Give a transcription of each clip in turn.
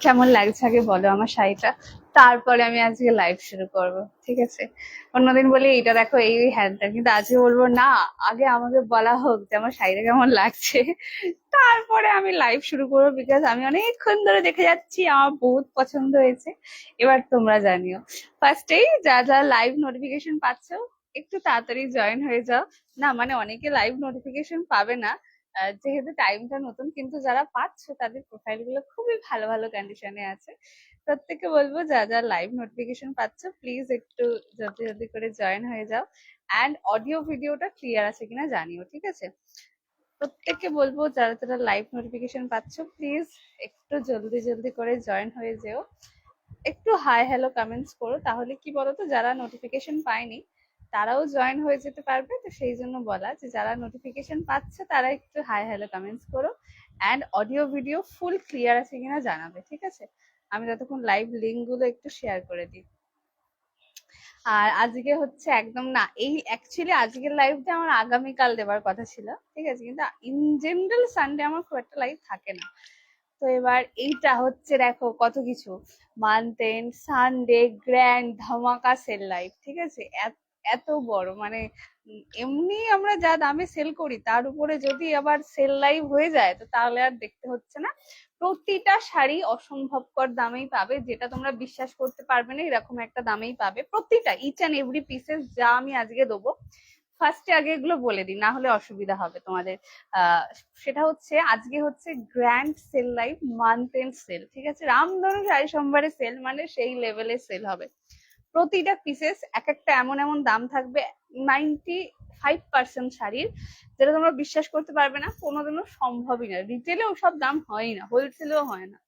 কেমন লাগছে আগে বলো আমার শাড়িটা, তারপরে আমি আজকে লাইভ শুরু করব। ঠিক আছে, অন্যদিন বলি এইটা দেখো এই হ্যানটা, কিন্তু আজকে বলবো না, আগে আমাকে বলা হোক যে আমার শাড়িটা কেমন লাগছে, তারপরে আমি লাইভ শুরু করবো। বিকজ আমি অনেকক্ষণ ধরে দেখে যাচ্ছি, আমার বহুত পছন্দ হয়েছে। এবার তোমরা জানিও। ফার্স্টেই যা যা লাইভ নোটিফিকেশন পাচ্ছ একটু তাড়াতাড়ি জয়েন হয়ে যাও। না মানে অনেকে লাইভ নোটিফিকেশন পাবে না, যেহেতু টাইমটা নতুন, কিন্তু যারা পাচ্ছ তাদের প্রোফাইল গুলো খুবই ভালো ভালো কন্ডিশনে আছে। প্রত্যেককে বলবো যা যা লাইভ নোটিফিকেশন পাচ্ছ প্লিজ একটু জলদি জলদি করে জয়েন হয়ে যাও। অ্যান্ড অডিও ভিডিওটা ক্লিয়ার আছে কিনা জানিও। ঠিক আছে, প্রত্যেককে বলবো যারা যারা লাইভ নোটিফিকেশন পাচ্ছ প্লিজ একটু জলদি জলদি করে জয়েন হয়ে যেও। একটু হাই হ্যালো কমেন্টস করো, তাহলে কি বলতো যারা নোটিফিকেশন পায়নি তারাও জয়েন হয়ে যেতে পারবে। তো সেই জন্য বলা যে যারা নোটিফিকেশন পাচ্ছে তারা একটু হাই হ্যালো কমেন্টস করো। And audio video full clear আছে কিনা জানাবে। ঠিক আছে, আমি ততক্ষণ লাইভ লিঙ্ক গুলো একটু শেয়ার করে দিই। আর আজকে হচ্ছে একদম না, এই অ্যাকচুয়ালি আজকের লাইভটা আমার আগামীকাল দেবার কথা ছিল। ঠিক আছে, কিন্তু ইন জেনারেল সানডে আমার খুব একটা লাইভ থাকে না। তো এবার এইটা হচ্ছে দেখো কত কিছু, মান্থ এন্ড সানডে গ্র্যান্ড ধামাকা সেল লাইভ। ঠিক আছে, এত বড় মানে এমনি আমরা যা দামে সেল করি তার উপরে যদি আবার সেল লাইভ হয়ে যায় তো তাহলে আর দেখতে হচ্ছে না। প্রতিটা শাড়ি অসম্ভবকর দামেই পাবে, যেটা তোমরা বিশ্বাস করতে পারবে না এরকম একটা দামেই পাবে প্রতিটা, ইচ অ্যান্ড এভরি পিসেস যা আমি আজকে দেবো। ফার্স্টে আগে এগুলো বলে দিই, না হলে অসুবিধা হবে তোমাদের। সেটা হচ্ছে আজকে হচ্ছে grand sale live month and sale. ঠিক আছে, রামধনু শাড়ি সোমবারে সেল মানে সেই লেভেলে সেল হবে। প্রতিটা পিসেস এক একটা এমন এমন দাম থাকবে, 95% শাড়ির, যেটা তোমরা বিশ্বাস করতে পারবে না, কোনোদিনও সম্ভবই না। রিটেলে ওসব দাম হয় না, হোলসেলেও হয় না,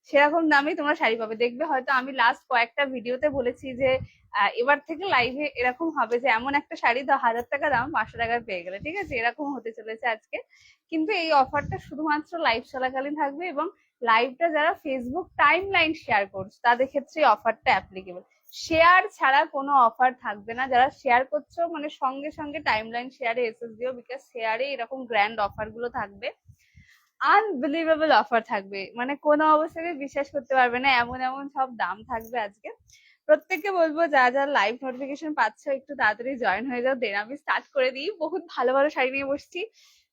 সেরকম দামেই তোমরা শাড়ি পাবে। দেখবে হয়তো আমি লাস্ট কয়েকটা ভিডিওতে বলেছি যে এবার থেকে লাইভে এরকম হবে যে এমন একটা শাড়ি 1000 টাকা দাম 500 টাকায় পেয়ে গেলে। ঠিক আছে, এরকম হতে চলেছে আজকে। কিন্তু এই অফারটা শুধুমাত্র লাইভ চলাকালীন থাকবে, এবং লাইভটা যারা ফেসবুক টাইম লাইন শেয়ার করছে তাদের ক্ষেত্রে এই অফারটা অ্যাপ্লিকেবল। শেয়ার ছাড়া কোনো অফার থাকবে না। যারা শেয়ার করছো মানে সঙ্গে সঙ্গে টাইম লাইন শেয়ারে এসএস দিও, বিকজ শেয়ারে এরকম গ্র্যান্ড অফার গুলো থাকবে, আনবিলিভেবল অফার থাকবে, মানে কোনো অবস্থায় বিশ্বাস করতে পারবে না, এমন এমন সব দাম থাকবে আজকে। প্রত্যেককে বলবো যা যা লাইভ নোটিফিকেশন পাচ্ছ একটু তাড়াতাড়ি জয়েন হয়ে যাও, দেন আমি স্টার্ট করে দিই। বহুত ভালো ভালো শাড়ি নিয়ে বসছি,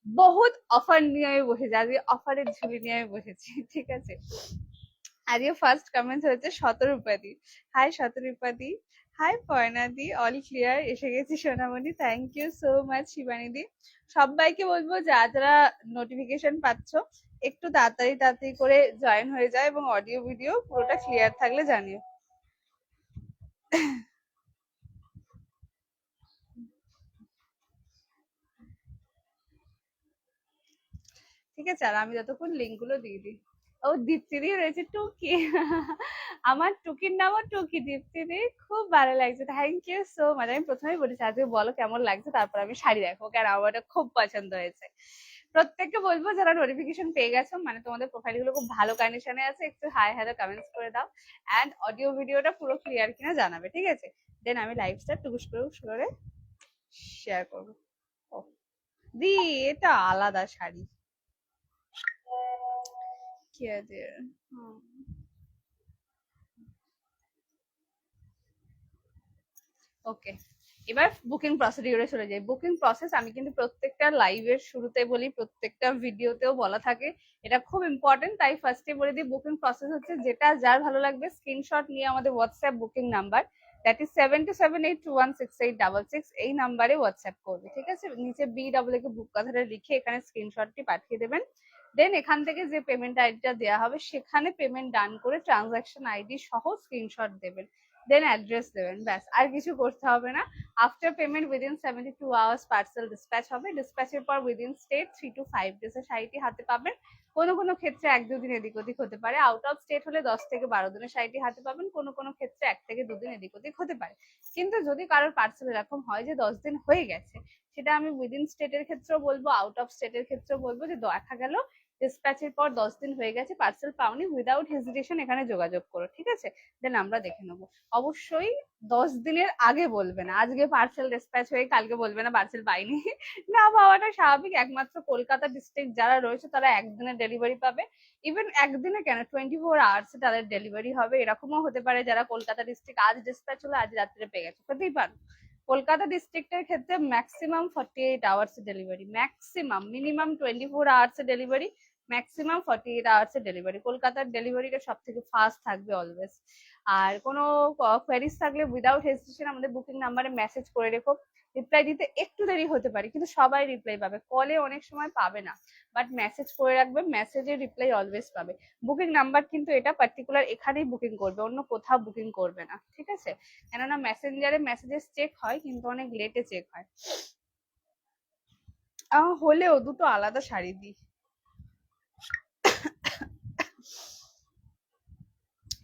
বহুত অফার নিয়ে আমি বসেছি, আজকে অফারের ঝুলি নিয়ে আমি বসেছি। ঠিক আছে, আজকে ফার্স্ট কমেন্ট হয়েছে শতরূপাদি। হাই শতরূপাদি, হাই পয়নাদি, অল ক্লিয়ার, এসে গেছি সোনামণি, থ্যাংক ইউ সো মাচ শিবানীদি। সবাইকে বলবো যা যারা নোটিফিকেশন পাচ্ছ একটু তাড়াতাড়ি তাড়াতাড়ি করে জয়েন হয়ে যায়, এবং অডিও ভিডিও পুরোটা ক্লিয়ার থাকলে জানিও। ঠিক আছে, আর আমি যতক্ষণ লিঙ্ক গুলো দিয়ে দিই। ও দীপ্তিদি রয়েছে, টুকি। আমার টুকির নামও টুকি, দীপ্তিদি, খুব ভালো লাগছে, থ্যাংক ইউ সো মাচ। আমি প্রথমেই বলেছি আজকে বলো কেমন লাগছে, তারপর আমি শাড়ি দেখো, কেন আমার এটা খুব পছন্দ হয়েছে। প্রত্যেককে বলবো যারা নোটিফিকেশন পেয়ে গেছো, মানে তোমাদের প্রোফাইল গুলো খুব ভালো কন্ডিশনে আছে, একটু হাই হ্যালো কমেন্টস করে দাও। অ্যান্ড অডিও ভিডিওটা পুরো ক্লিয়ার কিনা জানাবে। ঠিক আছে, দেন আমি লাইভটা টুকুস করে শেয়ার করবো। ও দি, এটা আলাদা শাড়ি। কি আছে? ওকে, এবার বুকিং প্রসিডিউরে চলে যাই। বুকিং প্রসেস আমি কিন্তু প্রত্যেকটা লাইভের শুরুতে বলি, প্রত্যেকটা ভিডিওতেও বলা থাকে, এটা খুব ইম্পর্টেন্ট, তাই ফার্স্টে বলে দিই। বুকিং প্রসেস হচ্ছে যেটা যার ভালো লাগবে স্ক্রিনশট নিয়ে আমাদের WhatsApp booking number, that is 7278216866, এই নাম্বারে হোয়াটসঅ্যাপ করবে। ঠিক আছে, নিচে BWK কে বুক কথাটা লিখে এখানে স্ক্রিনশটটি পাঠিয়ে দেবেন। দেন এখান থেকে যে পেমেন্ট আইডিটা দেওয়া হবে সেখানে পেমেন্ট ডান করে ট্রানজাকশন আইডি সহ স্ক্রিনশট দেবেন, দেন অ্যাড্রেস দেবেন, ব্যাস আর কিছু করতে হবে না। After payment within 72 hours parcel dispatch হবে। ডিসপ্যাচের পর উইদিন স্টেট 3 to 5 days শাড়িটি হাতে পাবেন। কোনো কোনো ক্ষেত্রে 1-2 দিন এদিক ওদিক হতে পারে। আউট অফ স্টেট হলে 10 থেকে 12 দিনের শাড়িটি হাতে পাবেন। কোনো কোনো ক্ষেত্রে 1 থেকে 2 দিন এদিক ওদিক হতে পারে। কিন্তু যদি কারোর পার্সেল এরকম হয় যে 10 দিন হয়ে গেছে, সেটা আমি উইদিন স্টেটের ক্ষেত্রেও বলবো, আউট অফ স্টেটের ক্ষেত্রেও বলবো, যে দেখা গেল ডিসপ্যাচের পর 10 দিন হয়ে গেছে, পার্সেল পাওনি, উইদাউট হেজিটেশন এখানে যোগাযোগ করো, ঠিক আছে? দেন আমরা দেখে নেবো। অবশ্যই 10 দিনের আগে বলবে না, আজকে পার্সেল ডিসপ্যাচ হয়ে কালকে বলবে না পার্সেল পাইনি। না পাওয়াটা স্বাভাবিক, একমাত্র কলকাতা ডিস্ট্রিক্ট যারা রয়েছে তারা একদিনের ডেলিভারি পাবে। ইভেন একদিনে কেন, 24 আওয়ার্সে তাদের ডেলিভারি হবে। এরকমও হতে পারে যারা কলকাতা ডিস্ট্রিক্ট আজ ডিসপ্যাচ হলো আজ রাত্রে পেয়ে গেছে, হতেই পারে। কলকাতা ডিস্ট্রিক্টের ক্ষেত্রে maximum 48 hours delivery, maximum, minimum 24 hours delivery, maximum 48 hours delivery. কলকাতার ডেলিভারিটা সব থেকে ফাস্ট থাকবে অলওয়েজ। আর কোনো কোয়ারিজ থাকলে উইদাউট হেজিটেশন আমাদের বুকিং নাম্বারে মেসেজ করে রেখো। রিপ্লাই দিতে একটু দেরি হতে পারে, কিন্তু সবাই রিপ্লাই পাবে। কলে অনেক সময় পাবে না, বাট মেসেজ করে রাখবে, মেসেজের রিপ্লাই অলওয়েজ পাবে। বুকিং নাম্বার কিন্তু এটা পার্টিকুলার এখানেই বুকিং করবে, অন্য কোথাও বুকিং করবে না, ঠিক আছে? কেননা মেসেঞ্জারে মেসেজেস চেক হয় কিন্তু অনেক লেটে চেক হয়। হলেও দুটো আলাদা শাড়ি দিই।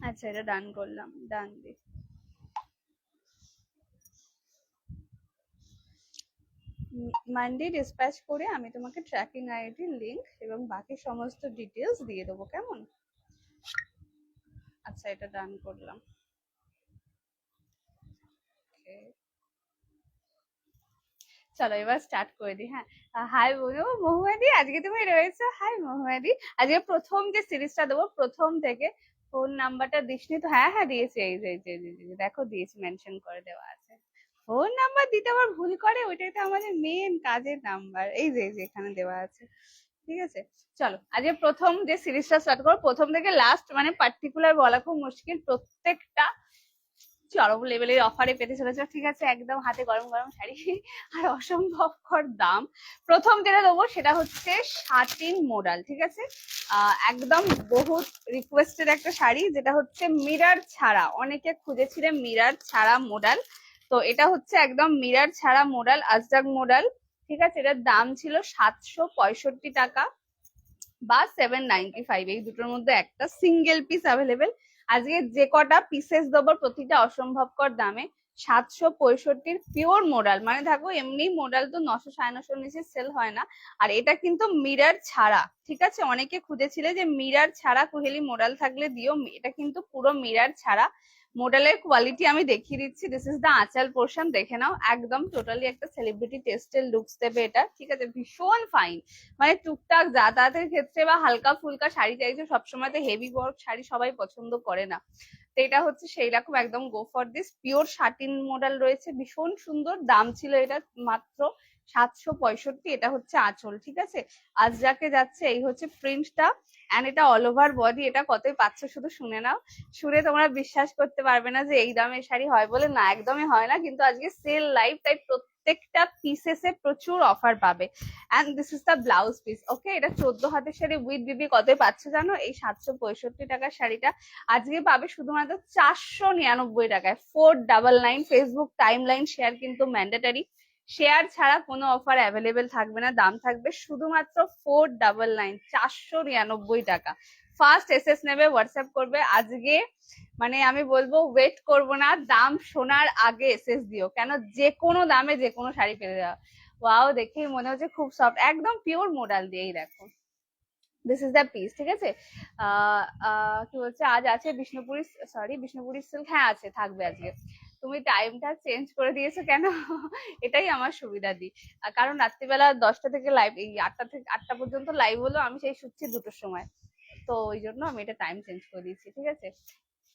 আচ্ছা, এটা ডান করলাম, ডান দি। মান্ডে ডিসপ্যাচ করে আমি তোমাকে ট্র্যাকিং আইডি, লিংক এবং বাকি সমস্ত ডিটেলস দিয়ে দেবো, কেমন? আচ্ছা, এটা ডান করলাম। চলো এবার স্টার্ট করে দিই। হ্যাঁ, হাই বলো মহুয়াদি, আজকে তুমি রয়েছো। হাই মহুয়াদি, আজকে প্রথম যে সিরিজটা দেবো প্রথম থেকে। ফোন নাম্বারটা দিসনি তো? হ্যাঁ হ্যাঁ দিয়েছি, এই যে দেখো দিয়েছি, মেনশন করে দেওয়া আছে। ফোন নাম্বার দিতে আবার ভুল করে, ওইটাই তো আমাদের মেন কাজের নাম্বার। এই যে এখানে দেওয়া আছে, ঠিক আছে? চলো আজকে প্রথম যে সিরিজটা স্টার্ট করো, প্রথম থেকে লাস্ট মানে পার্টিকুলার বলা খুব মুশকিল, প্রত্যেকটা চরম লেভেলের অফারে পেতে চলেছে, ঠিক আছে? একদম হাতে গরম গরম শাড়ি আর অসম্ভবকর দাম। প্রথম যেটা দেবো সেটা হচ্ছে শাটিন মোডাল, ঠিক আছে? একদম বহুত রিকোয়েস্টেড একটা শাড়ি, যেটা হচ্ছে মিরার ছাড়া। অনেকে খুঁজেছিলেন মিরার ছাড়া মোডাল, তো এটা হচ্ছে একদম মিরার ছাড়া মোডাল, আজরাক মোডাল, ঠিক আছে? এটার দাম ছিল 765 টাকা বা 795, এই দুটোর মধ্যে একটা সিঙ্গেল পিস অ্যাভেলেবেল। আজকে যে কটা পিসেস দেবো প্রতিটা অসম্ভবকর দামে। 765 পিওর মোডাল, মানে থাকো এমনি মোডাল তো 900 950 নিচে সেল হয় না। আর এটা কিন্তু মিরার ছাড়া, ঠিক আছে? অনেকে খুঁজেছিলে যে মিরার ছাড়া কুহেলি মোডাল থাকলে দিও, এটা কিন্তু পুরো মিরার ছাড়া। মোডালের কোয়ালিটি আমি দেখিয়ে দিচ্ছি। দিস ইজ দা আঁচল পোর্শন, দেখে নাও, একদম টোটালি একটা সেলিব্রিটি টেস্টের লুকস দেবে এটা, ঠিক আছে? ভীষণ ফাইন, মানে টুকটাক যাতায়াতের ক্ষেত্রে বা হালকা ফুলকা শাড়ি চাইছো, সবসময় তো হেভি ওয়ার্ক শাড়ি সবাই পছন্দ করে না, তো এটা হচ্ছে সেই রকম, একদম গো for this. Pure satin model রয়েছে, ভীষণ সুন্দর। দাম ছিল এটা মাত্র 765। এটা হচ্ছে আঁচল, ঠিক আছে? আজরাকে যাচ্ছে, এই হচ্ছে প্রিন্টটা। এন্ড এটা অল ওভার বডি। এটা কতই পাচ্ছ শুধু শুনে নাও, শুনে তোমরা বিশ্বাস করতে পারবে না যে এই দামে শাড়ি হয় বলে। না, একদমই হয় না, কিন্তু আজকে সেল লাইভ, তাই প্রত্যেকটা পিসেসে প্রচুর অফার পাবে। And this is the blouse piece, okay? এটা 14 হাতের শাড়ি উইথ বিবি। কতই পাচ্ছ জানো? এই 765 টাকার শাড়িটা আজকে পাবে শুধুমাত্র 499 টাকায়, 499। ফেসবুক টাইম লাইন শেয়ার কিন্তু ম্যান্ডেটারি, শেয়ার ছাড়া কোনো অফার অ্যাভেলেবেল থাকবে না। দাম থাকবে শুধুমাত্র 499, 499 টাকা। ফার্স্ট এসএস নেবে, হোয়াটসঅ্যাপ করবে আজকে, মানে আমি বলবো ওয়েট করবো না, দাম শোনার আগে এসএস দিও, কেন যে কোনো দামে যে কোনো শাড়ি পেয়ে যাওয়া। ওয়াও, দেখেই মনে হচ্ছে খুব সফট, একদম পিওর মোডাল দিয়েই দেখো। দিস ইজ দ্য পিস, ঠিক আছে? কি বলছে, আজ আছে বিষ্ণুপুরি, সরি বিষ্ণুপুরি সিল্ক, হ্যাঁ আছে, থাকবে আজকে। তুমি টাইমটা চেঞ্জ করে দিয়েছো কেন? এটাই আমার সুবিধা দিই, কারণ রাত্রিবেলা 10টা থেকে লাইভ, এই 8টা থেকে 8টা পর্যন্ত লাইভ হলো, আমি সেই শুচ্ছি 2টোর সময়, তো ওই জন্য আমি এটা টাইম চেঞ্জ করে দিয়েছি, ঠিক আছে?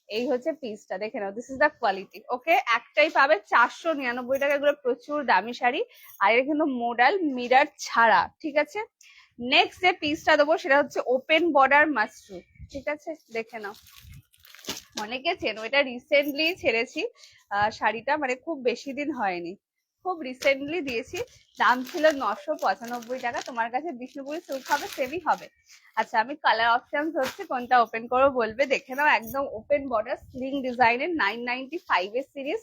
এই হচ্ছে পিসটা, দেখে নাও, দিস ইজ দ্য কোয়ালিটি, ওকে? একটাই পাবে 499 টাকা, এগুলো প্রচুর দামি শাড়ি। আর এটা কিন্তু মোডাল মিরার ছাড়া, ঠিক আছে? নেক্সট যে পিসটা দেবো সেটা হচ্ছে ওপেন বর্ডার মাশরুম, ঠিক আছে? দেখে নাও, অনেকে চেনো, এটা রিসেন্টলি ছেড়েছি শাড়িটা, মানে খুব বেশি দিন হয়নি, খুব রিসেন্টলি দিয়েছি। দাম ছিল 995 টাকা। তোমার কাছে বিষ্ণুপুরি সিল্ক হবে, সেমই হবে। আচ্ছা, আমি কালার অপশন হচ্ছে কোনটা ওপেন করবো বলবে, দেখে নাও, একদম ওপেন বর্ডার স্লিং ডিজাইনের 995 এর series,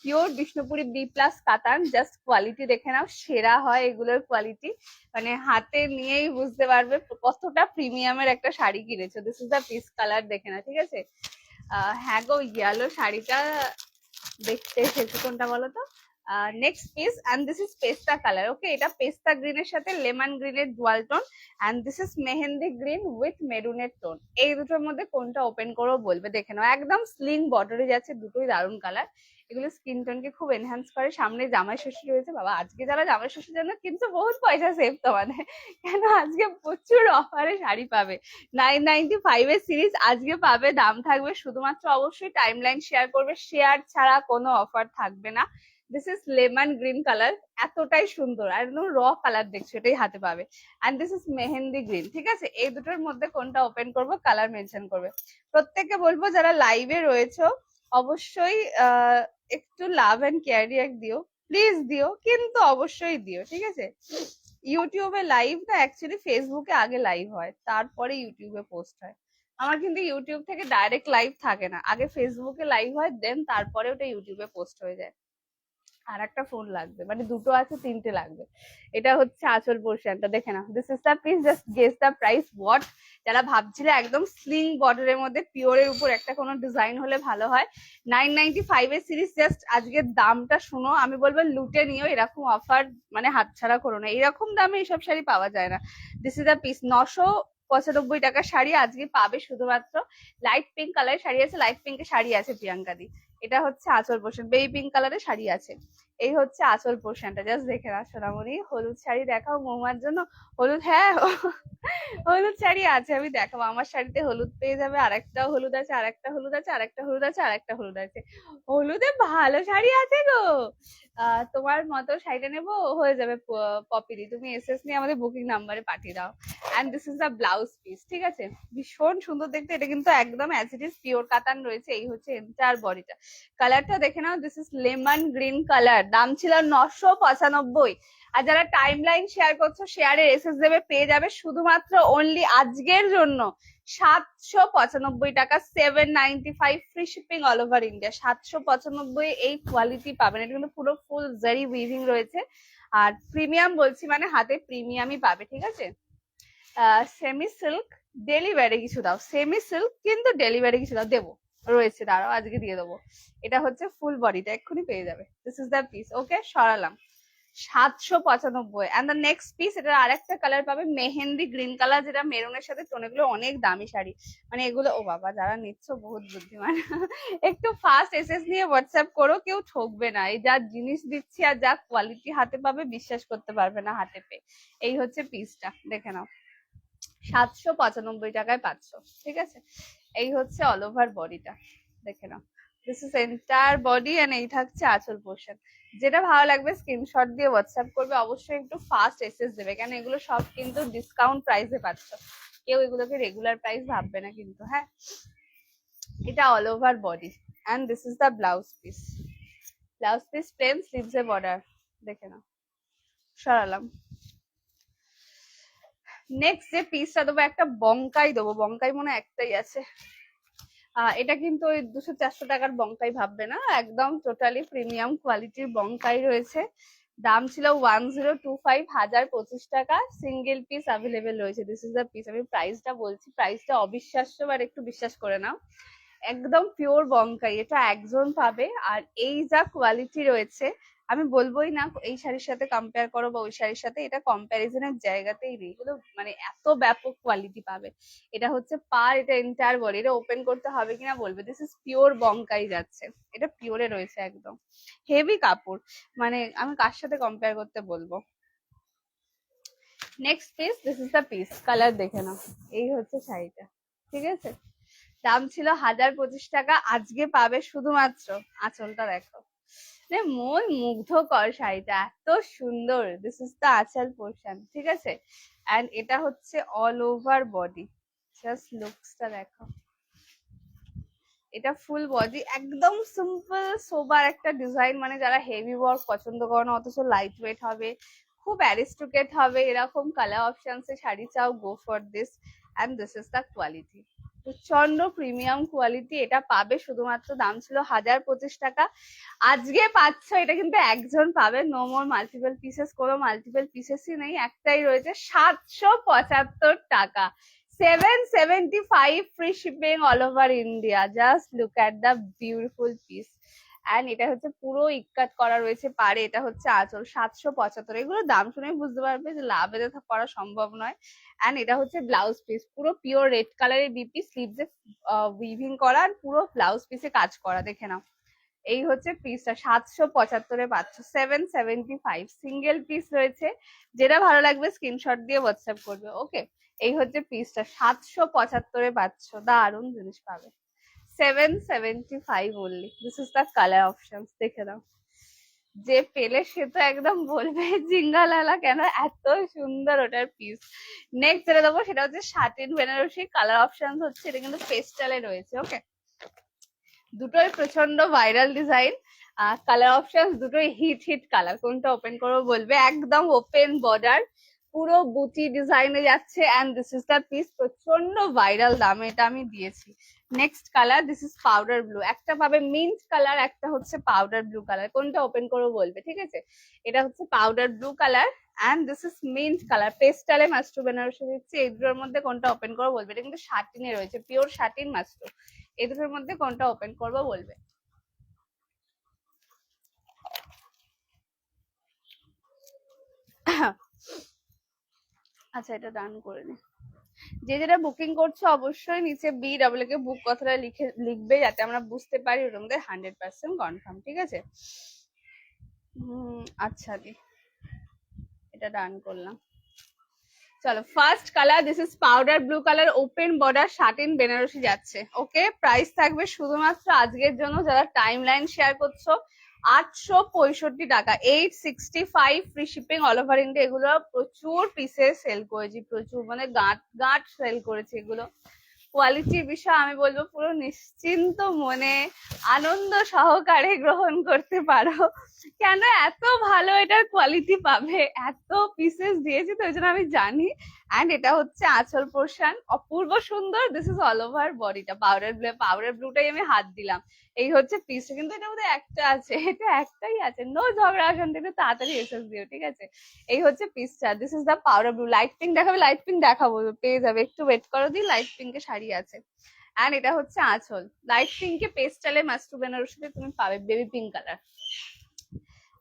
pure Bishnupuri B plus katan. Just quality দেখে নাও, সেরা হয় এগুলোর কোয়ালিটি, মানে হাতে নিয়েই বুঝতে পারবে কতটা প্রিমিয়ামের একটা শাড়ি কিনেছো। This is the piece, colour দেখে না, ঠিক আছে? হ্যাঁ গো, ইয়েলো শাড়িটা দেখতে এসেছি, কোনটা বলো তো? Next piece and this is pista colour. Okay, এটা পেস্তা গ্রিনের সাথে লেমন গ্রিনের dual tone and this is mehendi green with মেরুনের টোন। এই দুটোর মধ্যে কোনটা ওপেন করো বলবে, দেখে নাও। একদম স্লিং বর্ডারে যাচ্ছে, দুটোই দারুণ কালার। এগুলো স্কিন টোনকে খুব এনহ্যান্স করে। সামনে জামাই ষষ্ঠী রয়েছে, বাবা আজকে যারা জামাই ষষ্ঠীর জন্য কিন্তু বহুত পয়সা সেভ তোমাদের, কেন আজকে প্রচুর অফারে শাড়ি পাবে। 995 এর সিরিজ আজকে পাবে, দাম থাকবে শুধুমাত্র, অবশ্যই টাইম লাইন শেয়ার করবে, শেয়ার ছাড়া কোনো অফার থাকবে না। This is lemon green colour, এতটাই সুন্দর, আর একদম র কালার দেখছো, এটাই হাতে পাবে। And this is mehendi green. ঠিক আছে, এই দুটোর মধ্যে কোনটা ওপেন করবো, কালার মেনশন করবে। প্রত্যেককে বলবো যারা লাইভে রয়েছে অবশ্যই একটু লাভ এন্ড কেয়ার রিয়াক্ট দিও, প্লিজ দিও, কিন্তু অবশ্যই দিও। ঠিক আছে, ইউটিউবে লাইভ না, অ্যাকচুয়ালি ফেসবুকে আগে লাইভ হয়, তারপরে ইউটিউবে পোস্ট হয়। আমার কিন্তু ইউটিউব থেকে ডাইরেক্ট লাইভ থাকে না, আগে ফেসবুকে লাইভ হয়, দেন তারপরে ওটা ইউটিউবে পোস্ট হয়ে যায়। আর একটা ফোন লাগবে, মানে দুটো আছে, তিনটে লাগবে। এটা হচ্ছে আঁচল পোর্শনটা, দেখে না। This is the piece, just guess the price what. যারা ভাবছিলে একদম স্লিং বর্ডারের মধ্যে পিওরের উপর একটা কোনো ডিজাইন হলে ভালো হয়, 995 এর সিরিজ, জাস্ট আজকের দামটা শুনো, আমি বলবো লুটে নিও, এরকম অফার মানে হাতছাড়া করো না, এরকম দামে এইসব শাড়ি পাওয়া যায় না। দিস ইজ দ্য পিস, 995 টাকার শাড়ি আজকে পাবে শুধুমাত্র। লাইট পিঙ্ক কালারের শাড়ি আছে, লাইট পিঙ্কের শাড়ি আছে প্রিয়াঙ্কা দি। এটা হচ্ছে আঁচল পোর্শন, বেবি পিঙ্ক কালারের শাড়ি আছে। এই হচ্ছে আঁচল পোর্শনটা, জাস্ট দেখে না সোনামণি। হলুদ শাড়ি দেখাও মৌমার জন্য। হলুদ, হ্যাঁ হলুদ শাড়ি আছে, আমি দেখাবো। আমার শাড়িতে হলুদ পেয়ে যাবে, আরেকটা হলুদ আছে, আরেকটা হলুদ আছে, আরেকটা হলুদ আছে, আরেকটা হলুদ আছে। হলুদে ভালো শাড়ি আছে গো। তোমার মতো শাড়িটা নেবো, হয়ে যাবে পপিদি, তুমি এসএস নিয়ে আমাদের বুকিং নাম্বারে পাঠিয়ে দাও। And this is the blouse piece. ঠিক আছে, ভীষণ সুন্দর দেখতে, এটা কিন্তু একদম অ্যাজ ইট ইজ পিওর কাতান রয়েছে। এই হচ্ছে এন্টার বডিটা, কালারটা দেখে নাও। This is lemon green colour, দাম ছিল 995। আর যারা টাইম লাইন শেয়ার করছো, শেয়ারের এসএস দেবে, পেয়ে যাবে শুধুমাত্র অনলি আজকের জন্য 795 টাকা, 795 free shipping all over India. 795 এই কোয়ালিটি পাবেন, এটা কিন্তু পুরো ফুল জারি উইভিং রয়েছে। আর প্রিমিয়াম বলছি মানে হাতে প্রিমিয়ামই পাবে। ঠিক আছে, সেমি সিল্ক ডেলিভারি কিছু দাও, সেমি সিল্ক কিন্তু ডেলিভারি কিছু দাও, দেবো রয়েছে, দাঁড়াও আজকে দিয়ে দেবো। এটা হচ্ছে ফুল বডিটা, এক্ষুনি পেয়ে যাবে। This is the piece. Okay, সরালাম 795। অ্যান্ড দ্য নেক্সট পিস, এটা আরেকটা কালার পাবে, মেহেন্দি গ্রিন কালার, যেটা মেরুনের সাথে টোন। এগুলো অনেক দামি শাড়ি, মানে এগুলো, ও বাবা যারা নিচ্ছ বহুত বুদ্ধিমান একটু ফাস্ট এসএস নিয়ে হোয়াটসঅ্যাপ করো, কেউ ঠকবে না। এই যা জিনিস দিচ্ছি আর যা কোয়ালিটি হাতে পাবে, বিশ্বাস করতে পারবে না হাতে পেয়ে। এই হচ্ছে পিসটা, দেখে নাও, 795 টাকায় পাচ্ছ। ঠিক আছে, এই হচ্ছে অল ওভার বডিটা, দেখে নাও। This is entire body and এই থাকছে আঁচল পোর্শন। যেটা ভালো লাগবে স্ক্রিনশট দিয়ে হোয়াটসঅ্যাপ করবে, অবশ্যই একটু ফাস্ট এসএস দেবে, কেন এগুলো সব কিন্তু ডিসকাউন্ট প্রাইসে পাচ্ছ, কেউ এগুলোকে রেগুলার প্রাইস ভাববে না কিন্তু। হ্যাঁ, এটা all over body and this is the blouse piece. Blouse piece plain, sleeves এ বর্ডার, দেখে নাও, সরালাম। নেক্সট যে পিসটা দেবো, একটা বঙ্কাই দেবো, বঙ্কাই মনে একটাই আছে। এটা কিন্তু ওই 200-400 টাকার বঙ্কাই ভাববে না, একদম টোটালি প্রিমিয়াম কোয়ালিটির বঙ্কাই রয়েছে। দাম ছিল 1025, 1025 টাকা, সিঙ্গেল পিস অ্যাভেলেবেল রয়েছে। This is the piece. আমি প্রাইসটা বলছি, প্রাইসটা অবিশ্বাস্য, বাট একটু বিশ্বাস করে নাও, একদম পিওর বঙ্কাই, এটা একজন পাবে। আর এই যা কোয়ালিটি রয়েছে, আমি বলবোই না এই শাড়ির সাথে কম্পেয়ার করো বা ওই শাড়ির সাথে, এটা কম্প্যারিজনের জায়গাতেই নেই, এগুলো মানে এত ব্যাপক কোয়ালিটি পাবে। এটা হচ্ছে পার, এটা এন্টায়ার বডি, এটা ওপেন করতে হবে কিনা বলবে। দিস ইজ পিওর বঙ্কাই যাচ্ছে, এটা পিওরে রয়েছে, একদম হেভি কাপড়, মানে আমি কার সাথে কম্পেয়ার করতে বলবো। Next piece, this is the piece, colour দেখে নাও। এই হচ্ছে শাড়িটা, ঠিক আছে, দাম ছিল 1025 টাকা, আজকে পাবে শুধুমাত্র, আঁচলটা দেখো, মন মুগ্ধকর শাড়িটা, এত সুন্দর। দিস ইজ দ্য আঁচল পোর্শন, ঠিক আছে, এন্ড এটা হচ্ছে অল ওভার বডি, জাস্ট লুকসটা দেখো। এটা ফুল বডি, একদম সিম্পল সোবার একটা ডিজাইন, মানে যারা হেভি ওয়ার্ক পছন্দ করে না, অথচ লাইট ওয়েট হবে, খুব অ্যারিস্টোক্রেট হবে, এরকম কালার অপশনস এ শাড়ি চাও, go for this. And this is the quality, প্রচন্ড প্রিমিয়াম কোয়ালিটি, এটা পাবে শুধুমাত্র, দাম ছিল 1025 টাকা, আজকে পাচ্ছ। এটা কিন্তু একজন পাবে, নো মোর মাল্টিপল পিসেস, কোনো মাল্টিপল পিসেসই নেই, একটাই রয়েছে, 775 টাকা, 775 free shipping all over India. Just look at the beautiful piece. And এটা হচ্ছে পুরো ইক্কাত করা রয়েছে পারে। এটা হচ্ছে আঁচল 775। এগুলো দাম শুনে বুঝতে পারবে যে লাভে করা সম্ভব নয়। অ্যান্ড এটা হচ্ছে ব্লাউজ পিস, পুরো পিওর রেড কালারের বিপি, স্লিভসে উইভিং করা, আর পুরো ব্লাউজ পিসে কাজ করা। দেখে নাও, এই হচ্ছে পিসটা 775 পাচ্ছ, 775 সিঙ্গেল পিস রয়েছে। যেটা ভালো লাগবে স্ক্রিনশট দিয়ে হোয়াটসঅ্যাপ করবে। ওকে, এই হচ্ছে পিসটা 775 পাচ্ছ, দারুণ জিনিস পাবে। 775 only. This is the color options. দেখে নাও, যে পেলে সে তো একদম বলবে জিঙ্গালালা, কেন এত সুন্দর ওটার পিস। নেক্সট যেটা দেবো সেটা হচ্ছে শাটিন বেনারসি। কালার অপশন হচ্ছে, এটা কিন্তু পেস্টালে রয়েছে। ওকে, দুটোই প্রচন্ড ভাইরাল ডিজাইন। কালার অপশন দুটোই হিট হিট কালার। কোনটা ওপেন করবো বলবে। একদম ওপেন বর্ডার, পুরো বুটি ডিজাইনে যাচ্ছে। And this is the piece, প্রচন্ড ভাইরাল দামে এটা আমি দিয়েছি। Next colour, this is powder blue. একটা পাবে মিন্ট কালার, একটা হচ্ছে পাউডার ব্লু কালার। কোনটা ওপেন করবো বলবে, ঠিক আছে। এটা হচ্ছে powder blue colour and this is mint colour. পেস্টালে মাস্টু বেনারসি দিচ্ছি। এই দুটোর মধ্যে কোনটা ওপেন করবো বলবে। এটা কিন্তু শাটিনে রয়েছে, পিওর শাটিন মাস্টু। এই দুটোর মধ্যে কোনটা ওপেন করবো বলবে। আচ্ছা, এটা ডান করে নি। যে যেটা বুকিং করছো অবশ্যই নিচে BW কে বুক কথাটা লিখবে, যাতে আমরা বুঝতে পারি ওর মধ্যে 100% কনফার্ম, ঠিক আছে। আচ্ছা দি, এটা ডান করলাম। চলো, first colour, this is powder blue colour, open border, satin Banarasi যাচ্ছে। ওকে, প্রাইস থাকবে শুধুমাত্র আজকের জন্য যারা টাইম লাইন শেয়ার করছো 865 টাকা, 865, free shipping all over India. এগুলো প্রচুর পিসে সেল করেছি, প্রচুর, মানে গাঁট গাঁট সেল করেছি এগুলো। কোয়ালিটির বিষয় আমি বলবো পুরো নিশ্চিন্ত মনে আনন্দ সহকারে গ্রহণ করতে পারো। কেন এত ভালো এটার কোয়ালিটি পাবে, এত পিসেস দিয়েছি তো, ওই জন্য আমি জানি। অ্যান্ড এটা হচ্ছে আঁচল পোর্শন, অপূর্ব সুন্দর। দিস ইজ অল ওভার বডিটা পাউডার ব্লুটাই আমি হাত দিলাম। এই হচ্ছে পিসটা, কিন্তু এটা বোধহয় একটা আছে, এটা একটাই আছে। নো ঝগড়া, শান্তি, একটু তাড়াতাড়ি এসএস দিও, ঠিক আছে। এই হচ্ছে পিসটা, this is the powder blue. Light pink দেখাবে, লাইট পিঙ্ক দেখাবো, পেয়ে যাবে, একটু ওয়েট করো দি। লাইট পিঙ্কের শাড়ি আছে। অ্যান্ড এটা হচ্ছে আঁচল, লাইট পিঙ্কে পেস্টালে মাস্টু বেনারসিতে তুমি পাবে বেবি পিঙ্ক কালার।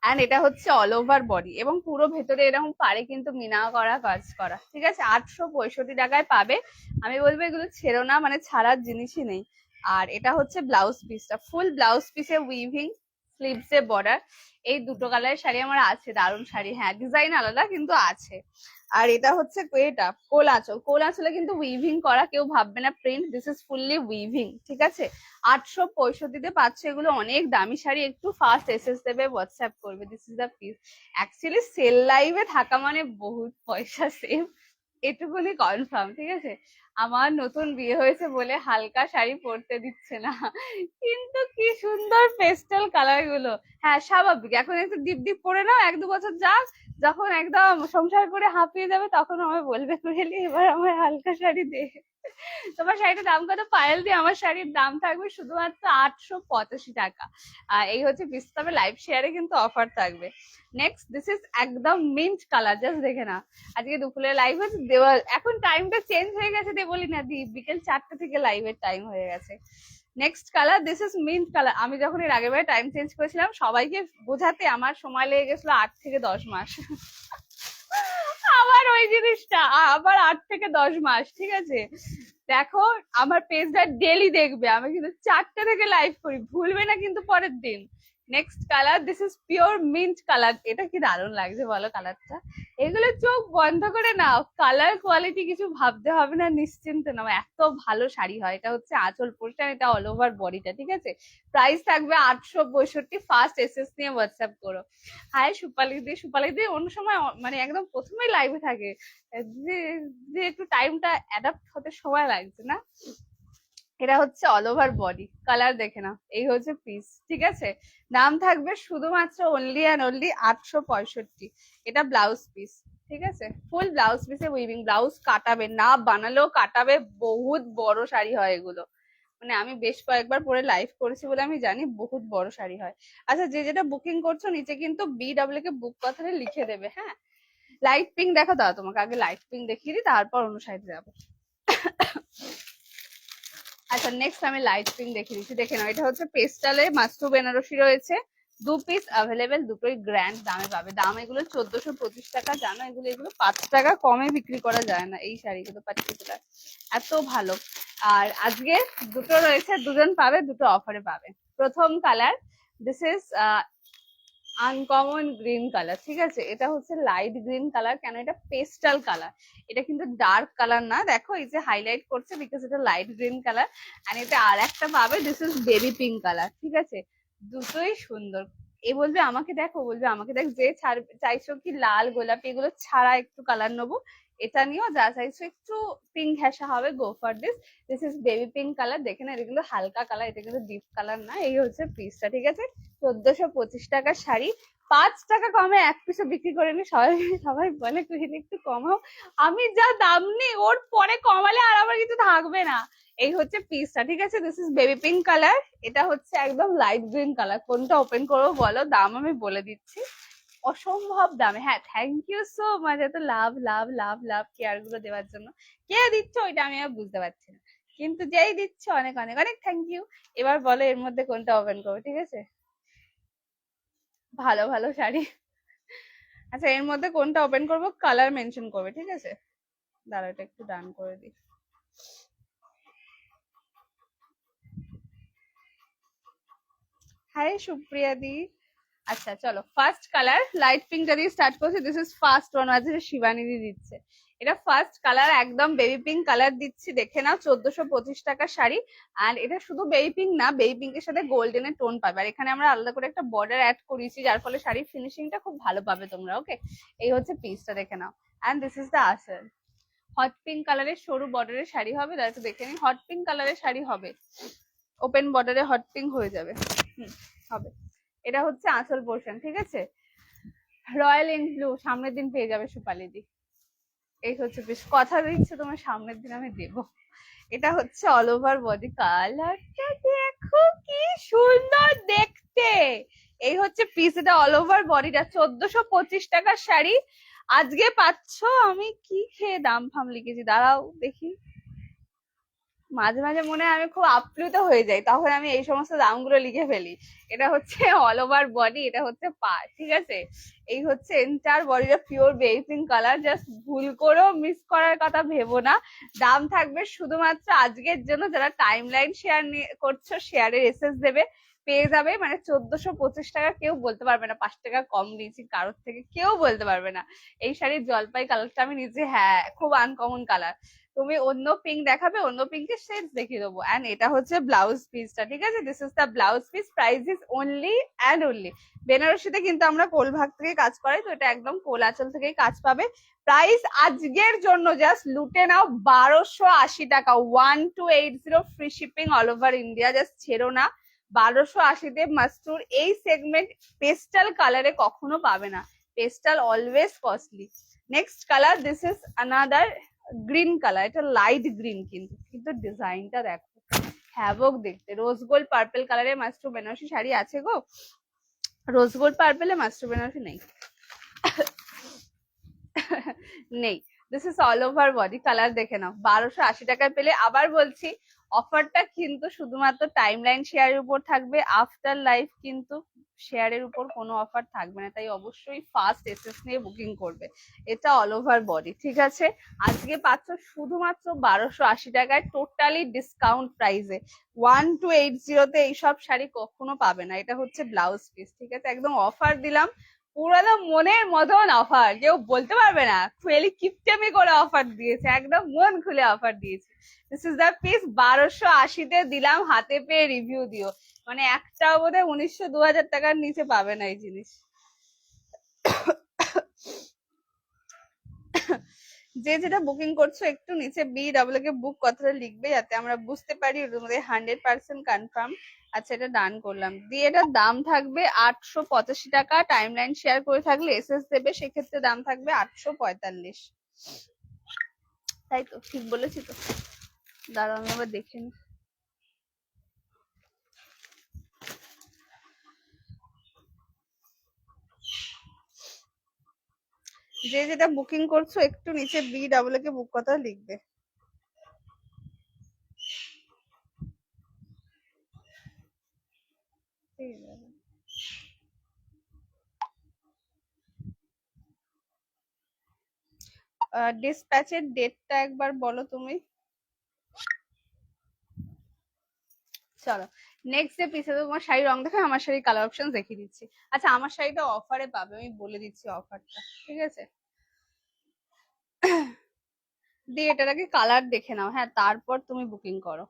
অ্যান্ড এটা হচ্ছে অল ওভার বডি, এবং পুরো ভেতরে এরকম পারে কিন্তু মিনা করা, কাজ করা, ঠিক আছে। 865 টাকায় পাবে। আমি বলবো এগুলো ছেড়ো না, মানে ছাড়ার জিনিসই নেই। আর এটা হচ্ছে ব্লাউজ পিসটা, ফুল ব্লাউজ পিসে উইভিং, স্লিভসে বর্ডার। এই দুটো কালারের শাড়ি আমার আছে, দারুণ শাড়ি। হ্যাঁ, ডিজাইন আলাদা কিন্তু আছে। আর এটা হচ্ছে এটা কোল আঁচল, কোল আঁচলে কিন্তু উইভিং করা, কেউ ভাববে না print, this is fully weaving, ঠিক আছে। 865 পাচ্ছ। এগুলো অনেক দামি শাড়ি, একটু ফাস্ট এসএস দেবে, হোয়াটসঅ্যাপ করবে। This is the piece. Actually sale লাইভে থাকা মানে বহুত পয়সা সেভ, এটুকুনি কনফার্ম, ঠিক আছে। আমার নতুন বিয়ে হয়েছে বলে হালকা শাড়ি পরতে দিচ্ছে না, কিন্তু কি সুন্দর পেস্টেল কালার গুলো। হ্যাঁ, স্বাভাবিক, এখন একটু ডিপ ডিপ পরে নাও, 1-2 বছর যাক, যখন একদম সংসার করে হাঁপিয়ে যাবে তখন আমায় বলবে কুহেলি এবার আমার হালকা শাড়ি দে। তোমার শাড়িটার দাম কত পায়েল দিয়ে? আমার শাড়ির দাম থাকবে শুধুমাত্র 885 টাকা। এই হচ্ছে পিস, তবে লাইভ শেয়ারে কিন্তু অফার থাকবে। নেক্সট, দিস ইজ একদম মিন্ট কালার, জাস্ট দেখে না। আজকে দুপুরে লাইভ হচ্ছে দেওয়াল, এখন টাইমটা চেঞ্জ হয়ে গেছে, দিয়ে বলি না দি, বিকেল 4টা থেকে লাইভের টাইম হয়ে গেছে। Next colour, this is mint colour. আমি যখন এর আগের বারে টাইম চেঞ্জ করেছিলাম, সবাইকে বোঝাতে আমার সময় লেগে গেছিল 8 থেকে 10 মাস। আবার ওই জিনিসটা আবার 8 থেকে 10 মাস, ঠিক আছে। দেখো, আমার পেজটা ডেলি দেখবে, আমি কিন্তু 4টা থেকে লাইভ করি, ভুলবে না কিন্তু পরের দিন। Next colour, this is pure mint colour. এটা কি দারুণ লাগছে বলো কালারটা। এগুলো চোখ বন্ধ করে নাও, কালার কোয়ালিটি কিছু ভাবতে হবে না, নিশ্চিন্তে নাও, এত ভালো শাড়ি হয়। এটা হচ্ছে আঁচল পোর্শন, এটা অল ওভার বডিটা, ঠিক আছে। প্রাইস থাকবে 862, ফার্স্ট এসএস নিয়ে হোয়াটসঅ্যাপ করো। হাই সুপালি দি অন্য সময় মানে একদম প্রথমেই লাইভে থাকে, যে একটু টাইমটা অ্যাডাপ্ট হতে সময় লাগছে না। এটা হচ্ছে অল ওভার বডি, কালার দেখে না। এই হচ্ছে পিস, ঠিক আছে। দাম থাকবে শুধুমাত্র অনলি অ্যান্ড অনলি 865। এটা ব্লাউজ পিস, ঠিক আছে। ফুল ব্লাউজ পিসে উইভিং, ব্লাউজ কাটাবে না, বানালেও কাটাবে। বহুত বড় শাড়ি হয় এগুলো, মানে আমি বেশ কয়েকবার পরে লাইভ করেছি বলে আমি জানি, বহুত বড় শাড়ি হয়। আচ্ছা, যে যেটা বুকিং করছো নিচে কিন্তু BW কে বুক কথাটা লিখে দেবে, হ্যাঁ। লাইট পিঙ্ক দেখো, দাও তোমাকে আগে লাইট পিঙ্ক দেখিয়ে দিই, তারপর অন্য সাইডে যাবো। আচ্ছা নেক্সট আমি লাইট পিঙ্ক দেখিয়ে দিচ্ছি, দেখে নাও। এটা হচ্ছে পেস্টালে মাস্টু বেনারসি রয়েছে, 2 পিস অ্যাভেলেবেল, দুটোই গ্র্যান্ড দামে পাবে। দাম এগুলো 1425 টাকা, জানো এগুলো 5 টাকা কমে বিক্রি করা যায় না এই শাড়িগুলো পার্টিকুলার, এত ভালো। আর আজকে দুটো রয়েছে, দুজন পাবে, দুটো অফারে পাবে। প্রথম colour, this is uncommon green colour, ঠিক আছে? এটা হচ্ছে লাইট গ্রিন কালার, কেন এটা পেস্টাল কালার, এটা কিন্তু ডার্ক কালার না, দেখো এই যে হাইলাইট করছে বিকজ এটা লাইট গ্রিন কালার। আর এটা আর একটা পাবে, this is baby pink colour, ঠিক আছে? দুটোই সুন্দর। এ বলবে আমাকে দেখো, বলবে আমাকে দেখ, যে চাইছো কি লাল গোলাপি এগুলো ছাড়া একটু কালার নেবো, এটা নিয়েও, যা চাইছো একটু পিঙ্ক ঘেঁষা হবে, গো for this. This is baby pink colour, দেখে না এগুলো হালকা কালার, এটা কিন্তু ডিপ কালার না। এই হচ্ছে পিসটা, ঠিক আছে? 1425 টাকার শাড়ি, 5 টাকা কমে এক পিসে বিক্রি করে নি। সবাই সবাই বলে তুই একটু কমাও, আমি যা দাম নি ওর পরে কমালে আর আমার কিছু থাকবে না। এই হচ্ছে পিসটা, ঠিক আছে? This is baby pink colour, এটা হচ্ছে একদম লাইট গ্রিন কালার। কোনটা ওপেন করবো বলো, দাম আমি বলে দিচ্ছি, অসম্ভব দামে। হ্যাঁ, থ্যাংক ইউ সো মাচ, এত লাভ লাভ লাভ লাভ কেয়ার গুলো দেওয়ার জন্য। কে দিচ্ছ ওইটা আমি আর বুঝতে পারছি না, কিন্তু যেই দিচ্ছ অনেক অনেক অনেক থ্যাংক ইউ। এবার বলো এর মধ্যে কোনটা ওপেন করবো, ঠিক আছে? ভালো ভালো শাড়ি। আচ্ছা এর মধ্যে কোনটা ওপেন করবো, কালার মেনশন করবে, ঠিক আছে? দাঁড়া এটা একটু ডান করে দিই। হাই সুপ্রিয়া দি। আচ্ছা চলো, ফার্স্ট কালার লাইট পিঙ্কটা দিয়ে স্টার্ট করছি। দিস ইজ ফার্স্ট ওয়ান, আছে শিবানী দি দিচ্ছে। এটা ফার্স্ট কালার, একদম বেবি পিঙ্ক কালার দিচ্ছি, দেখে নাও। 1425 টাকার শাড়ি। আর এটা শুধু বেবি পিঙ্ক না, বেবি পিঙ্কের সাথে গোল্ডেনের টোন পাবে। আর এখানে আমরা আলাদা করে একটা বর্ডার অ্যাড করেছি, যার ফলে শাড়ির ফিনিশিংটা খুব ভালো পাবে তোমরা। ওকে, এই হচ্ছে পিসটা, দেখে নাও। অ্যান্ড দিস ইজ দ্য আসল হট পিঙ্ক কালারের সরু বর্ডারের শাড়ি হবে। তাহলে দেখে নিই, হট পিঙ্ক কালারের শাড়ি হবে, ওপেন বর্ডারে হট পিঙ্ক হয়ে যাবে। হবে। এটা হচ্ছে আঁচল পোর্শন, ঠিক আছে? রয়্যাল ইন ব্লু, সামনের দিন পেয়ে যাবে সুপালি দি। এই হচ্ছে বেশ, কথা দিচ্ছে তোমার সামনের দিন আমি দেবো। এটা হচ্ছে অল ওভার বডি, কালারটা দেখো কি সুন্দর দেখতে। এই হচ্ছে পিস, এটা অল ওভার বডিটা। 1425 টাকার শাড়ি আজকে পাচ্ছ। আমি কি খেয়ে দাম ফাম লিখেছি, দাঁড়াও দেখি। মাঝে মাঝে মনে হয় আমি খুব আপ্লুত হয়ে যাই, তখন আমি এই সমস্ত দামগুলো লিখে ফেলি। এটা হচ্ছে অল ওভার বডি, এটা হচ্ছে পা, ঠিক আছে? এই হচ্ছে এন্টার বডিটা pure baby pink colour, just ভুল করেও মিস করার কথা ভেবো না। দাম থাকবে শুধুমাত্র আজকের জন্য, যারা টাইম লাইন শেয়ার করছো, শেয়ারের এসএস দেবে, পেয়ে যাবে। মানে 1425 টাকা, কেউ বলতে পারবে না 5 টাকা কম দিয়েছি কারোর থেকে, কেউ বলতে পারবে না। এই শাড়ির জলপাই কালারটা আমি নিজে, হ্যাঁ খুব আনকমন কালার। তুমি অন্য পিঙ্ক দেখাবে, অন্য পিঙ্কের শেডস দেখিয়ে দেবো। এন্ড এটা হচ্ছে ব্লাউজ পিসটা, ঠিক আছে? This is the blouse piece, price is only and only. বেনারসিতে কিন্তু আমরা কোলভাগ থেকে কাজ করাই, তো এটা একদম কোল আঁচল থেকেই কাজ পাবে। প্রাইস আজকের জন্য জাস্ট লুটে নাও, 1280 টাকা, 1280, free shipping all over India. Just ছেড়ো না, 1280-তে মাস্টুর এই সেগমেন্ট পেস্টাল কালারে কখনো পাবে না। Pastel always costly. Next colour, this is another green colour, এটা লাইট গ্রিন, কিন্তু কিন্তু ডিজাইনটা দেখো হ্যাভক দেখতে। রোজ গোল্ড পার্পল কালারের মাস্টার বেনারসি শাড়ি আছে গো, রোজ গোল্ড পার্পেলে মাস্টার বেনারসি নেই। নেই। This is all over body, colour দেখে নাও। 1280 টাকায় পেলে, আবার বলছি অফারটা কিন্তু শুধুমাত্র টাইম লাইন শেয়ারের উপর থাকবে। আফটার লাইফ কিন্তু শেয়ারের উপর কোনো অফার থাকবে না, তাই অবশ্যই ফার্স্ট এসএস নিয়ে বুকিং করবে। এটা অল ওভার বডি, ঠিক আছে? আজকে পাচ্ছ শুধুমাত্র 1280 টাকায়, টোটালি ডিসকাউন্ট প্রাইসে। 1280-তে এইসব শাড়ি কখনো পাবে না। এটা হচ্ছে ব্লাউজ পিস, ঠিক আছে? একদম অফার দিলাম, পুরো মনের মতন অফার, কেউ বলতে পারবে না ফুয়েলি কিপটেমি করে অফার দিয়েছে, একদম মন খুলে অফার দিয়েছে। দিস ইজ দ্য পিস, 1280-তে দিলাম, হাতে পেয়ে রিভিউ দিও। মানে একটাও বোধহয় 1900-2000 টাকার নিচে পাবে না এই জিনিস। যে যেটা বুকিং করছো একটু নিচে BW কে বুক কথাটা লিখবে, যাতে আমরা বুঝতে পারি ওর মধ্যে 100% কনফার্ম। আচ্ছা এটা ডান করলাম, দিয়ে এটার দাম থাকবে 885 টাকা। টাইম লাইন শেয়ার করে থাকলে এসএস দেবে, সেক্ষেত্রে দাম থাকবে 845। তাই তো ঠিক বলেছি তো? দাঁড়াও আমি আবার দেখে নি। যে যেটা বুকিং করছো একটু নিচে BW কে বুক কথা লিখবে। ঠিক আছে। ডিসপ্যাচের ডেটটা একবার বলো তুমি। চলো নেক্সট যে পিসে তোমার শাড়ি রং দেখে আমার শাড়ি কালার অপশন দেখিয়ে দিচ্ছি। আচ্ছা আমার শাড়িটা অফারে পাবে, আমি বলে দিচ্ছি অফারটা, ঠিক আছে? দিয়ে এটার আগে কালার দেখে নাও, হ্যাঁ, তারপর তুমি বুকিং করো।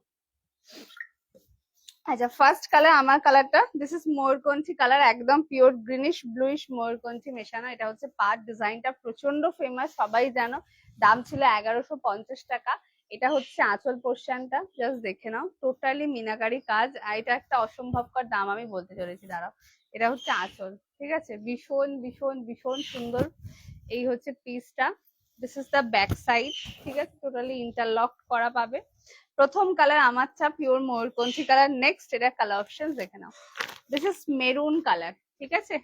আচ্ছা ফার্স্ট কালার, আমার কালারটা দিস ইজ ময়ূরকণ্ঠী কালার, একদম পিওর গ্রিনিশ ব্লুইশ ময়ূরকণ্ঠী মেশানো। এটা হচ্ছে পাট, ডিজাইনটা প্রচন্ড ফেমাস, সবাই জানো। দাম ছিল 1150 টাকা। এটা হচ্ছে আঁচল পোর্শনটা, জাস্ট দেখে নাও, টোটালি মিনাকারি কাজ। আর এটা একটা অসম্ভবকর দাম আমি বলতে চলেছি, দাঁড়াও। এটা হচ্ছে আঁচল, ঠিক আছে? ভীষণ ভীষণ ভীষণ সুন্দর। এই হচ্ছে পিসটা, this is the back side, ঠিক আছে? টোটালি ইন্টারলক করা পাবে। প্রথম কালার আমার চা পিওর ময়ূরকণ্ঠী কালার। নেক্সট এটা কালার অপশন দেখে নাও, দিস ইজ মেরুন কালার, ঠিক আছে?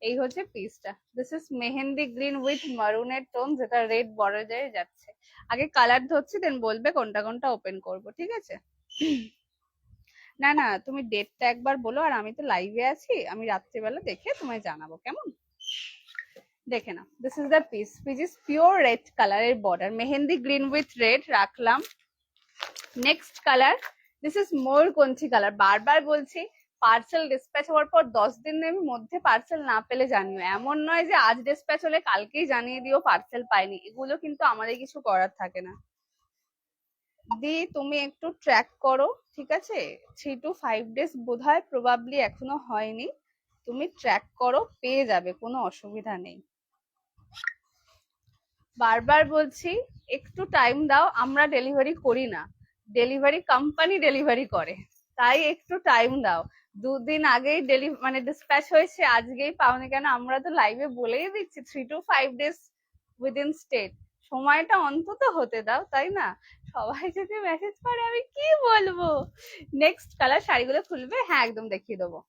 এই হচ্ছে পিসটা, this is mehendi green with মারুনের টোন, যেটা রেড বর্ডারে যাচ্ছে। আগে কালার ধরছি, দেন বলবে কোনটা কোনটা ওপেন করব, ঠিক আছে? না না, তুমি ডেটটা একবার বলো, আর আমি তো লাইভে আছি, আমি রাত্রিবেলা দেখে তোমায় জানাবো, কেমন? দেখে নাও, this is the piece, piece is pure red কালারের border, mehendi green with red রাখলাম। নেক্সট কালার, দিস ইজ ময়ূরকণ্ঠী কালার। বারবার বলছি, পার্সেল ডিসপ্যাচ হওয়ার পর 10 দিনের মধ্যে পার্সেল না পেলে জানিও। এমন নয় যে আজ ডিসপ্যাচ হলে কালকেই জানিয়ে দিও পার্সেল পাইনি, এগুলো কিন্তু আমাদের কিছু করার থাকে না। দি তুমি একটু ট্র্যাক করো, ঠিক আছে? 3 to 5 days বোধহয় প্রবাবলি এখনো হয়নি, তুমি ট্র্যাক করো, পেয়ে যাবে, কোনো অসুবিধা নেই। বারবার বলছি একটু টাইম দাও, আমরা ডেলিভারি করি না, ডেলিভারি কোম্পানি ডেলিভারি করে, তাই একটু টাইম দাও। 2 দিন আগেই মানে ডিসপ্যাচ হয়েছে, আজকেই পাওনি কেন? আমরা তো লাইভে বলেই দিচ্ছি 3 to 5 days উইদিন স্টেট, সময়টা অন্তত হতে দাও, তাই না? সবাই যদি মেসেজ করে আমি কি বলবো। নেক্সট কালার, শাড়িগুলো খুলবে, হ্যাঁ একদম দেখিয়ে দেবো।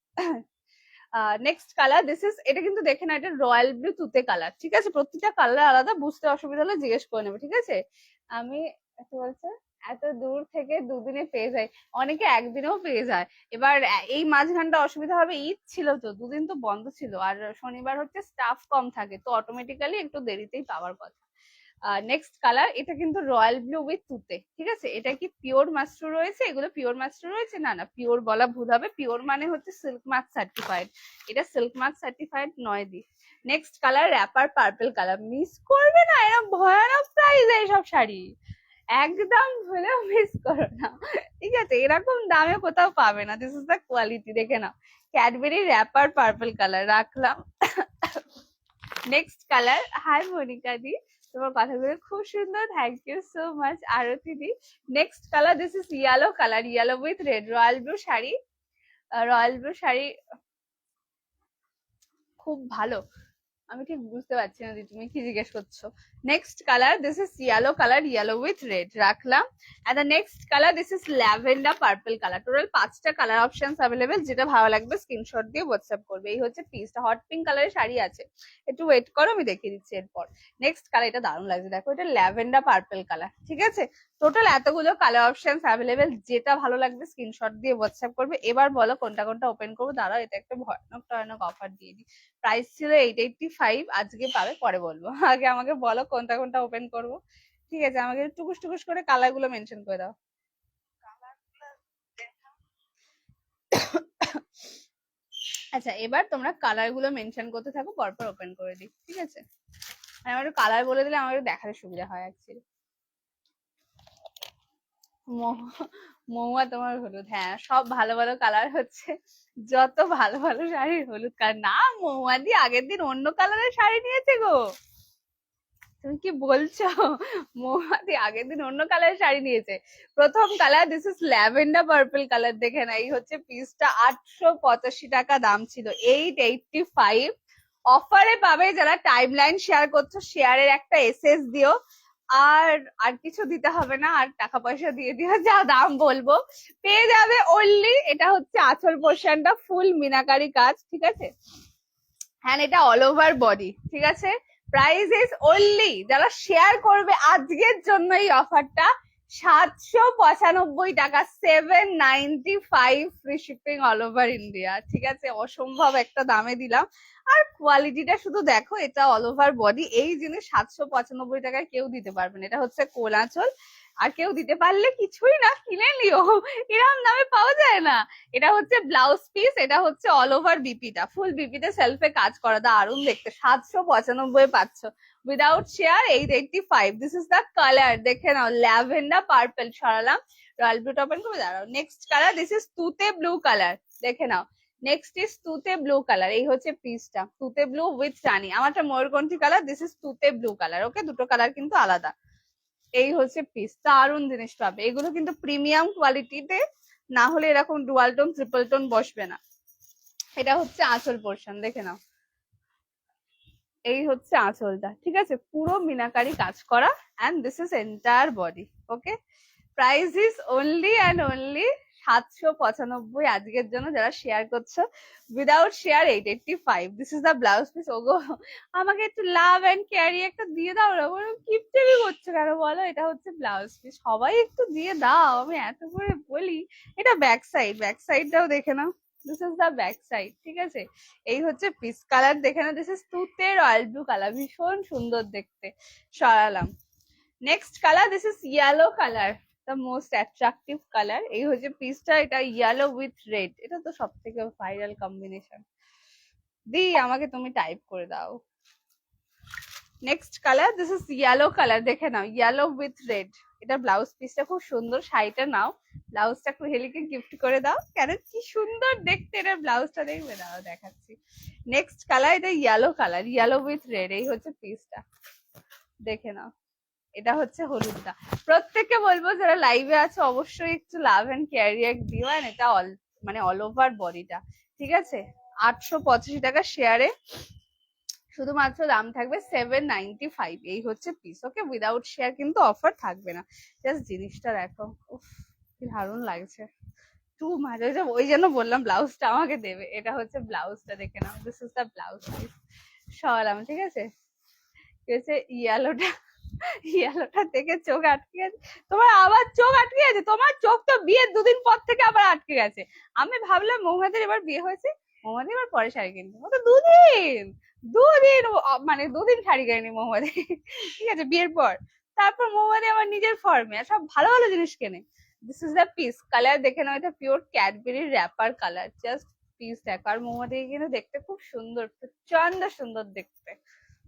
নেক্সট কালার, দিস ইজ, এটা কিন্তু দেখে না, এটা রয়্যাল ব্লু তুতে কালার, ঠিক আছে? প্রত্যেকটা কালার আলাদা, বুঝতে অসুবিধা হলে জিজ্ঞেস করে নেবে, ঠিক আছে? আমি কি বলছে, এত দূর থেকে 2 দিনে পেয়ে যায়, অনেকে একদিনেও পেয়ে যায়। এবার এই মাঝখানটা অসুবিধা হবে, ঈদ ছিল তো, 2 দিন তো বন্ধ ছিল, আর শনিবার হচ্ছে স্টাফ কম থাকে, তো অটোমেটিক্যালি একটু দেরিতেই পাওয়ার কথা। নেক্সট কালার, এটা কিন্তু রয়্যাল ব্লু উইথ তুতে, ঠিক আছে? এটা কি পিওর মাস্টার রয়েছে? এগুলো পিওর মাস্টার রয়েছে? না না, পিওর বলা ভুল হবে, পিওর মানে হচ্ছে সিল্ক মার্ক সার্টিফাইড, এটা সিল্ক মার্ক সার্টিফাইড নয় দি। Next colour, wrapper purple colour, miss করবে না, এরকম ভয়ানক প্রাইস এইসব শাড়ি, একদম ভুলেও মিস করো না, ঠিক আছে? এরকম দামে কোথাও পাবে না, দিস ইজ দ্য কোয়ালিটি, দেখে নাও। ক্যাডবেরি র্যাপার পার্পল কালার রাখলাম। Next colour, hi Monica di, তোমার কথাগুলো খুব সুন্দর, thank you so much Aarti di. Next colour, this is yellow colour, yellow with red, royal blue sari, royal blue sari, খুব ভালো। আমি ঠিক বুঝতে পারছি না তুমি কি জিজ্ঞেস করছো। Next colour, this is yellow colour, yellow with red রাখলাম। And the next colour, this is lavender purple colour. Total 5টা কালার অপশনস অ্যাভেলেবেল, যেটা ভালো লাগবে স্ক্রিনশট দিয়ে হোয়াটসঅ্যাপ করবে। এই হচ্ছে পিসটা, হট পিঙ্ক কালারের শাড়ি আছে, একটু ওয়েট করো, আমি দেখিয়ে দিচ্ছি এরপর। নেক্সট কালার, এটা দারুণ লাগছে, দেখো, এটা ল্যাভেন্ডার পার্পল কালার, ঠিক আছে? টোটাল এতগুলো কালার অপশনস অ্যাভেলেবেল, যেটা ভালো লাগবে স্ক্রিনশট দিয়ে হোয়াটসঅ্যাপ করবে। এবার বলো কোনটা কোনটা ওপেন করবো, দাঁড়াও, এটা একটা ভয়ানক টয়ানক অফার দিয়ে দিই। প্রাইস ছিল 885, আজকে পাবে, পরে বলবো। আগে আমাকে বলো কোনটা কোনটা ওপেন করবো, ঠিক আছে? আমাকে টুকুস টুকুস করে কালার গুলো মেনশন করে দাও। আচ্ছা এবার তোমরা কালার গুলো মেনশন করতে থাকো, পরপর ওপেন করে দিই, ঠিক আছে? আমার একটু কালার বলে দিলে আমার দেখাতে সুবিধা হয় অ্যাকচুয়ালি। মহুয়া তোমার হলুদ, হ্যাঁ সব ভালো ভালো কালার হচ্ছে, যত ভালো ভালো শাড়ির হলুদ কালার। না, মহুয়া দি আগের দিন অন্য কালারের শাড়ি নিয়েছে গো, তুমি কি বলছো? মহুয়াদি আগের দিন অন্য কালারের শাড়ি নিয়েছে। প্রথম colour, this is lavender purple colour, দেখে না, এই হচ্ছে পিসটা, 885 টাকা দাম ছিল, 885। অফারে পাবে, যারা টাইম লাইন শেয়ার করছো, শেয়ারের একটা এসএস দিও, আর আর কিছু দিতে হবে না, আর টাকা পয়সা দিয়ে দিও, যা দাম বলবো পেয়ে যাবে অনলি। এটা হচ্ছে আঁচল পোর্শনটা, ফুল মিনাকারি কাজ, ঠিক আছে? হ্যাঁ, এটা অল ওভার বডি, ঠিক আছে? প্রাইস ইজ অনলি, যারা শেয়ার করবে আজকের জন্য এই অফারটা, 795 টাকা, 795, free shipping all over India. ঠিক আছে, অসম্ভব একটা দামে দিলাম। আর কোয়ালিটিটা শুধু দেখো, এটা অল ওভার বডি। এই জিনিস 795 টাকায় কেউ দিতে পারবে না। এটা হচ্ছে কোলাচল, আর কেউ দিতে পারলে কিছুই না, কিনে নিও, এরকম দামে পাওয়া যায় না। এটা হচ্ছে ব্লাউজ পিস, এটা হচ্ছে অল ওভার বিপিটা, ফুল বিপিতে সেলফে কাজ করা, দারুণ দেখতে। 795 পাচ্ছ without share, 885। This is the colour, দেখে নাও, ল্যাভেন্ডার পার্পল। সরালাম, রয়্যাল ব্লু ওপেন করে দাঁড়াও। নেক্সট কালার, দিস ইজ তুতে ব্লু কালার, দেখে নাও। নেক্সট ইজ তুতে ব্লু কালার, এই হচ্ছে পিসটা, তুতে ব্লু উইথ রানি। আমারটা ময়ূরকণ্ঠী কালার, দিস ইজ তুতে ব্লু কালার। ওকে, দুটো কালার কিন্তু আলাদা। এই হচ্ছে পিস, দারুণ জিনিস পাবে। এগুলো কিন্তু প্রিমিয়াম কোয়ালিটিতে, না হলে এরকম ডুয়াল টোন ট্রিপল টোন বসবে না। এটা হচ্ছে আঁচল পোর্শন, দেখে নাও, এই হচ্ছে আঁচলটা। ঠিক আছে, পুরো মিনাকারি কাজ করা, and this is entire body. Okay, price is only and only 795 আজকের জন্য, যারা শেয়ার করছো। Without share 885। This is the blouse piece. ওগো, আমাকে একটু লাভ এন্ড ক্যারি একটা দিয়ে দাও না, বলো কিপটেমি করছো কেন বলো। এটা হচ্ছে ব্লাউজ পিস, সবাই একটু দিয়ে দাও, আমি এত করে বলি। এটা ব্যাক সাইড, ব্যাক সাইডটাও দেখে নাও, this is the back side. ঠিক আছে, এই হচ্ছে পিস। কালার দেখে নাও, দিস ইজ তুতে রয়্যাল ব্লু কালার, ভীষণ সুন্দর দেখতে। সরালাম। Next colour, this is yellow colour, the most attractive colour. এই হচ্ছে পিসটা, এটা ইয়েলো উইথ রেড, এটা তো সব থেকে ভাইরাল কম্বিনেশন। দি, আমাকে তুমি টাইপ করে দাও। Next colour, this is yellow colour, দেখে নাও, ইয়েলো উইথ রেড। এটা ব্লাউজ পিসটা খুব সুন্দর, শাড়িটা নাও, ব্লাউজটা একটু হেলিকে গিফট করে দাও, কেন কি সুন্দর দেখতে এটা ব্লাউজটা, দেখবে, দাও দেখাচ্ছি। নেক্সট কালার, এটা yellow colour, yellow with red, এই হচ্ছে পিসটা, দেখে নাও। এটা হচ্ছে হলুদটা। প্রত্যেককে বলবো যারা লাইভে আছে, অবশ্যই একটু লাভ এন্ড ক্যারিয়ার দিও। এন্ড এটা অল ওভার বডিটা। ঠিক আছে, 885 টাকা শেয়ারে, শুধুমাত্র দাম থাকবে 795। এই হচ্ছে পিস। ওকে, উইদাউট শেয়ার কিন্তু অফার থাকবে না। জাস্ট জিনিসটা দেখো, উফ, কি দারুণ লাগছে। টু মাছ, ওই জন্য বললাম ব্লাউজটা আমাকে দেবে। এটা হচ্ছে ব্লাউজটা, দেখে নাও, this is the blouse piece. সরালাম। ঠিক আছে, ইয়েলোটা, ইয়েলোটা দেখে চোখ আটকে গেছে। তোমার আবার চোখ আটকে গেছে? তোমার চোখ তো বিয়ের 2 দিন পর থেকে আবার আটকে গেছে। আমি ভাবলাম মৌমাদের এবার বিয়ে হয়েছে, মৌমাদি এবার পরে শাড়ি কিনবে। ও তো 2 দিন, 2 দিন, মানে 2 দিন শাড়ি কেনেনি মৌমাদি। ঠিক আছে, বিয়ের পর। তারপর মৌমাদি আমার নিজের ফর্মে সব ভালো ভালো জিনিস কেনে। This is the piece. Colour দেখে নাও, এটা pure Cadbury wrapper colour. Just piece দেখো। আর মৌমাদি কিন্তু দেখতে খুব সুন্দর, প্রচন্ড সুন্দর দেখতে।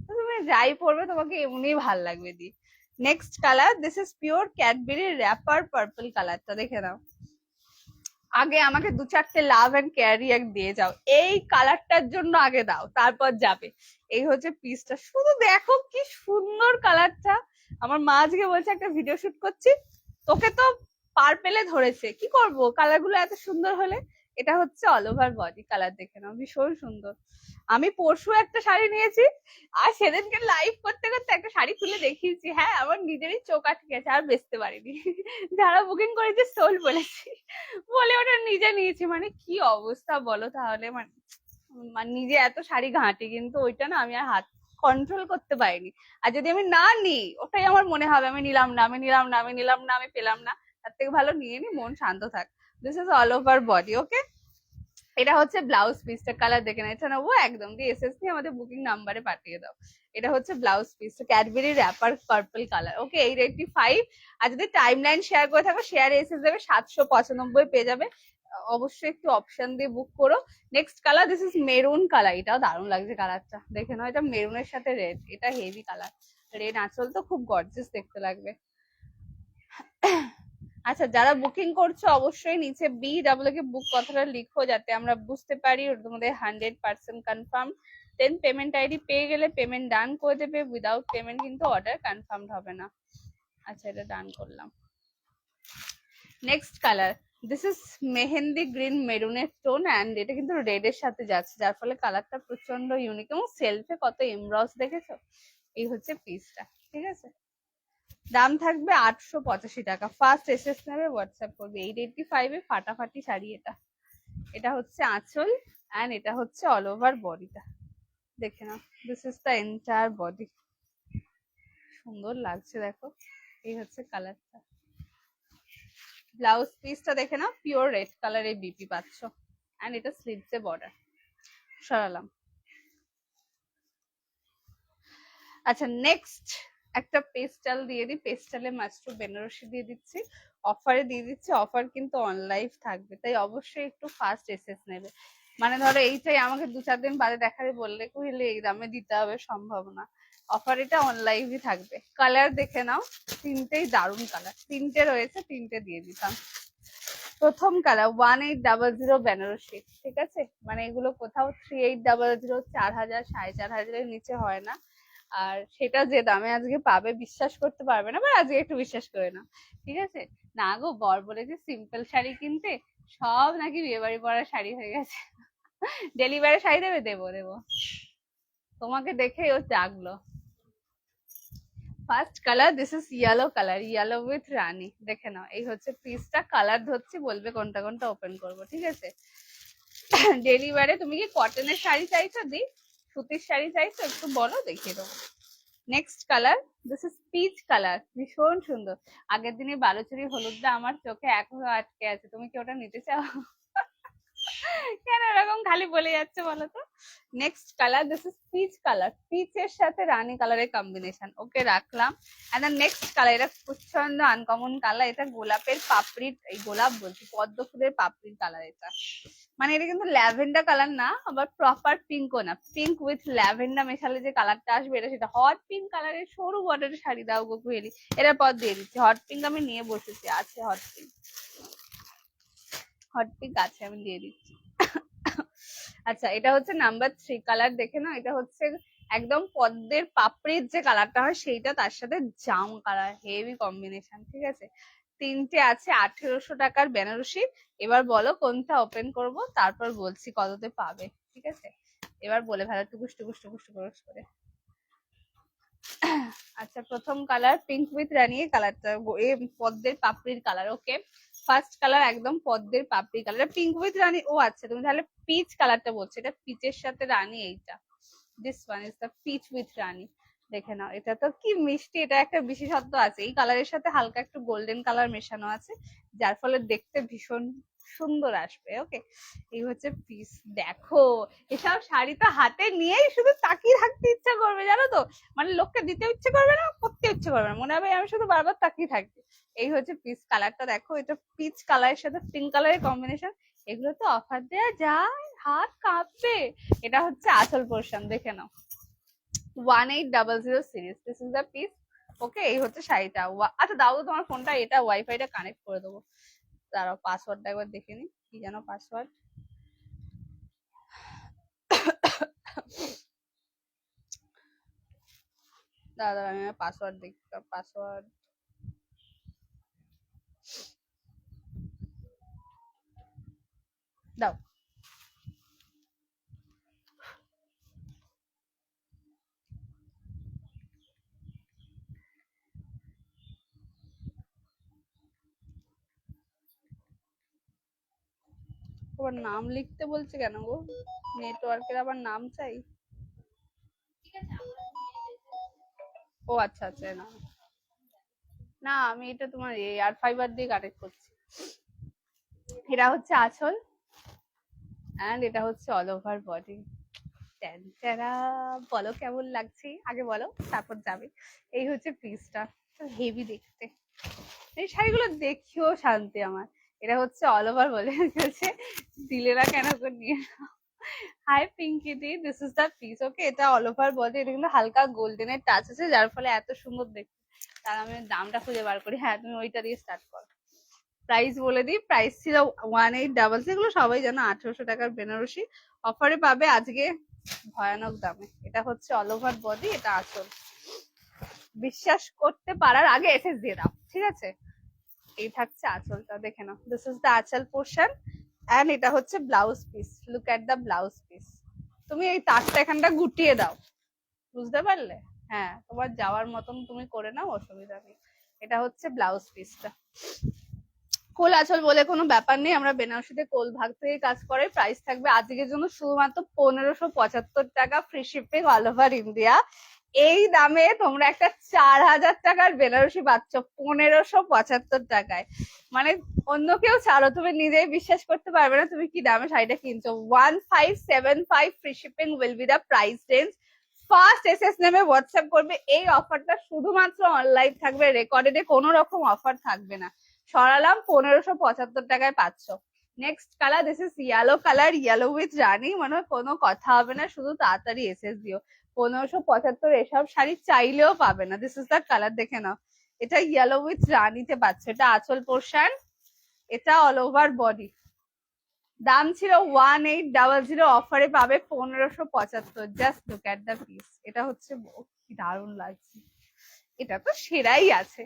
তুমি যাই পরবে তোমাকে এমনি ভাল লাগবে। দি, next colour, this is pure Cadbury wrapper purple কালারটা, দেখে নাও। আগে আমাকে 2-4টে লাভ এন্ড ক্যারি এক দিয়ে যাও, এই কালারটার জন্য আগে দাও, তারপর যাবে। এই হচ্ছে পিসটা, শুধু দেখো কি সুন্দর কালারটা। আমার মা আজকে বলছে একটা ভিডিও শুট করছি, তোকে তো পার্পেলে ধরেছে, কি করব, কালার গুলো এত সুন্দর হলে। এটা হচ্ছে অল ওভার বডি কালার, দেখে নাও, ভীষণ সুন্দর। আমি পরশু একটা শাড়ি নিয়েছি, আর সেদিনকে লাইভ করতে করতে একটা শাড়ি খুলে দেখিয়েছি, হ্যাঁ, আমার নিজেরই চোখ আটকে গেছে, আর বেচতে পারিনি। যারা বুকিং করেছে সোল বলেছি, বলে ওটা নিজে নিয়েছি। মানে কি অবস্থা বলো তাহলে। মানে নিজে এত শাড়ি ঘাঁটি, কিন্তু ওইটা না আমি আর হাত কন্ট্রোল করতে পারিনি। আর যদি আমি না নিই, ওটাই আমার মনে হবে আমি নিলাম না, আমি নিলাম না, আমি নিলাম না, আমি পেলাম না। তার থেকে ভালো নিয়ে নি, মন শান্ত থাক। This is all over body. Okay, এটা হচ্ছে ব্লাউজ পিসটা। কালার দেখে না, এটা নেবো একদম দিয়ে এসএসসি আমাদের বুকিং নাম্বারে পাঠিয়ে দাও। এটা হচ্ছে blouse piece, Cadbury wrapper purple colour. Okay, 885। আর যদি টাইম লাইন শেয়ার করে থাকো, শেয়ারে এসে যাবে, 795 পেয়ে যাবে। অবশ্যই একটু অপশন দিয়ে বুক করো। Next colour, this is maroon colour, এটাও দারুণ লাগছে কালারটা, দেখে নাও। এটা মেরুনের সাথে রেড, এটা হেভি কালার। রেড আঁচল তো খুব গর্জিয়াস দেখতে লাগবে। আচ্ছা, যারা বুকিং করছো অবশ্যই নিচে BW কে বুক কথাটা লিখো, যাতে আমরা বুঝতে পারি তোমাদের 100% কনফার্ম। দেন পেমেন্ট আইডি পেয়ে গেলে পেমেন্ট ডান করে দেবে। উইদাউট পেমেন্ট কিন্তু অর্ডার কনফার্ম হবে না। আচ্ছা, এটা ডান করলাম। Next colour, this is mehendi green মেরুনের টোন, অ্যান্ড এটা কিন্তু রেড এর সাথে যাচ্ছে, যার ফলে কালারটা প্রচন্ড ইউনিক। এবং সেলফে কত এমব্রস দেখেছো। এই হচ্ছে পিসটা। ঠিক আছে, দাম থাকবে 885 টাকা। ফার্স্ট এসএস নেবে, হোয়াটসঅ্যাপ করবে। 885 এ ফাটাফাটি শাড়ি এটা। এটা হচ্ছে আঁচল, এন্ড এটা হচ্ছে অল ওভার বডিটা, দেখে নাও। This is the entire body, সুন্দর লাগছে দেখো। এই হচ্ছে কালারটা। ব্লাউজ পিসটা দেখে নাও, পিওর রেড কালারের বিপি পাচ্ছ, এন্ড এটা স্লিভসে বর্ডার। সরালাম। আচ্ছা নেক্সট একটা পেস্টাল দিয়ে দিই, পেস্টালে মাস্টু বেনারসি দিয়ে দিচ্ছি, অফারে দিয়ে দিচ্ছি। অফার কিন্তু অন লাইভ থাকবে, তাই অবশ্যই একটু ফার্স্ট এসএস নেবে। মানে ধরো এইটাই আমাকে 2-4 দিন বাদে দেখাবে বললে কইলে এই দামে দিতে হবে, সম্ভব না। অফার এটা অন লাইভই থাকবে। কালার দেখে নাও, তিনটেই দারুণ কালার, তিনটে রয়েছে, তিনটে দিয়ে দিতাম। প্রথম কালার 1800 বেনারসি, ঠিক আছে, মানে এগুলো কোথাও 3800, 4000, 4500 নিচে হয় না। আর সেটা যে দামে আজকে পাবে বিশ্বাস করতে পারবে না, বা আজকে একটু বিশ্বাস করে না, ঠিক আছে। না গো, বর বলেছে সিম্পল শাড়ি কিনতে, সব নাকি বিয়ে বাড়ি পরার শাড়ি হয়ে গেছে। ডেলিভারি শাড়ি দেবে, দেবো দেবো, তোমাকে দেখে ও জাগলো। First colour, this is yellow colour, yellow with রানী। দেখে নাও, এই হচ্ছে পিসটা। কালার ধরছি, বলবে কোনটা কোনটা ওপেন করবো, ঠিক আছে। ডেলিভারে তুমি কি কটনের শাড়ি চাইছো দি, সুতির শাড়ি চাইছো, একটু বলো, দেখিয়ে দেবো। Next colour, this is peach colour, ভীষণ সুন্দর। আগের দিনে বালুচুরি হলুদটা আমার চোখে এখনো আটকে আছে, তুমি কি ওটা নিতে চাও? কেন এরকম খালি বলে যাচ্ছে বলো তো। Next colour, this is peach colour, পিচের সাথে রানী কালারের কম্বিনেশন, ওকে রাখলাম। এন্ড নেক্সট কালার, এটা প্রচন্ড আনকমন কালার, এটা গোলাপের পাপড়ির, এই গোলাপ বলছি, পদ্ম ফুলের পাপড়ির কালার এটা। মানে এটা কিন্তু ল্যাভেন্ডার কালার না, আবার প্রপার পিঙ্কও না, পিঙ্ক উইথ ল্যাভেন্ডার মেশালে যে কালারটা আসবে এটা সেটা। হট পিঙ্ক কালারের সরু বর্ডারের শাড়ি দাও গো কুহেলি, এটা পর দিয়ে দিচ্ছি। হট পিঙ্ক আমি নিয়ে বসেছি, আছে হট পিঙ্ক, হট পিঙ্ক আছে, আমি দিয়ে দিচ্ছি। আচ্ছা এটা হচ্ছে নাম্বার 3 কালার, দেখে না, এটা হচ্ছে একদম পদ্মের পাপড়ির যে কালারটা হয় সেইটা, তার সাথে জাম কালার, হেভি কম্বিনেশন, ঠিক আছে। তিনটে আছে 1800 টাকার বেনারসি। এবার বলো কোনটা ওপেন করব, তারপর বলছি কততে পাবে, ঠিক আছে। এবার বলে ফেলো টুকুস টুকুস টুকুস টুকুস করে। আচ্ছা প্রথম কালার পিঙ্ক উইথ রানী, কালারটা পদ্মের পাপড়ির কালার, ওকে। ফার্স্ট কালার একদম পদ্মের পাপড়ি কালার, পিঙ্ক উইথ রানী। ও আচ্ছা, তুমি তাহলে পিচ কালারটা বলছো, এটা পিচের সাথে রানী, এইটা this one is the peach with রানী। দেখে নাও, এটা তো কি মিষ্টি, এটা একটা বিশেষত্ব আছে, এই কালারের সাথে হালকা একটু গোল্ডেন কালার মেশানো আছে, যার ফলে দেখতে ভীষণ সুন্দর আসবে, ওকে। এই হচ্ছে পিস। দেখো এসব শাড়ি তো হাতে নিয়েই শুধু তাকিয়ে থাকতে ইচ্ছা করবে, জানো তো, মানে লোককে দিতে ইচ্ছে করবে না, করতে ইচ্ছে করবে না, মনে হবে আমি শুধু বারবার তাকিয়ে থাকবো। এই হচ্ছে পিচ কালারটা, দেখো এটা পিচ কালারের সাথে পিঙ্ক কালারের কম্বিনেশন। এগুলো তো অফার দেওয়া যায়, হাত কাঁপবে। এটা হচ্ছে আসল পোর্শন, দেখে নাও, 1800 series, this is the piece, okay. এই হচ্ছে শাড়িটা। আচ্ছা দাও তোমার ফোনটা, এটা ওয়াইফাইটা কানেক্ট করে দেবো, দাঁড়াও পাসওয়ার্ডটা একবার দেখে নি, কি যেন পাসওয়ার্ড। দাদা আমি পাসওয়ার্ড দেখি, পাসওয়ার্ড দাও। আবার নাম লিখতে বলছে কেন গো, নেটওয়ার্কের আবার নাম চাই। ও আচ্ছা আচ্ছা, না না আমি এটা তোমার এয়ার ফাইবার দিয়ে কানেক্ট করছি। এটা হচ্ছে আঁচল, এন্ড এটা হচ্ছে অল ওভার বডি। বলো কেমন লাগছে, আগে বলো তারপর যাবে। এই হচ্ছে পিসটা, হেভি দেখতে, এই শাড়িগুলো দেখিও শান্তি আমার। এটা হচ্ছে অল ওভার, বলে হচ্ছে দিলেরা কেন করে নিয়ে। হাই পিঙ্কি দি, this is the piece, okay. এটা অল ওভার বডি, এটা কিন্তু হালকা গোল্ডেনের টাচ আছে, যার ফলে এত সুন্দর দেখতে। তার আমি দামটা খুঁজে বার করি, হ্যাঁ তুমি ওইটা দিয়ে স্টার্ট করো। প্রাইস বলে দিই, প্রাইস ছিল 1800, এগুলো সবাই জানো, 1800 টাকার বেনারসি। অফারে পাবে আজকে ভয়ানক দামে। এটা হচ্ছে অল ওভার বডি, এটা আঁচল। বিশ্বাস করতে পারার আগে এসএস দিয়ে দাও, ঠিক আছে। এই থাকছে আঁচলটা, দেখে নাও, দিস ইজ দ্য আঁচল পোর্শন, এন্ড এটা হচ্ছে blouse piece, look at the blouse piece. তুমি এই তারটা এখানটা গুটিয়ে দাও, বুঝতে পারলে, হ্যাঁ তোমার যাওয়ার মতন তুমি করে নাও, অসুবিধা নেই। এটা হচ্ছে ব্লাউজ পিসটা। কোল আঁচল বলে কোনো ব্যাপার নেই, আমরা বেনারসিতে কোল ভাগ থেকে কাজ করে। প্রাইস থাকবে আজকের জন্য শুধুমাত্র 1575 টাকা, free shipping all over India. এই দামে তোমরা একটা 4,000 টাকার বেনারসি পাচ্ছ 1,575 টাকায়। মানে অন্য কেউ ছাড়ো, তুমি নিজেই বিশ্বাস করতে পারবে না তুমি কি দামে শাড়িটা কিনছো। 1575 free shipping will be the price range. First SS নেমে হোয়াটসঅ্যাপ করবে। এই অফারটা শুধুমাত্র অনলাইন থাকবে, রেকর্ডেডে কোনো রকম অফার থাকবে না। সরালাম 1,575 টাকায় পাচ্ছ। Next colour, this is yellow colour, yellow with রানি, মানে কোনো কথা হবে না, শুধু তাড়াতাড়ি এসএস দিও। 1,575 এসব শাড়ি চাইলেও পাবে না। দিস ইজ দ্য কালার, দেখে নাও। এটা ইয়েলো উইথ রানিতে পাচ্ছ। এটা আঁচল পোর্শন, এটা অল ওভার বডি। দাম ছিল 1800, অফারে পাবে 1,575। Just look at the piece. এটা হচ্ছে কি দারুণ লাগছে, এটা তো সেরাই আছে।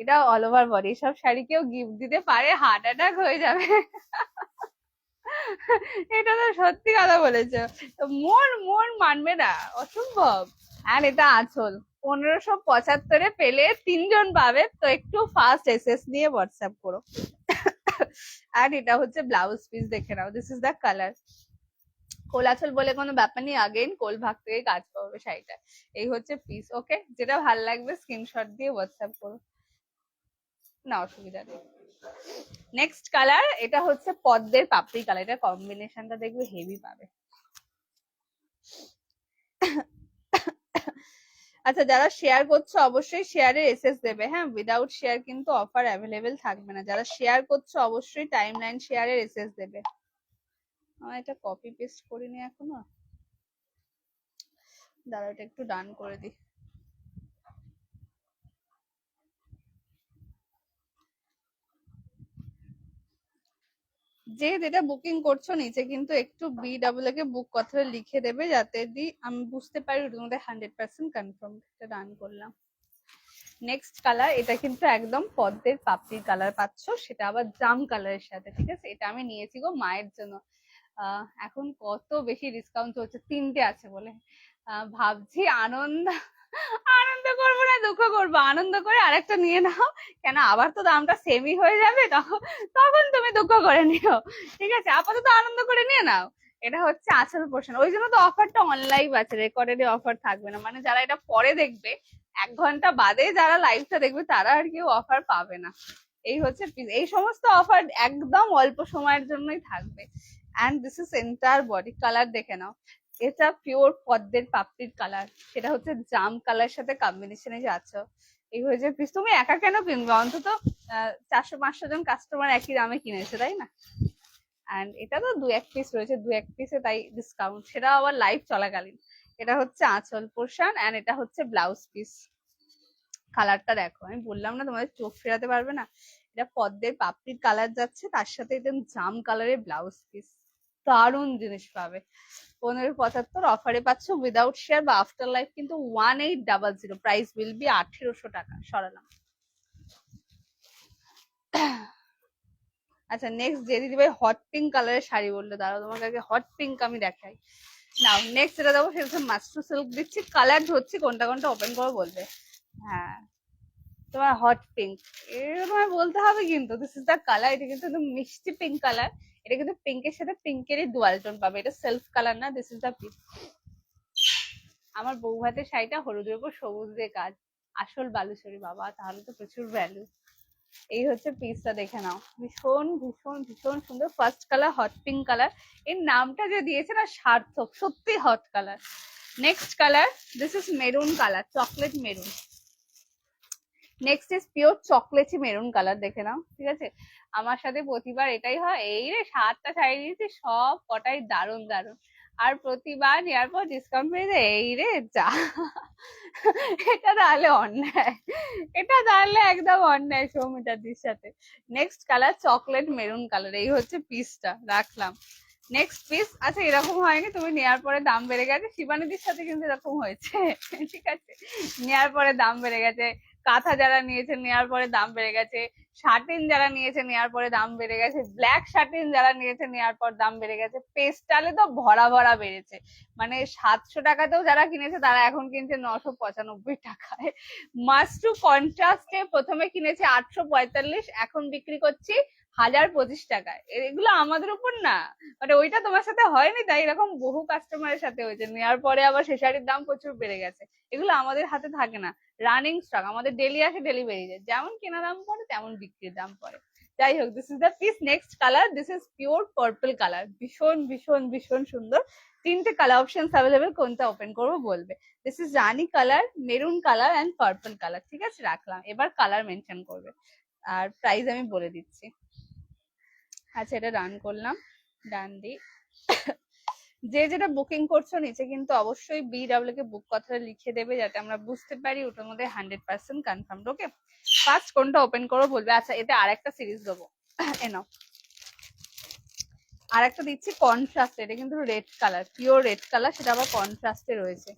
এটা অল ওভার বডি, সব শাড়ি কেউ গিফট দিতে পারে, হার্ট অ্যাটাক হয়ে যাবে। এটা তো সত্যি কথা বলেছো, মন মানবে না, অসম্ভব। আর এটা আঁচল, 1,575 পেলে 3জন পাবে, তো একটু ফাস্ট এসএস নিয়ে হোয়াটসঅ্যাপ করো। আর এটা হচ্ছে ব্লাউজ পিস, দেখে নাও। This is the colour. কোলাচল বলে কোনো ব্যাপার নেই, আগেন কোল ভাগ থেকে কাজ পাবে শাড়িটা। এই হচ্ছে পিস। ওকে, যেটা ভাল লাগবে স্ক্রিনশট দিয়ে হোয়াটসঅ্যাপ করো, না অসুবিধা নেই। নেক্সট কালার, এটা হচ্ছে পদ্মের পাপড়ি কালার। এটা কম্বিনেশনটা দেখবে হেভি পাবে। আচ্ছা, যারা শেয়ার করছো অবশ্যই শেয়ারের এসএস দেবে, হ্যাঁ। উইদাউট শেয়ার কিন্তু অফার অ্যাভেলেবেল থাকবে না। যারা শেয়ার করছো অবশ্যই টাইমলাইন শেয়ারের এসএস দেবে। আমার এটা কপি পেস্ট করিনি এখনো, দাঁড়া এটা একটু ডান করে দিই। যে যেটা বুকিং করছো নিচে কিন্তু একটু BW কে বুক কথাটা লিখে দেবে, যাতে আমি বুঝতে পারি তোমাদের 100% কনফার্ম। এটা ডান করলাম। নেক্সট কালার, এটা কিন্তু একদম পদ্মের পাপড়ির কালার পাচ্ছ, সেটা আবার জাম কালারের সাথে, ঠিক আছে। এটা আমি নিয়েছি গো মায়ের জন্য। এখন কত বেশি ডিসকাউন্ট চলছে, 3টে আছে বলে। ভাবছি আনন্দ আনন্দ করবো না দুঃখ করবো, আনন্দ করে আরেকটা নিয়ে নাও, কেন আবার তো দামটা সেমই হয়ে যাবে, তখন তখন তুমি দুঃখ করে নিও, ঠিক আছে। আপাতত আনন্দ করে নিয়ে নাও। এটা হচ্ছে আঁচল পোর্শন, ওই জন্য তো অফারটা অনলাইভ আছে, রেকর্ডেডে অফার থাকবে না। মানে যারা এটা পরে দেখবে, 1 ঘন্টা বাদে যারা লাইভটা দেখবে, তারা আর কেউ অফার পাবে না। এই হচ্ছে এই সমস্ত অফার একদম অল্প সময়ের জন্যই থাকবে। And this is entire body. Colour দেখে নাও, এটা পিওর পদ্মের পাপড়ির কালার, সেটা হচ্ছে জাম কালার সাথে কম্বিনেশনে যাচ্ছে। এই হয়েছে পিস। তুমি একা কেন কিনবে, অন্তত 400-500 জন কাস্টমার একই দামে কিনেছে, তাই না। অ্যান্ড এটা তো 2-1 পিস রয়েছে, 2-1 পিসে তাই ডিসকাউন্ট, সেটা আবার লাইভ চলাকালীন। এটা হচ্ছে আঁচল পোর্শন, অ্যান্ড এটা হচ্ছে ব্লাউজ পিস। কালারটা দেখো, আমি বললাম না তোমাদের চোখ ফেরাতে পারবে না। এটা পদ্মের পাপড়ির কালার যাচ্ছে, তার সাথে একদম জাম কালারের ব্লাউজ পিস। দারুণ জিনিস পাবে। 1575 অফারে পাচ্ছ উইদাউট শেয়ার বা আফটার লাইফ কিন্তু 1800। প্রাইস উইল বি 1800 টাকা। সরালাম। আচ্ছা, নেক্সট যে দিদি ভাই হট পিঙ্ক কালারের শাড়ি বললো, দাঁড়াও তোমাকে আগে হট পিঙ্ক আমি দেখাই। নাও নেক্সট যেটা দেবো সেটা হচ্ছে মাস্টার সিল্ক দিচ্ছি। কালার ধরছি, কোনটা কোনটা ওপেন করে বলবে। হ্যাঁ, তোমার হট পিঙ্ক, এটা তোমায় বলতে হবে কিন্তু। This is the colour. এটা কিন্তু একদম মিষ্টি পিঙ্ক কালার। এটা কিন্তু পিঙ্কের সাথে পিঙ্কেরই ডুয়াল টোন পাবে। এটা সেলফ কালার না। This is the piece. আমার বউ হাতের শাড়িটা হলুদের উপর সবুজ দিয়ে কাজ, আসল বালুচরি বাবা, তাহলে তো প্রচুর ভ্যালু। এই হচ্ছে পিসটা, দেখে নাও। ভীষণ ভীষণ ভীষণ সুন্দর। First colour hot pink colour, এর নামটা যে দিয়েছে না সার্থক, সত্যি hot colour. Next colour, this is maroon colour, chocolate maroon. Next is pure chocolatey maroon colour, দেখে নাও, ঠিক আছে। আমার সাথে প্রতিবার এটাই হয়, এই রে 7টা শাড়ি দিয়েছি, সব কটাই দারুণ দারুণ। আর প্রতিবার নেওয়ার পর ডিসকাউন্ট পেয়ে যায়, এই রে যা। এটা তাহলে অন্যায়, এটা তাহলে একদম অন্যায় সৌমিতাদির সাথে। Next colour chocolate maroon colour. এই হচ্ছে পিসটা, রাখলাম। Next piece. আচ্ছা, এরকম হয়নি তুমি নেওয়ার পরে দাম বেড়ে গেছে, শিবানীদির সাথে কিন্তু এরকম হয়েছে, ঠিক আছে। নেওয়ার পরে দাম বেড়ে গেছে, কাঁথা যারা নিয়েছে নেওয়ার পরে দাম বেড়ে গেছে, শার্টিন যারা নিয়েছে নেওয়ার পরে দাম বেড়ে গেছে, ব্ল্যাক শার্টিন যারা নিয়েছে নেওয়ার পর দাম বেড়ে গেছে, পেস্টালে তো ভরা ভরা বেড়েছে। মানে 700 টাকাতেও যারা কিনেছে তারা এখন কিনছে 995 টাকায়। মাস্ট টু কন্ট্রাস্টে প্রথমে কিনেছে 845, এখন বিক্রি করছি 1025 টাকায়। এগুলো আমাদের উপর না, মানে ওইটা তোমার সাথে হয়নি তাই এরকম বহু কাস্টমারের সাথে হয়েছে, নেওয়ার পরে আবার সে শাড়ির দাম প্রচুর বেড়ে গেছে। এগুলো আমাদের হাতে থাকে না, রানিং স্টক, আমাদের ডেলি আসে ডেলি বেরিয়ে যায়, যেমন কেনা দাম পড়ে তেমন বিক্রির দাম পড়ে। যাই হোক, this is the piece. Next colour, this is pure purple colour, ভীষণ ভীষণ ভীষণ সুন্দর। তিনটে কালার অপশন অ্যাভেলেবেল, কোনটা ওপেন করবো বলবে। This is Rani colour, maroon colour and purple colour. ঠিক আছে, রাখলাম। এবার কালার মেনশন করবে আর প্রাইস আমি বলে দিচ্ছি। আচ্ছা, এটা রান করলাম, ডান দি। যে যেটা বুকিং করছো নিচে কিন্তু অবশ্যই BW কে বুক কথাটা লিখে দেবে, যাতে আমরা বুঝতে পারি ওটার মধ্যে 100% কনফার্ম। ওকে, ফার্স্ট কোনটা ওপেন করো বলবে। আচ্ছা, এতে আরেকটা সিরিজ দেবো, এনাও আর একটা দিচ্ছি কন্ট্রাস্ট। এটা কিন্তু red colour, pure red colour, সেটা আবার কন্ট্রাস্টে রয়েছে।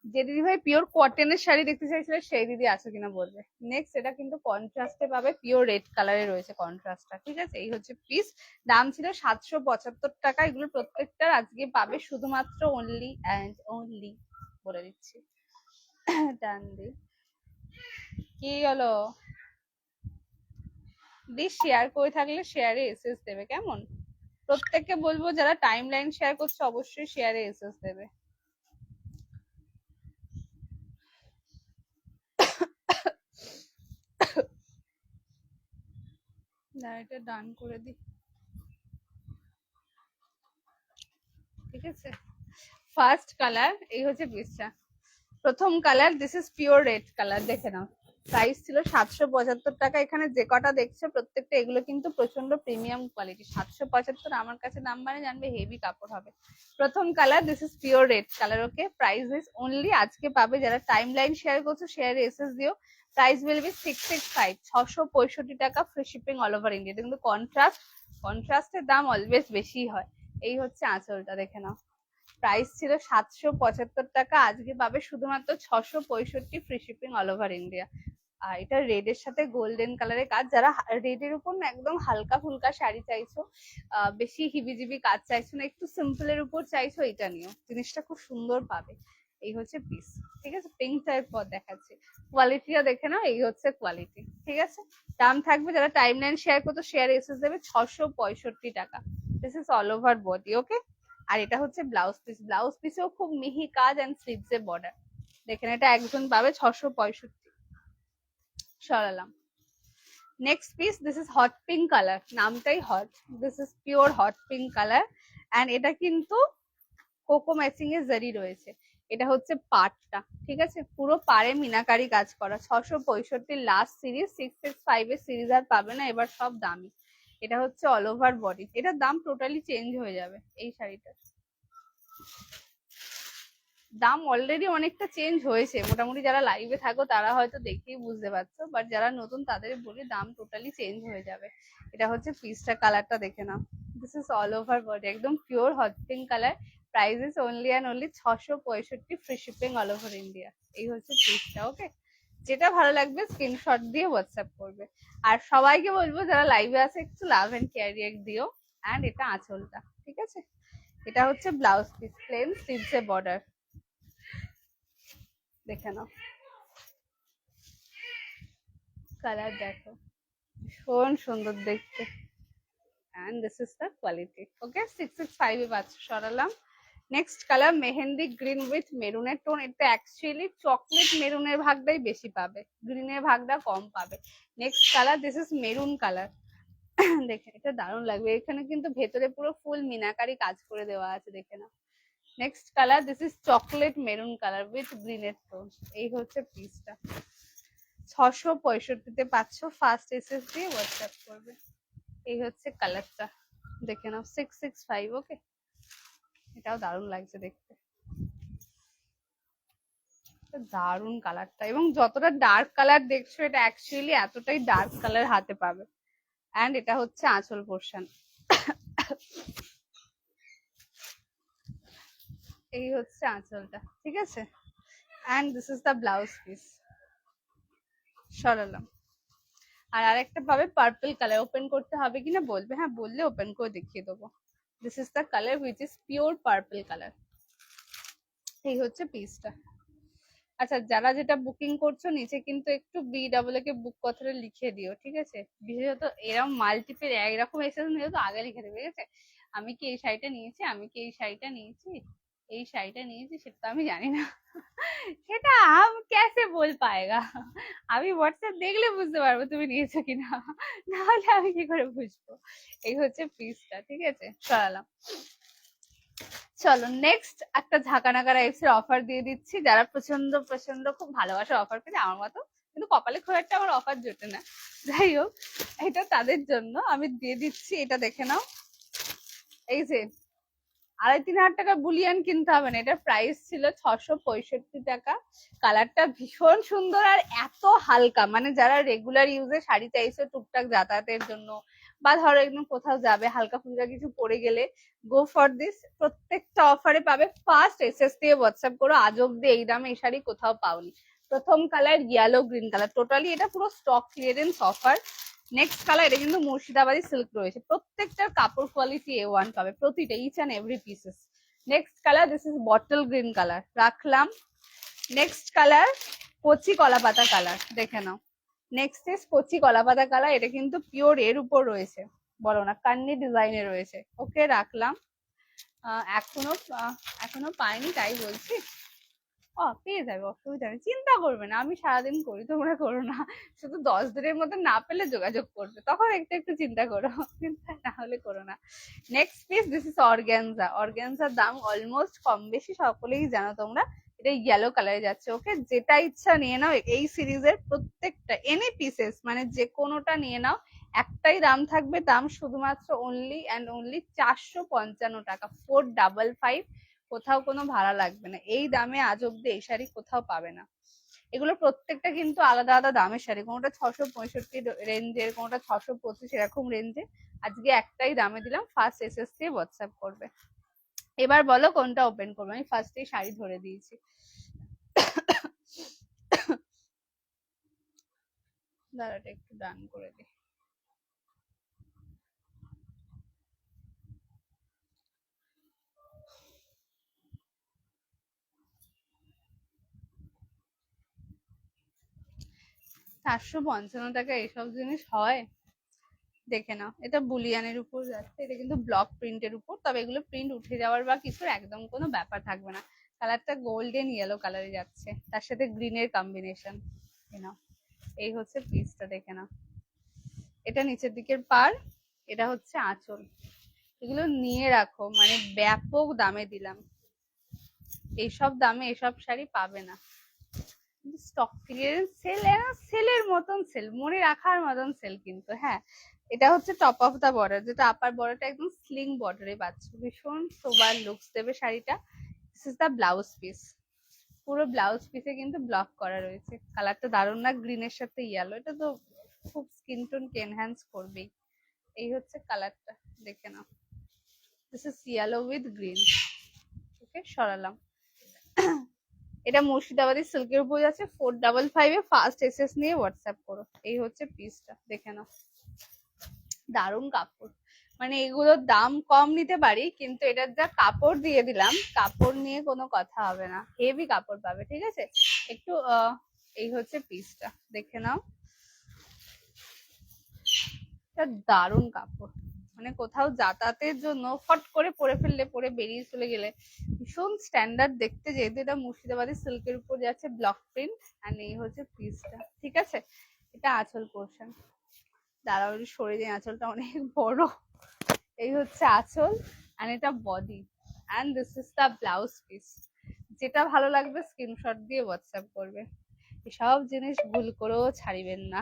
যে দিদি ভাই পিওর কটনের শাড়ি দেখতে চাইছিলে সেই দিদি আছে কিনা বলবে। নেক্সট, এটা কিন্তু কন্ট্রাস্টে পাবে, পিওর রেড কালারে রয়েছে কন্ট্রাস্টটা। ঠিক আছে, এই হচ্ছে পিস। দাম ছিল 775 টাকা। এগুলো প্রত্যেকটার আজকে পাবে শুধুমাত্র অনলি অ্যান্ড অনলি, বলে দিচ্ছি। ডান দি। কি হলো দি, শেয়ার করে থাকলে শেয়ারে এসএস দেবে কেমন? প্রত্যেককে বলবো যারা টাইম লাইন শেয়ার করছে অবশ্যই শেয়ারে এসএস দেবে। না, এটা ডান করে দি। ঠিক আছে, ফার্স্ট কালার এই হচ্ছে পিসটা। প্রথম colour, this is pure red colour, দেখে নাও। প্রাইস ছিল 775 টাকা। এখানে যে কটা দেখছো প্রত্যেকটা এগুলো কিন্তু প্রচন্ড প্রিমিয়াম কোয়ালিটি। 775 আমার কাছে দাম মানে জানবে হেভি কাপড় হবে। প্রথম colour, this is pure red colour. Okay, price is only, আজকে পাবে যারা টাইম লাইন শেয়ার করছো শেয়ারে এসএস দিও। প্রাইস উইল বি 665, 665 টাকা, free shipping all over India. কিন্তু কন্ট্রাস্টের দাম অলওয়েজ বেশি হয়। এই হচ্ছে আঁচলটা, দেখে নাও। প্রাইস ছিল 775 টাকা, আজকে পাবে শুধুমাত্র 665, free shipping all over India. আর এটা রেড এর সাথে গোল্ডেন কালারের কাজ। যারা রেড এর উপর না একদম হালকা ফুলকা শাড়ি চাইছো, বেশি হিবিজিবি কাজ চাইছো না, একটু সিম্পল এর উপর চাইছো, এটা নিও, জিনিসটা খুব সুন্দর পাবে। এই হচ্ছে পিস। ঠিক আছে, পিঙ্কটা এরপর দেখাচ্ছি, কোয়ালিটিটা দেখে নাও। এই হচ্ছে কোয়ালিটি। ঠিক আছে, দাম থাকবে, যারা টাইম লাইন শেয়ার করতো শেয়ার এসএস দেবে 665 টাকা। This is all over body. Okay, আর এটা হচ্ছে ব্লাউজ পিস। ব্লাউজ পিসেও খুব মিহি কাজ অ্যান্ড স্লিভস এ বর্ডার। দেখেন, এটা একজন পাবে 665। সরালাম। Next piece, this is hot pink colour, নামটাই hot. This is pure hot pink colour and এটা কিন্তু কোকো ম্যাচিং এর জারি রয়েছে। এটা হচ্ছে পাটটা। ঠিক আছে, পুরো পাড়ে মিনাকারি কাজ করা। 665 লাস্ট সিরিজ, 665 এর সিরিজ আর পাবে না, এবার সব দামি। এটা হচ্ছে অল ওভার বডি। এটার দাম টোটালি চেঞ্জ হয়ে যাবে। এই শাড়িটার দাম অলরেডি অনেকটা চেঞ্জ হয়েছে, মোটামুটি যারা লাইভে থাকো তারা হয়তো দেখেই বুঝতে পারছো, বাট যারা নতুন তাদের বলি দাম টোটালি চেঞ্জ হয়ে যাবে। এটা হচ্ছে পিসটা, কালারটা দেখে নাও। This is all over body, একদম pure hot pink colour. Price is only and only 665, free shipping all over India. এই হচ্ছে পিসটা। ওকে, যেটা ভালো লাগবে স্ক্রিনশট দিয়ে হোয়াটসঅ্যাপ করবে। আর সবাইকে বলবো যারা লাইভে আছে একটু লাভ এন্ড কেয়ার রিয়েক্ট দিও। অ্যান্ড এটা আঁচলটা। ঠিক আছে, এটা হচ্ছে ব্লাউজ পিস, প্লেন স্লিভস এ বর্ডার। দেখে নাও, কালার দেখো, ভীষণ সুন্দর দেখতে। and this is the quality. Okay, 665 এ পাচ্ছ। সরালাম। Next colour, mehendi green with মেরুনের টোন। এটা অ্যাকচুয়ালি চকলেট মেরুনের ভাগটাই বেশি পাবে, গ্রিনের ভাগটা কম পাবে। Next colour, this is maroon colour. দেখে এটা দারুণ লাগবে, এখানে কিন্তু ভেতরে পুরো ফুল মিনাকারি কাজ করে দেওয়া আছে, দেখে না। Next colour, this is chocolate maroon colour with গ্রিনের টোন। এই হচ্ছে পিসটা, 665 পাচ্ছ। ফার্স্ট এসএস দিয়ে হোয়াটসঅ্যাপ করবে। এই হচ্ছে কালারটা, দেখে নাও, 665। ওকে, এটাও দারুণ লাগছে দেখতে, দারুণ কালারটা। এবং যতটা ডার্ক কালার দেখছো এটা অ্যাকচুয়ালি এতটাই ডার্ক কালার হাতে পাবে। অ্যান্ড এটা হচ্ছে আঁচল পোর্শন। এই হচ্ছে আঁচলটা। ঠিক আছে, and this is the blouse piece. সরালাম। আর আরেকটা পাবে পার্পল কালার, ওপেন করতে হবে কিনা বলবে, হ্যাঁ বললে ওপেন করে দেখিয়ে দেবো। This is the colour which is pure purple colour. এই হচ্ছে পিসটা। আচ্ছা, যারা যেটা বুকিং করছো নিচে কিন্তু একটু BWK বুক কথাটা লিখে দিও, ঠিক আছে? বিশেষত এরকম মাল্টিপল একরকম এসেছে নিয়ে তো আগে লিখে দেবে, ঠিক আছে? আমি কি এই শাড়িটা নিয়েছি, আমি কি এই শাড়িটা নিয়েছি, এই শাড়িটা নিয়েছি, সেটা তো আমি জানি না। সেটা আম कैसे बोल पाएगा? আমি হোয়াটসঅ্যাপ দেখলে বুঝতে পারবো তুমি নিয়েছো কিনা, নাহলে আমি কি করে বুঝবো? এই হচ্ছে পিসটা, ঠিক আছে? সরালাম। চলো নেক্সট একটা ঝাঁকানাকা টাইপস এর অফার দিয়ে দিচ্ছি, যারা প্রচন্ড প্রচন্ড খুব ভালোবাসার অফার পেলে আমার মতো, কিন্তু কপালে খুব একটা আমার অফার জোটে না, যাই হোক এটা তাদের জন্য আমি দিয়ে দিচ্ছি। এটা দেখে নাও, এই যে 2500 টাকা বুলিয়ান কিনতে হবে না, এটার প্রাইস ছিল 665 টাকা। কালারটা ভীষণ সুন্দর আর এত হালকা, মানে যারা রেগুলার ইউজে শাড়ি চাইছো টুকটাক যাতায়াতের জন্য, বা ধরো একদম কোথাও যাবে হালকা ফুলকা কিছু পরে গেলে, গো ফর দিস। প্রত্যেকটা অফারে পাবে। ফার্স্ট এসএস দিয়ে হোয়াটসঅ্যাপ করো, আজ অব্দি এই দামে এই শাড়ি কোথাও পাওনি। প্রথম colour yellow green colour, totally এটা পুরো stock clearance offer. Next colour, এটা কিন্তু মুর্শিদাবাদী সিল্ক রয়েছে, প্রত্যেকটার কাপড় কোয়ালিটি A1 পাবে, প্রতিটা each and every pieces. Next colour, this is bottle green colour, রাখলাম। নেক্সট কালার কচি কলা পাতা কালার, দেখে নাও। নেক্সট ইজ কচি কলা পাতা কালার, এটা কিন্তু পিওর এর উপর রয়েছে, বলো না কান্নি ডিজাইনে রয়েছে, ওকে রাখলাম। এখনো এখনো পাইনি তাই বলছি। পেয়ে যাবে, অসুবিধা নেই, চিন্তা করবে না, আমি সারাদিন করি, তোমরা করো না। শুধু 10 দিনের মধ্যে না পেলে যোগাযোগ করবে, তখন একটু একটু চিন্তা করো, চিন্তা না হলে করো না। Next piece, this is organza. অর্গ্যানজার দাম অলমোস্ট কম বেশি সকলেই জানো তোমরা, এটা ইয়েলো কালারে যাচ্ছে, ওকে? যেটা ইচ্ছা নিয়ে নাও, এই সিরিজের প্রত্যেকটা এনি পিসেস মানে যে কোনোটা নিয়ে নাও, একটাই দাম থাকবে, দাম শুধুমাত্র অনলি অ্যান্ড অনলি 455 টাকা, 455। কোথাও কোনো ভাড়া লাগবে না, এই দামে আজ অব্দি এই শাড়ি কোথাও পাবে না। এগুলো প্রত্যেকটা কিন্তু আলাদা আলাদা দামের শাড়ি, কোনোটা 665 রেঞ্জের, কোনোটা 625 এরকম রেঞ্জে। আজকে একটাই দামে দিলাম, ফার্স্ট এসএস দিয়ে হোয়াটসঅ্যাপ করবে। এবার বলো কোনটা ওপেন করবো, আমি ফার্স্টেই শাড়ি ধরে দিয়েছি। দাঁড়াটা একটু ডান করে দিই। ৳455 এসব জিনিস হয়? দেখে নাও, এটা বুলিয়ানের উপর যাচ্ছে, এটা কিন্তু ব্লক প্রিন্টের উপর, তবে এগুলো প্রিন্ট উঠে যাওয়ার বা কিছুর একদম কোনো ব্যাপার থাকবে না। কালারটা গোল্ডেন ইয়েলো কালারে যাচ্ছে, তার সাথে গ্রিনের কম্বিনেশন। নাও, এই হচ্ছে পিসটা, দেখে নাও। এটা নিচের দিকের পার, এটা হচ্ছে আঁচল। এগুলো নিয়ে রাখো, মানে ব্যাপক দামে দিলাম, এইসব দামে এসব শাড়ি পাবে না। স্টক ক্লিয়ারেন্স সেল, সেলের মতন সেল, মনে রাখার মতন সেল কিন্তু, হ্যাঁ। এটা হচ্ছে টপ অফ দা বর্ডার, যেটা আপার বর্ডারটা একদম স্লিং বর্ডারে পাচ্ছ, ভীষণ সোবার লুকস দেবে শাড়িটা। This is the blouse piece, পুরো ব্লাউজ পিসে কিন্তু ব্লক করা রয়েছে। কালারটা দারুণ না, গ্রিনের সাথে ইয়েলো, এটা তো খুব স্কিন টোনকে এনহ্যান্স করবেই। এই হচ্ছে কালারটা, দেখে নাও। This is yellow with green, okay সরালাম। এটা মুর্শিদাবাদী সিল্কের উপর আছে, 455 এ ফার্স্ট এসএস নিয়ে হোয়াটসঅ্যাপ করো। এই হচ্ছে পিসটা, দেখে নাও। দারুণ কাপড়, মানে এগুলোর দাম কম নিতে পারি, কিন্তু এটার যা কাপড় দিয়ে দিলাম, কাপড় নিয়ে কোনো কথা হবে না, হেভি কাপড় পাবে, ঠিক আছে? একটু এই হচ্ছে পিসটা, দেখে নাও। এটা দারুণ কাপড়, মানে কোথাও যাতায়াতের জন্য ফট করে পরে ফেললে, পরে বেরিয়ে চলে গেলে ভীষণ স্ট্যান্ডার্ড দেখতে, যেহেতু এটা মুর্শিদাবাদী সিল্কের উপর যাচ্ছে ব্লক প্রিন্ট। আর এই হচ্ছে পিসটা, ঠিক আছে? এটা আঁচল পোর্শন, দাঁড়াও একটু সরে যায়, আঁচলটা অনেক বড়। এই হচ্ছে আঁচল, আর এটা body, and this is the blouse piece. যেটা ভালো লাগবে স্ক্রিনশট দিয়ে হোয়াটসঅ্যাপ করবে, এসব জিনিস ভুল করেও ছাড়িবেন না,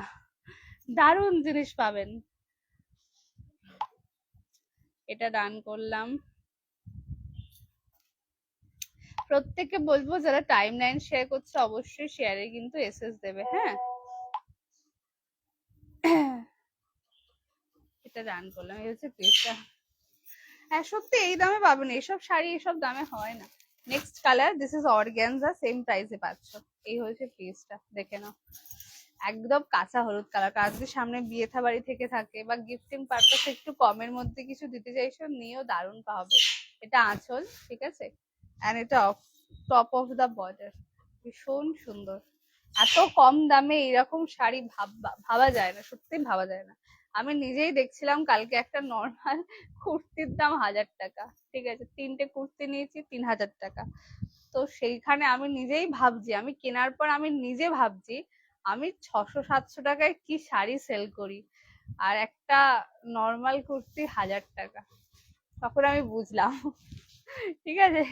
দারুণ জিনিস পাবেন। এটা ডান করলাম। প্রত্যেককে বলবো যারা টাইম লাইন শেয়ার করছে, অবশ্যই শেয়ারে কিন্তু এসএস দেবে, হ্যাঁ। এটা ডান করলাম, এই হচ্ছে পিসটা। হ্যাঁ সত্যি এই দামে পাবেন, এসব শাড়ি এসব দামে হয় না। Next colour, this is organza, same প্রাইসে পাচ্ছ। এই হচ্ছে পিসটা, দেখে নাও। একদম কাঁচা হলুদ কালার, কার যদি সামনে বিয়ে থা বাড়ি থেকে থাকে বা গিফটিং পারপাস একটু কমের মধ্যে কিছু দিতে চাইছো, নিয়েও দারুণ পাবে। এটা আঁচল, ঠিক আছে? এন্ড এটা টপ অফ দা বর্ডার, ভীষণ সুন্দর। এত কম দামে এরকম শাড়ি ভাবা যায় না, সত্যি ভাবা যায় না। আমি নিজেই দেখছিলাম কালকে একটা নর্মাল কুর্তির দাম 1000 টাকা। ঠিক আছে, 3টে কুর্তি নিয়েছি 3000 টাকা। তো সেইখানে আমি নিজেই ভাবছি, আমি কেনার পর আমি নিজে ভাবছি আমি 600-700 টাকায় কি শাড়ি সেল করি, আর একটা নর্মাল কুর্তি 1000 টাকা। তখন আমি বুঝলাম, ঠিক আছে,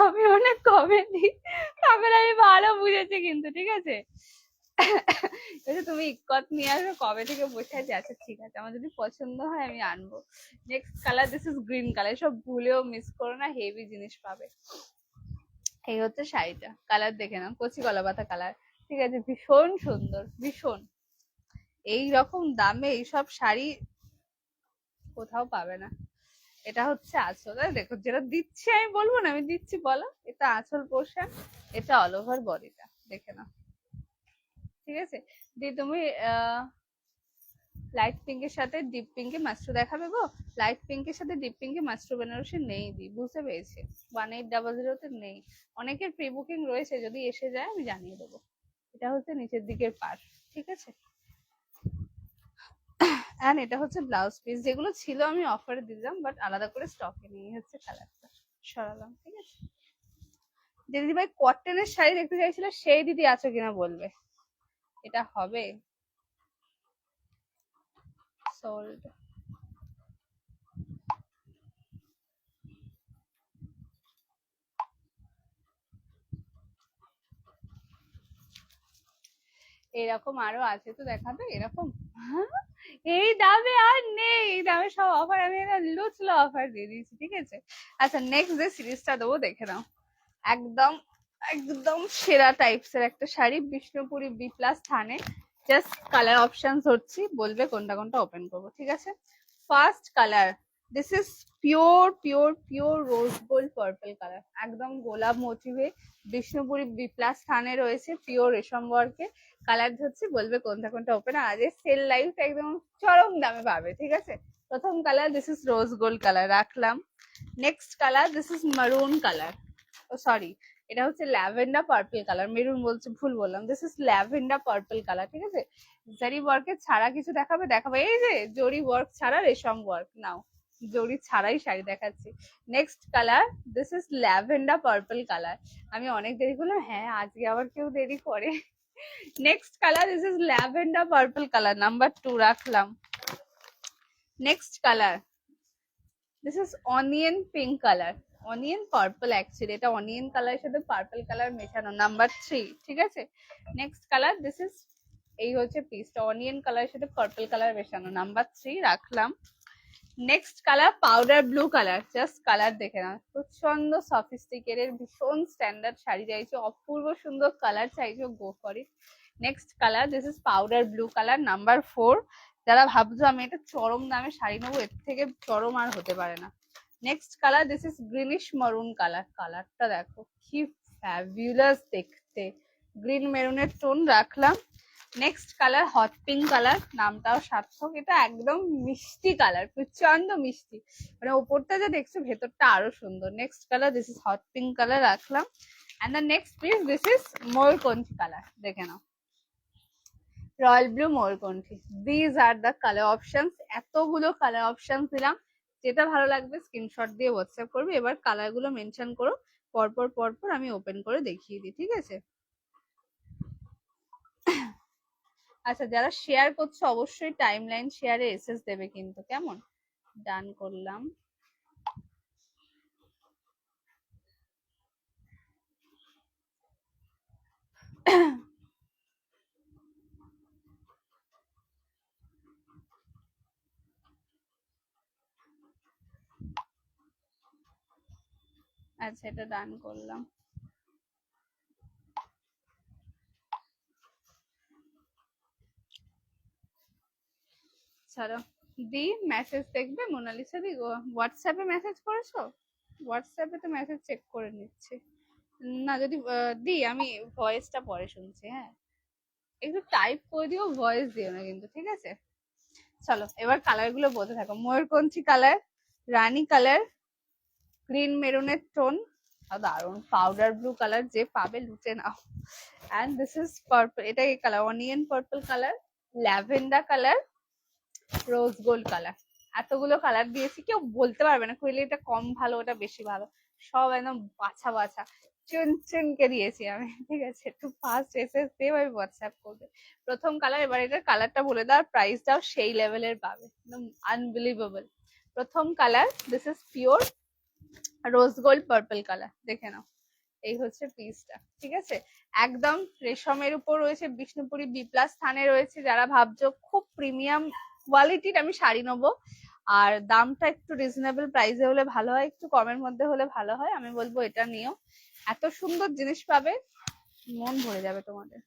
আমি অনেক কমে দিই। তখন আমি ভালো বুঝেছি কিন্তু, ঠিক আছে। তুমি ইক্কত নিয়ে আসবে, কবে থেকে বসে আছি। আচ্ছা ঠিক আছে, আমার যদি পছন্দ হয় আমি আনবো। Next colour, this is green colour. সব ভুলেও মিস করো না, হেভি জিনিস পাবে। এই হচ্ছে শাড়িটা, কালার দেখে নাও, কচি কলা পাতা কালার। ঠিক আছে, ভীষণ সুন্দর, ভীষণ। এই রকম দামে এইসব শাড়ি কোথাও পাবে না। এটা হচ্ছে আঁচল, দেখো যেটা দিচ্ছি আমি বলবো না, আমি দিচ্ছি বলো। এটা আঁচল পোর্শন, এটা অল ওভার বডিটা, দেখে নাও। ঠিক আছে, দিয়ে তুমি লাইট পিঙ্কের সাথে ডিপ পিঙ্কে মাস্টার দেখাবে গো। লাইট পিঙ্কের সাথে ডিপ পিঙ্কে মাস্টার বেনারসি নেই দি, বুঝতে পেরেছি। 1800 নেই। অনেকের প্রি বুকিং রয়েছে, যদি এসে যায় আমি জানিয়ে দেবো। এটা হচ্ছে নিচের দিকের পার্ট, ঠিক আছে। এন্ড এটা হচ্ছে ব্লাউজ পিস, যেগুলো ছিল আমি অফারে দিলাম, বাট আলাদা করে স্টকে নিয়ে হচ্ছে কালারটা সরালাম, ঠিক আছে। যে দিদি ভাই কটনের শাড়ি দেখতে চাইছিল, সেই দিদি আছো কিনা বলবে। এটা হবে সোল্ড। এরকম আরো আছে তো দেখাবে এরকম। এই দামে আর নেই, এই দামে সব অফার, আমি লুচলো অফার দিয়ে দিয়েছি, ঠিক আছে। আচ্ছা নেক্সট যে সিরিজটা দেবো দেখে নাও। একদম একদম সেরা টাইপস এর একটা শাড়ি, বিষ্ণুপুরি বি প্লাস থানে। জাস্ট কালার অপশনস হচ্ছে, বলবে কোনটা কোনটা ওপেন করবো, ঠিক আছে। First colour, this is pure pure pure rose gold purple colour, একদম গোলাপ মোটিভে বিষ্ণুপুরি বি প্লাস থানে রয়েছে, পিওর রেশম ওয়ার্কে। কালার হচ্ছে, বলবে কোনটা কোনটা ওপেন। আজ সেল লাইফ একদম চরম দামে পাবে, ঠিক আছে। প্রথম colour, this is rose gold colour, রাখলাম। Next colour, this is maroon colour. ও সরি, এটা হচ্ছে ল্যাভেন্ডার পার্পল কালার, মেরুন বলছে, ভুল বললাম। This is lavender purple colour, ঠিক আছে। জারি ওয়ার্কের ছাড়া কিছু দেখাবে, দেখাবে। এই যে জরি ওয়ার্ক ছাড়া রেশম ওয়ার্ক, নাও জরি ছাড়াই শাড়ি দেখাচ্ছি। Next colour, this is lavender purple colour. আমি অনেক দেরি করলাম, হ্যাঁ আজকে আবার কেউ দেরি করে। Next colour, this is lavender purple colour, number 2 রাখলাম। Next colour, this is onion pink colour, onion purple actually, এটা অনিয়ন কালারের সাথে পার্পল কালার মেশানো, নাম্বার 3, ঠিক আছে। নেক্সট কালার, দিস ইজ, এই হচ্ছে পিসটা, অনিয়ন কালারের সাথে পার্পল কালার মেশানো, নাম্বার 3 রাখলাম। Next colour powder blue colour, just colour দেখে না, প্রচন্ড সফিস্টিকেটেড, ভীষণ স্ট্যান্ডার্ড শাড়ি চাইছো, অপূর্ব সুন্দর কালার চাইছো, go for it. Next colour, this is powder blue colour, number 4। যারা ভাবছো আমি এটা চরম দামে শাড়ি নেবো, এর থেকে চরম আর হতে পারে না। Next colour, this is greenish মারুন কালার, কালারটা দেখো কি ফ্যাবুলাস দেখতে, গ্রিন মেরুনের টোন, রাখলাম। Next colour hot pink colour, নামটাও সার্থক, এটা একদম মিষ্টি কালার, প্রচন্ড মিষ্টি, মানে ওপরটা যা দেখছো ভেতরটা আরো সুন্দর। Next colour, this is hot pink colour, রাখলাম। And the next piece, this is ময়ূরকণ্ঠী কালার, দেখে নাও, রয়্যাল ব্লু ময়ূরকণ্ঠী। These are the colour options, এতগুলো কালার অপশনস দিলাম, যেটা ভালো লাগবে স্ক্রিনশট দিয়ে হোয়াটসঅ্যাপ করবে। এবার কালার গুলো মেনশন করো, পরপর পরপর আমি ওপেন করে দেখিয়ে দিই, ঠিক আছে। আচ্ছা যারা শেয়ার করছো অবশ্যই টাইমলাইন শেয়ারে এসএস দেবে কিন্তু, কেমন। ডান করলাম। আচ্ছা এটা ডান করলাম। ছাড়ো, দি মেসেজ দেখবে মোনালিসা দি, হোয়াটসঅ্যাপে মেসেজ করেছো। হোয়াটসঅ্যাপে তো মেসেজ চেক করে নিচ্ছি। না যদি দি, আমি ভয়েসটা পরে শুনছি, হ্যাঁ একটু টাইপ করে দিও, ভয়েস দিও না কিন্তু, ঠিক আছে। চলো এবার কালার গুলো বলতে থাকো। ময়ূরকণ্ঠী কালার, রানী কালার, গ্রিন মেরুনের টোন, দারুন পাউডার ব্লু কালার, যে পাবে লুটে নাও। অ্যান্ড দিস ইজ পার্পল, এটা এই colour onion purple colour, lavender colour, রোজ গোল্ড কালার। এতগুলো কালার দিয়েছি, কেউ বলতে পারবে না কইলে এটা কম ভালো ওটা বেশি ভালো, সব একদম বাছা বাছা চুন চুনকে দিয়েছি আমি। ঠিক আছে, একটু ফাস্ট এসএস দিয়ে আমি হোয়াটসঅ্যাপ করবে। প্রথম কালার, এবার এটার কালারটা বলে দাও, প্রাইসটাও সেই লেভেলের পাবে, একদম আনবিলিভেবল। প্রথম colour, this is pure rose gold purple colour, দেখে নাও। এই হচ্ছে পিসটা, ঠিক আছে। একদম রেশমের উপর রয়েছে, বিষ্ণুপুরি বি প্লাস স্থানে রয়েছে। যারা ভাবছো খুব প্রিমিয়াম কোয়ালিটির আমি শাড়ি নেবো আর দামটা একটু রিজনেবল প্রাইসে হলে ভালো হয়, একটু কমের মধ্যে হলে ভালো হয়, আমি বলবো এটা নিও। এত সুন্দর জিনিস পাবে, মন ভরে যাবে তোমাদের।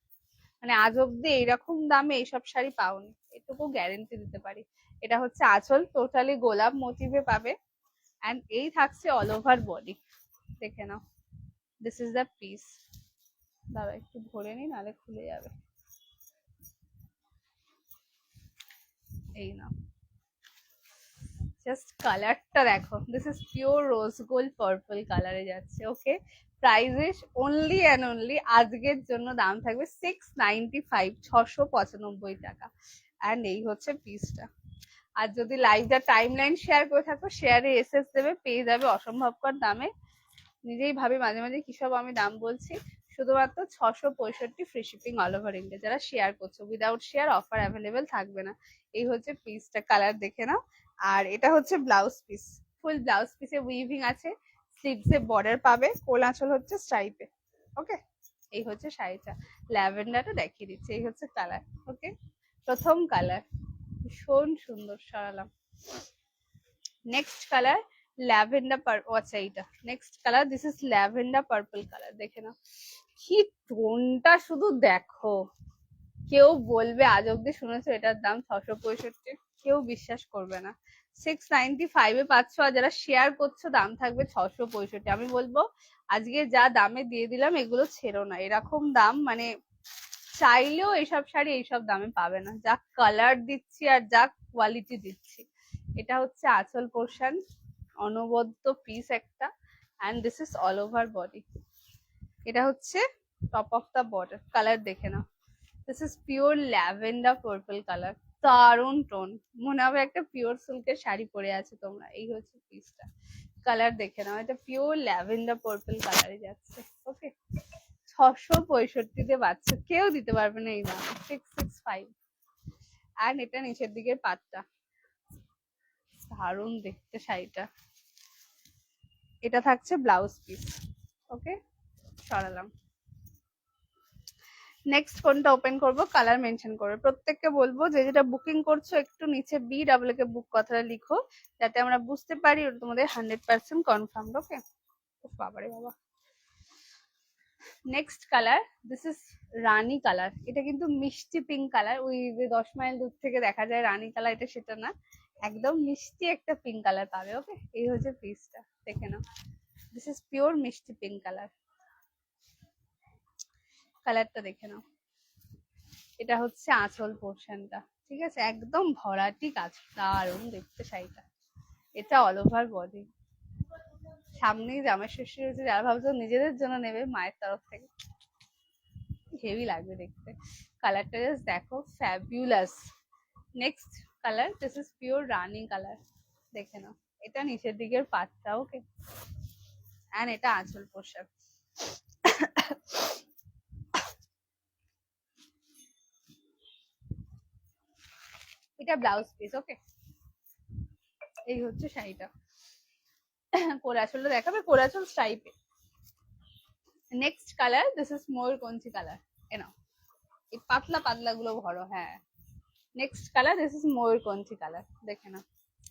মানে আজ অব্দি এইরকম দামে এইসব শাড়ি পাওনি, এটুকু গ্যারেন্টি দিতে পারি। এটা হচ্ছে আঁচল, টোটালি গোলাপ মোটিভে পাবে। অ্যান্ড এই থাকছে অল ওভার বডি, দেখে নাও। This is the piece. দাঁড়া একটু ভরে নি, নাহলে খুলে যাবে। এই নাও, জাস্ট কালারটা দেখো, this is pure rose gold purple কালারে যাচ্ছে। Okay, price is only and only আজকের জন্য দাম থাকবে 695, 695 টাকা। অ্যান্ড এই হচ্ছে পিসটা। আর যদি লাইভটা টাইম লাইন শেয়ার করে থাকো, শেয়ারে এসএস দেবে, পেয়ে যাবে অসম্ভবকর দামে। নিজেই ভাবি মাঝে মাঝে কিসব আমি দাম বলছি। শুধুমাত্র 665 free shipping all over India. যারা শেয়ার করছো, উইদাউট শেয়ার অফার অ্যাভেলেবেল থাকবে না। এই হচ্ছে পিসটা, কালার দেখে নাও। আর এটা হচ্ছে ব্লাউজ পিস, ফুল ব্লাউজ পিসে উইভিং আছে, স্লিভসে বর্ডার পাবে, কোল আঁচল হচ্ছে স্ট্রাইপে। ওকে, এই হচ্ছে শাড়িটা। ল্যাভেন্ডারটা দেখিয়ে দিচ্ছি, এই হচ্ছে কালার। ওকে, প্রথম কালার ভীষণ সুন্দর, সরালাম। নেক্সট কালার ল্যাভেন্ডার পার্পল, আচ্ছা এইটা next colour, this is lavender purple colour, দেখে নাও কি টোনটা শুধু দেখো। কেউ বলবে আজ অব্দি শুনেছো এটার দাম 665, কেউ বিশ্বাস করবে না। 695 পাচ্ছ, আর যারা শেয়ার করছো দাম থাকবে 665। আমি বলবো আজকে যা দামে দিয়ে দিলাম এগুলো ছেড়ো না, এরকম দাম মানে চাইলেও এইসব শাড়ি এইসব দামে পাবে না, যা কালার দিচ্ছি আর যা কোয়ালিটি দিচ্ছি। এটা হচ্ছে আঁচল পোর্শন, অনবদ্য পিস একটা। And this is all over body. এটা হচ্ছে top of the border, colour দেখে নাও। This is pure lavender purple colour, দারুন টোন, মনে হবে একটা পিওর সিল্কের শাড়ি পরে আছে তোমরা। এই হচ্ছে পিসটা, কালার দেখে নাও। এটা পিওর ল্যাভেন্ডার পার্পল কালারে যাচ্ছে। ওকে, 665 পাচ্ছ, কেউ দিতে পারবে না এই দাম, 665। অ্যান্ড এটা নিচের দিকের পাটটা, দারুন দেখতে শাড়িটা। এটা থাকছে ব্লাউজ পিস। ওকে, সরালাম। নেক্সট কোনটা ওপেন করব, কালার মেনশন করবে। প্রত্যেককে বলবো যে যেটা বুকিং করছো একটু নিচে BWK বুক কথাটা লিখো, যাতে আমরা বুঝতে পারি ওটা তোমাদের 100% কনফার্ম। ওকে, বাবারে বাবা। Next colour, this is Rani colour. এটা কিন্তু মিষ্টি পিঙ্ক কালার, ওই যে 10 মাইল দূর থেকে দেখা যায় রানী কালার, এটা সেটা না, একদম মিষ্টি একটা পিঙ্ক কালার পাবে। ওকে, এই হচ্ছে পিসটা, দেখে নাও। দিস ইজ পিওর মিষ্টি পিঙ্ক কালার, কালারটা দেখে নাও। এটা হচ্ছে আঁচল পোর্শনটা, ঠিক আছে, একদম ভরাটি কাজ, দারুণ দেখতে শাড়িটা। এটা অল ওভার বডি। সামনেই জামাই ষষ্ঠী হচ্ছে, যারা ভাবছো নিজেদের জন্য নেবে মায়ের তরফ থেকে, হেভি লাগবে দেখতে। কালারটা জাস্ট দেখো, fabulous. Next colour, this is pure Rani colour, দেখে নাও। এটা নিচের দিকের পাটটা। ওকে, অ্যান্ড এটা আঁচল পোশাক। এটা ব্লাউজ পিস। ওকে, এই হচ্ছে শাড়িটা। কোরাচলটা দেখাবে, কোরাচল স্টাইপে। নেক্সট কালার, দিস ইজ ময়ূরকঞ্চি কালার। এ নাও, এই পাতলা পাতলা গুলো ভরো। হ্যাঁ, নেক্সট কালার, দিস ইজ ময়ূরকঞ্চি কালার, দেখে নাও।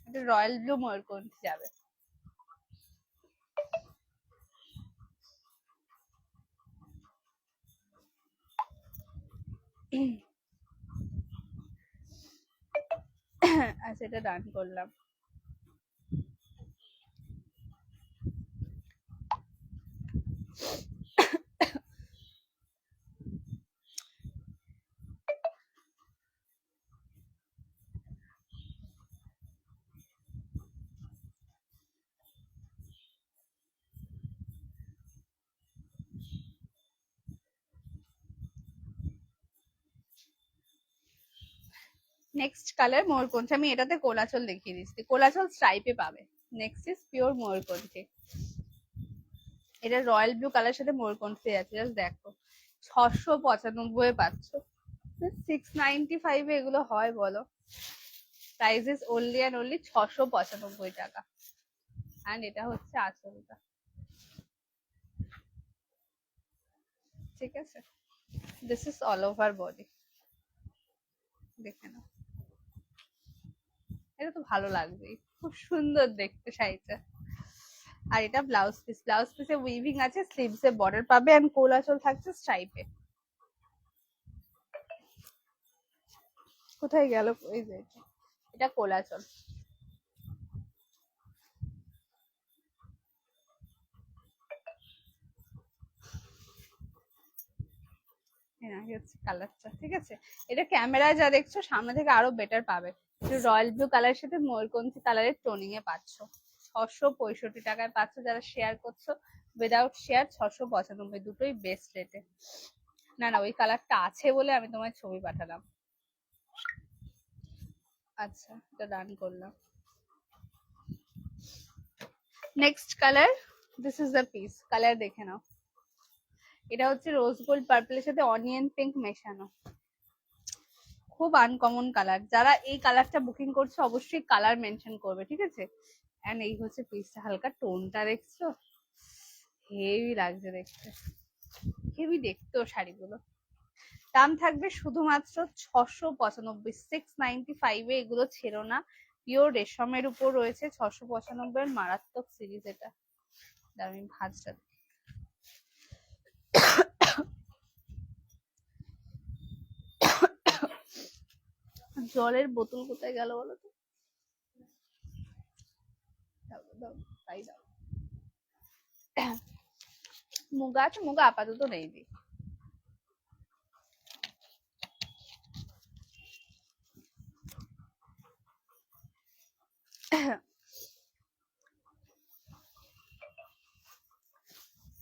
এটা রয়্যাল ব্লু ময়ূরকঞ্চি যাবে। আচ্ছা, এটা ডান করলাম। নেক্সট কালার ময়ূরকণ্ঠী, আমি এটাতে কোলাচল দেখিয়ে দিচ্ছি, কোলাচল স্ট্রাইপে পাবে। নেক্সট ইজ পিওর ময়ূরকণ্ঠী, এটা রয়্যাল ব্লু কালার সাথে ময়ূরকণ্ঠী আছে, জাস্ট দেখো 695 পাচ্ছ। 695 এগুলো হয় বলো? Price is only and only 695 টাকা। অ্যান্ড এটা হচ্ছে আঁচলটা, ঠিক আছে? This is all over body, দেখে নাও। এটা তো ভালো লাগবেই, খুব সুন্দর দেখতে শাড়িটা। আর এটা ব্লাউজ পিস, ব্লাউজ পিসে উইভিং আছে, স্লিভস এ বর্ডার পাবে, এন্ড কোলাচল থাকছে স্ট্রাইপে। কোথায় গেল? এই যে এটা কোলাচল। কালারটা ঠিক আছে, এটা ক্যামেরায় যা দেখছো সামনে থেকে আরো বেটার পাবে। রয়্যাল ব্লু কালারের সাথে ময়ূরকণ্ঠী কালারের টোনিং এ পাচ্ছ, 665 টাকায় পাচ্ছ। যারা শেয়ার করছো, উইদাউট শেয়ার 695, দুটোই বেস্ট রেটে। না না, ওই কালারটা আছে বলে আমি তোমায় ছবি পাঠালাম। আচ্ছা, এটা ডান করলাম। Next colour, this is the piece, colour দেখে নাও। এটা হচ্ছে রোজ গোল্ড পার্পলের সাথে অনিয়ন পিঙ্ক মেশানো, খুব আনকমন কালার। যারা এই কালারটা বুকিং করছে অবশ্যই কালার মেনশন করবে, ঠিক আছে? এন্ড এই হচ্ছে পিসটা, হালকা টোনটা দেখছো, হেভি লাগছে দেখতে, হেভি দেখতেও শাড়িগুলো। দাম থাকবে শুধুমাত্র 695, 695 এগুলো ছিল না। পিওর রেশমের উপর রয়েছে 695 এর মারাত্মক সিরিজ এটা। আমি ভাজটা জলের বোতল কোথায় গেল বলো তো? তাই দাও। মুগা আছে, মুগা আপাতত নেই দি।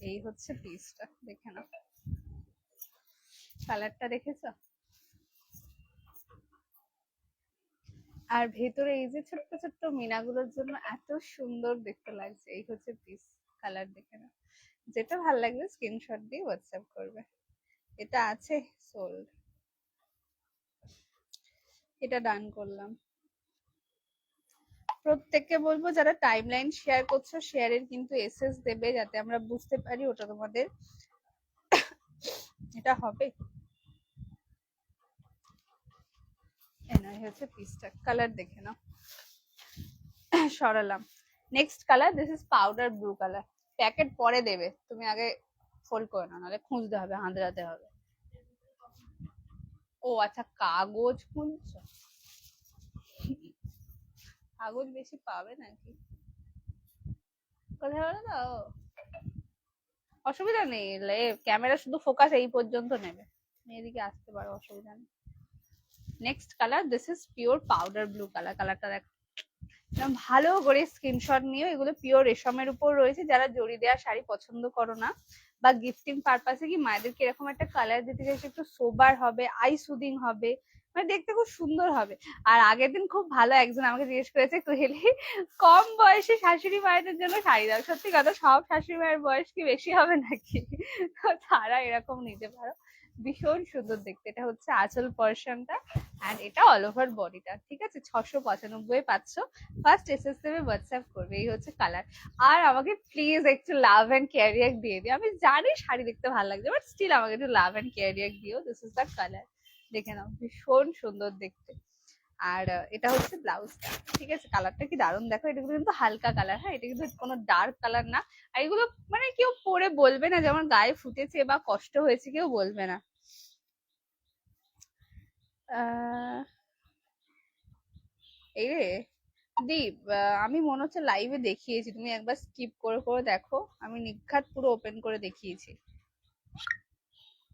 এই হচ্ছে পিসটা, দেখে নাও। কালারটা দেখেছো? আর ভেতরে এই যে ছোট্ট ছোট্ট মিনাগুলোর জন্য এত সুন্দর দেখতে লাগছে। এই হচ্ছে পিস, কালার দেখে নাও। যেটা ভালো লাগবে স্ক্রিনশট দিয়ে হোয়াটসঅ্যাপ করবে। এটা আছে সোল্ড, এটা ডান করলাম। প্রত্যেককে বলবো যারা টাইমলাইন শেয়ার করছো, শেয়ারের কিন্তু এসএস দেবে, যাতে আমরা বুঝতে পারি ওটা তোমাদের এটা হবে। হচ্ছে পিসটা, কালার দেখে নাও। সরালাম। Next colour, this is powder blue colour. Packet পরে দেবে, তুমি আগে ফোল্ড করে নাও, নাহলে খুঁজতে হবে, হাঁদরাতে হবে। ও আচ্ছা, কাগজ খুঁজছো? কাগজ বেশি পাবে নাকি? কোথায় বলো তো? অসুবিধা নেই, ক্যামেরা শুধু ফোকাস এই পর্যন্ত নেবে, এদিকে আসতে পারো, অসুবিধা নেই। Next colour, this is pure powder blue colour. কালারটা দেখ, ভালো করে স্ক্রিনশট নিও। এগুলো পিওর রেশমের উপর রয়েছে। যারা জড়ি দেওয়া শাড়ি পছন্দ করো না, বা গিফটিং পারপাসে কি মায়েদেরকে এরকম একটা কালার দিতে চাইছে, একটু সোবার হবে, আই সুদিং হবে, মানে দেখতে খুব সুন্দর হবে। আর আগের দিন খুব ভালো একজন আমাকে জিজ্ঞেস করেছে, কুহেলি কম বয়সে শাশুড়ি মায়েদের জন্য শাড়ি দাও। সত্যি কথা, সব শাশুড়ি মায়ের বয়স কি বেশি হবে নাকি? তারা এরকম নিতে পারো, ভীষণ সুন্দর দেখতে। এটা হচ্ছে আঁচল পোর্শনটা, এন্ড এটা অল ওভার বডিটা, ঠিক আছে? 695 পাচ্ছ। ফার্স্ট এসএস দেবে, হোয়াটসঅ্যাপ করবে। এই হচ্ছে কালার। আর আমাকে প্লিজ একটু লাভ এন্ড কেয়ার রিয়াক্ট দিয়ে দিও। আমি জানি শাড়ি দেখতে ভালো লাগছে, বাট স্টিল আমাকে একটু লাভ এন্ড কেয়ার রিয়াক্ট দিও। দিস ইজ দ্য কালার, দেখে নাও, ভীষণ সুন্দর দেখতে। আর এটা হচ্ছে ব্লাউজটা, ঠিক আছে? কালারটা কি দারুণ দেখো। এটা কিন্তু হালকা কালার, হ্যাঁ, এটা কিন্তু কোনো ডার্ক কালার না। আর এগুলো মানে কেউ পরে বলবে না যেমন গায়ে ফুটেছে বা কষ্ট হয়েছে, কেউ বলবে না। এই রে দীপ, আমি মনে হচ্ছে লাইভে দেখিয়েছি, তুমি একবার স্কিপ করে করে দেখো, আমি নিঘাত পুরো ওপেন করে দেখিয়েছি।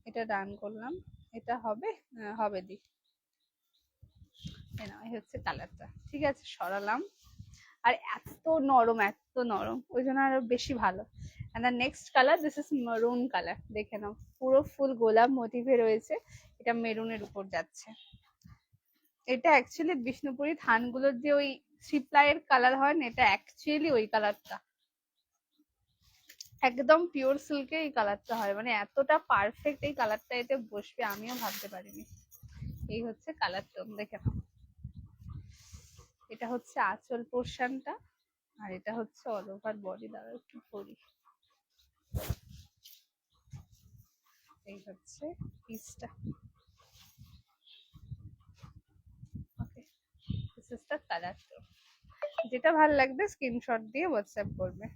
এটা ডান করলাম, এটা হবে, হবে দি। এই হচ্ছে কালারটা, ঠিক আছে? সরালাম। আর এত নরম, এত নরম, ওই জন্য আরো বেশি ভালো। And next colour, this is maroon colour, দেখে নাও। পুরো ফুল গোলাপ মোটিভে রয়েছে, এটা মেরুনের উপর যাচ্ছে। এটা অ্যাকচুয়ালি বিষ্ণুপুরি থানগুলোর যে ওই থ্রি প্লাইয়ের কালার হয় না, এটা অ্যাকচুয়ালি ওই কালারটা, একদম পিওর সিল্কে এই কালারটা হয়, মানে এতটা পারফেক্ট এই কালারটা এতে বসবে আমিও ভাবতে পারিনি। এই হচ্ছে কালার টোন, দেখে নাও। এটা হচ্ছে আঁচল পোর্শনটা, আর এটা হচ্ছে অল ওভার বডি। দ্বারা একটু করি, এই হচ্ছে পিসটা। Okay, this is the colour tone. যেটা ভালো লাগবে স্ক্রিনশট দিয়ে হোয়াটসঅ্যাপ করবে।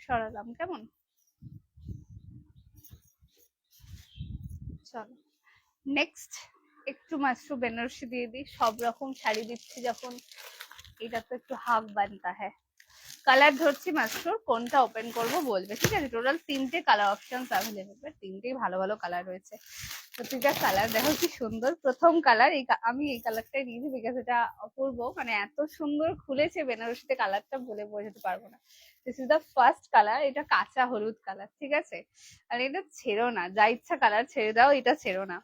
সরালাম কেমন? চলো নেক্সট একটু মাশরু বেনারসি দিয়ে দিই। সব রকম শাড়ি দিচ্ছি যখন, এটা তো একটু হাফ বানতা হ্যাঁ। কালার ধরছি মাশরুর, কোনটা ওপেন করব বলবে, ঠিক আছে? টোটাল 3টে কালার অপশনস অ্যাভেলেবল, তিনটেই ভালো ভালো কালার রয়েছে। প্রতিটা কালার দেখো কি সুন্দর। প্রথম কালার আমি এই কালারটাই নিয়েছি বিকজ এটা অপূর্ব, মানে এত সুন্দর খুলেছে বেনারসিতে, কালারটা বলে বোঝাতে পারবো না। This is the first colour, এটা কাঁচা হলুদ কালার, ঠিক আছে? আর এটা ছেড়ো না, যা ইচ্ছা কালার ছেড়ে দাও, এটা ছেড়ো না।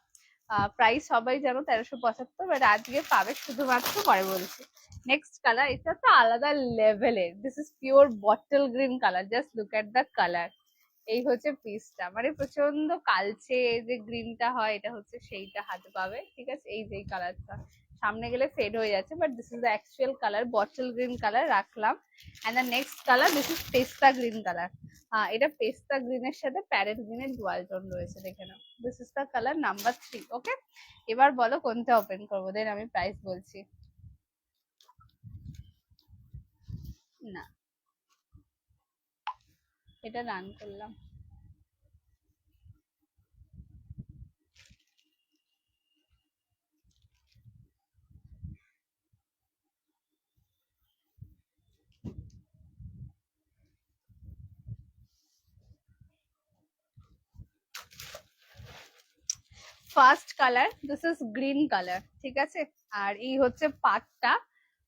প্রাইস সবাই জানো 1375, বাট আজকে পাবে শুধুমাত্র, পরে বলছি। নেক্সট কালার, এটা তো আলাদা লেভেলের। This is pure bottle green colour, just look at the colour. এই হচ্ছে পিসটা, মানে প্রচন্ড কালচে যে গ্রিনটা হয়, এটা হচ্ছে সেইটা হাতে পাবে, ঠিক আছে? এই যে কালারটা সামনে গেলে ফেড হয়ে যাচ্ছে, but this is the actual colour, bottle green colour রাখলাম। And the next colour, this is পেস্তা গ্রিন কালার। এটা পেস্তা গ্রিনের সাথে প্যারেট গ্রিনের ডুয়াল টোন রয়েছে, দেখে নাও। This is the colour number 3। ওকে, এবার বলো কোনটা ওপেন করবো, দেন আমি প্রাইস বলছি। না, এটা রান করলাম। First colour, this is green colour, ঠিক আছে? আর এই হচ্ছে পাটটা।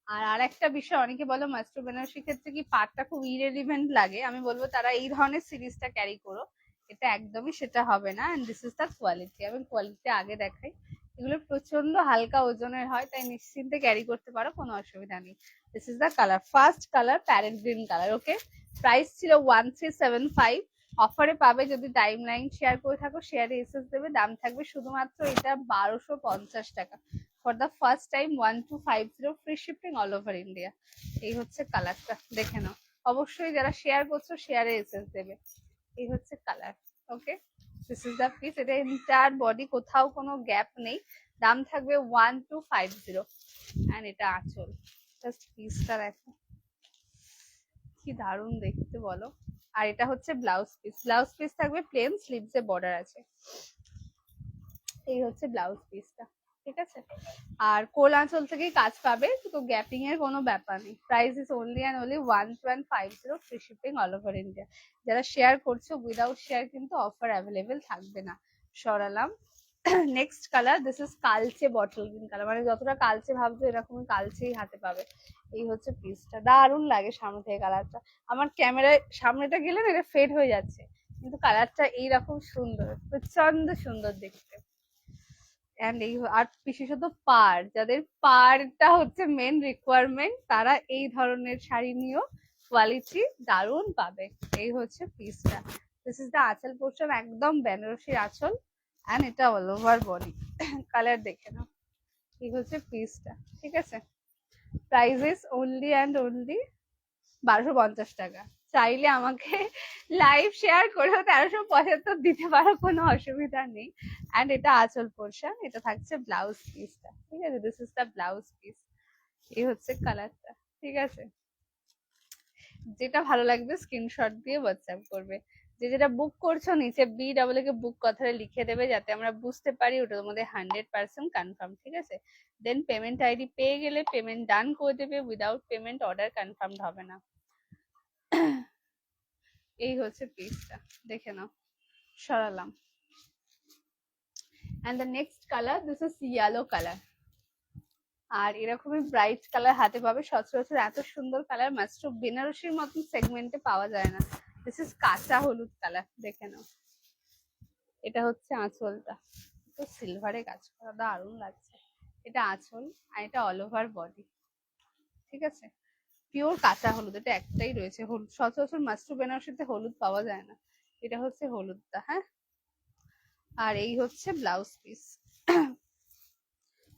আর আরেকটা বিষয়, অনেকে বলো মাস্টার বেনারসির ক্ষেত্রে কি পাটটা খুব ইরেলিভেন্ট লাগে, আমি বলবো তারা এই ধরনের সিরিজটা ক্যারি করো, এটা একদমই সেটা হবে না। And this is the quality, আমি কোয়ালিটি আগে দেখাই। এগুলো প্রচন্ড হালকা ওজনের হয়, তাই নিশ্চিন্তে ক্যারি করতে পারো, কোনো অসুবিধা নেই। This is the colour, first colour parrot green colour. Okay, price ছিল 1375, অফারে পাবে যদি টাইম লাইন শেয়ার করে থাকো, শেয়ারে এসএস দেবে, দাম থাকবে শুধুমাত্র এটা 1250 টাকা for the first time. 1250, free shipping all over India. এই হচ্ছে কালারটা, দেখে নাও। অবশ্যই যারা শেয়ার করছো শেয়ারে এসএস দেবে। এই হচ্ছে colour. Okay, this is the piece, এটা এন্টায়ার বডি, কোথাও কোনো গ্যাপ নেই। দাম থাকবে 1250। এন্ড এটা আঁচল, জাস্ট পিসটা দেখো কি দারুণ দেখতে বলো। আর এটা হচ্ছে ব্লাউজ পিস, ব্লাউজ পিস থাকবে প্লেন, স্লিভসে বর্ডার আছে। এই হচ্ছে ব্লাউজ পিসটা, ঠিক আছে? আর কোল আঁচল থেকেই কাজ পাবে, তো গ্যাপিং এর কোনো ব্যাপার নেই। Price is only and only 1250, free shipping all over India. যারা শেয়ার করছো, উইদাউট শেয়ার কিন্তু অফার অ্যাভেলেবেল থাকবে না। সরালাম। নেক্সট কালার, দিস ইজ কালচে বটল গ্রিন কালার, মানে যতটা কালচে ভাবছো এরকম কালচেই হাতে পাবে। এই হচ্ছে পিসটা, দারুণ লাগে সামনে থেকে কালারটা। আমার ক্যামেরায় সামনেটা গেলে না এটা ফেড হয়ে যাচ্ছে, কিন্তু কালারটা এইরকম সুন্দর, প্রচন্ড সুন্দর দেখতে। এন্ড এই আর বিশেষত পাড়, যাদের পাড়টা হচ্ছে মেন রিকোয়ারমেন্ট, তারা এই ধরনের শাড়ি নিয়েও কোয়ালিটি দারুণ পাবে। এই হচ্ছে পিসটা। দিস ইজ দ্য আঁচল পোর্শন, একদম বেনারসির আঁচল। এন্ড এটা অল ওভার বডি। কালার দেখে নাও। এই হচ্ছে পিসটা, ঠিক আছে? Price is only and only 1250 টাকা। চাইলে আমাকে লাইভ শেয়ার করেও 1375 দিতে পারো, কোনো অসুবিধা নেই। অ্যান্ড এটা আঁচল পোর্শন, এটা থাকছে ব্লাউজ পিসটা, ঠিক আছে? This is the blouse piece. এই হচ্ছে কালারটা, ঠিক আছে? যেটা ভালো লাগবে স্ক্রিনশট দিয়ে হোয়াটসঅ্যাপ করবে। যে যেটা বুক করছো নিচে BWK বুক কথাটা লিখে দেবে, যাতে আমরা বুঝতে পারি ওটা তোমাদের 100% কনফার্ম, ঠিক আছে? দেন পেমেন্ট আইডি পেয়ে গেলে পেমেন্ট ডান করে দেবে, উইদাউট পেমেন্ট অর্ডার কনফার্ম হবে না। এই হচ্ছে পিসটা, দেখে নাও। সরালাম। And the next colour, this is yellow colour. আর এরকমই ব্রাইট কালার হাতে পাবে, সচরাচর এত সুন্দর কালার মাত্র বেনারসির মতন সেগমেন্টে পাওয়া যায় না। দিস ইজ কাঁচা হলুদ কালার, দেখে নাও। এটা হচ্ছে আঁচলটা, তো সিলভারে কাজ করা, দারুণ লাগছে। এটা আঁচল, আর এটা অল ওভার বডি। ঠিক আছে, পিওর কাঁচা হলুদ, এটা একটাই রয়েছে হলুদ, সচরাচর মাশরুম বেনারসিতে হলুদ পাওয়া যায় না, এটা হচ্ছে হলুদটা। হ্যাঁ, আর এই হচ্ছে ব্লাউজ পিস।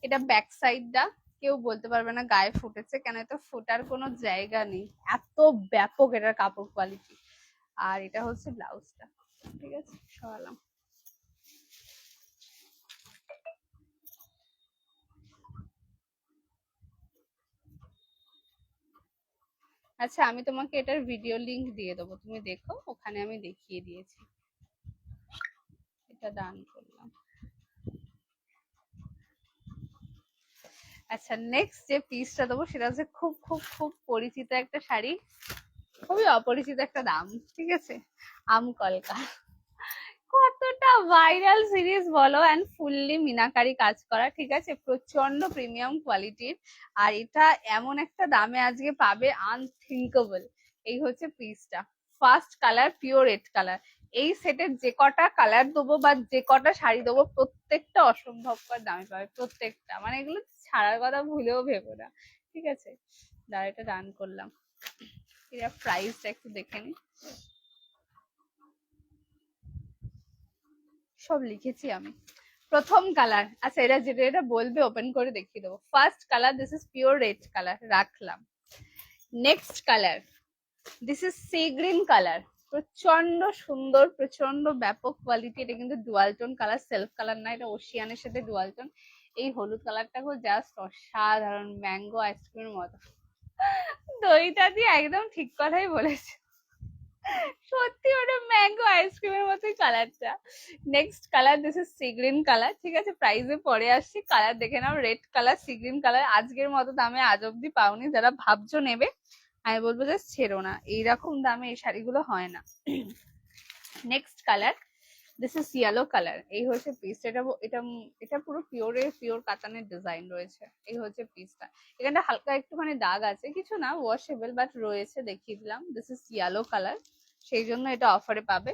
এটা ব্যাক সাইডটা, কেউ বলতে পারবে না গায়ে ফুটেছে, কেন এটা ফোটার কোনো জায়গা নেই, এত ব্যাপক এটার কাপড় কোয়ালিটি। আর এটা হচ্ছে ব্লাউজটা। ঠিক আছে, সরালাম। আচ্ছা, আমি তোমাকে এটার ভিডিও লিংক দিয়ে দেবো, তুমি দেখো, ওখানে আমি দেখিয়ে দিয়েছি। এটা ডান করলাম। আচ্ছা, নেক্সট যে পিসটা দেবো সেটা হচ্ছে খুব খুব খুব পরিচিত একটা শাড়ি, খুবই অপরিচিত একটা দাম। ঠিক আছে, আমকলকা। কতটা ভাইরাল সিরিজ বলো, এন্ড ফুললি মিনাকারি কাজ করা। ঠিক আছে, প্রচন্ড প্রিমিয়াম কোয়ালিটির, আর এটা এমন একটা দামে আজকে পাবে, আনথিঙ্কেবল। এই হচ্ছে পিসটা, first colour pure red colour. এই সেটের যে কটা কালার দেবো বা যে কটা শাড়ি দেবো, প্রত্যেকটা অসম্ভবকর দামে পাবে, প্রত্যেকটা। মানে এগুলো ছাড়ার কথা ভুলেও ভেবো না। ঠিক আছে, দাঁড়া, এটা রান করলাম। এটা প্রাইসটা একটু দেখে নি, সব লিখেছি আমি। প্রথম কালার, আচ্ছা এটা যেটা এটা বলবে ওপেন করে দেখিয়ে দেবো। First colour, this is pure red colour, রাখলাম। Next colour, this is sea green colour, প্রচন্ড সুন্দর, প্রচন্ড ব্যাপক কোয়ালিটি। এটা কিন্তু dual tone colour, self colour না, এটা ওশিয়ানের সাথে ডুয়াল টোন। এই হলুদ কালারটাকে জাস্ট অসাধারণ, ম্যাঙ্গো আইসক্রিমের মতো। দইটা দিয়ে একদম ঠিক কথাই বলেছে, সত্যি ওটা ম্যাঙ্গো আইসক্রিমের মতোই কালারটা। Next colour, this is sea green colour. ঠিক আছে, প্রাইসে পরে আসছি, কালার দেখে নাও। Red colour, sea green colour, আজকের মতো দামে আজ অব্দি পাওনি। যারা ভাবছো নেবে, আমি বলবো যে ছেড়ো না, এইরকম দামে এই শাড়িগুলো হয় না। Next colour, this is yellow colour. এই হচ্ছে পিস, এটা এটা এটা পুরো পিওর কাতানের ডিজাইন রয়েছে। এই হচ্ছে পিসটা, এখানটা হালকা একটুখানি দাগ আছে, কিছু না, ওয়াশেবল, বাট রয়েছে, দেখিয়ে দিলাম। দিস ইজ ইয়েলো কালার, সেই জন্য এটা অফারে পাবে।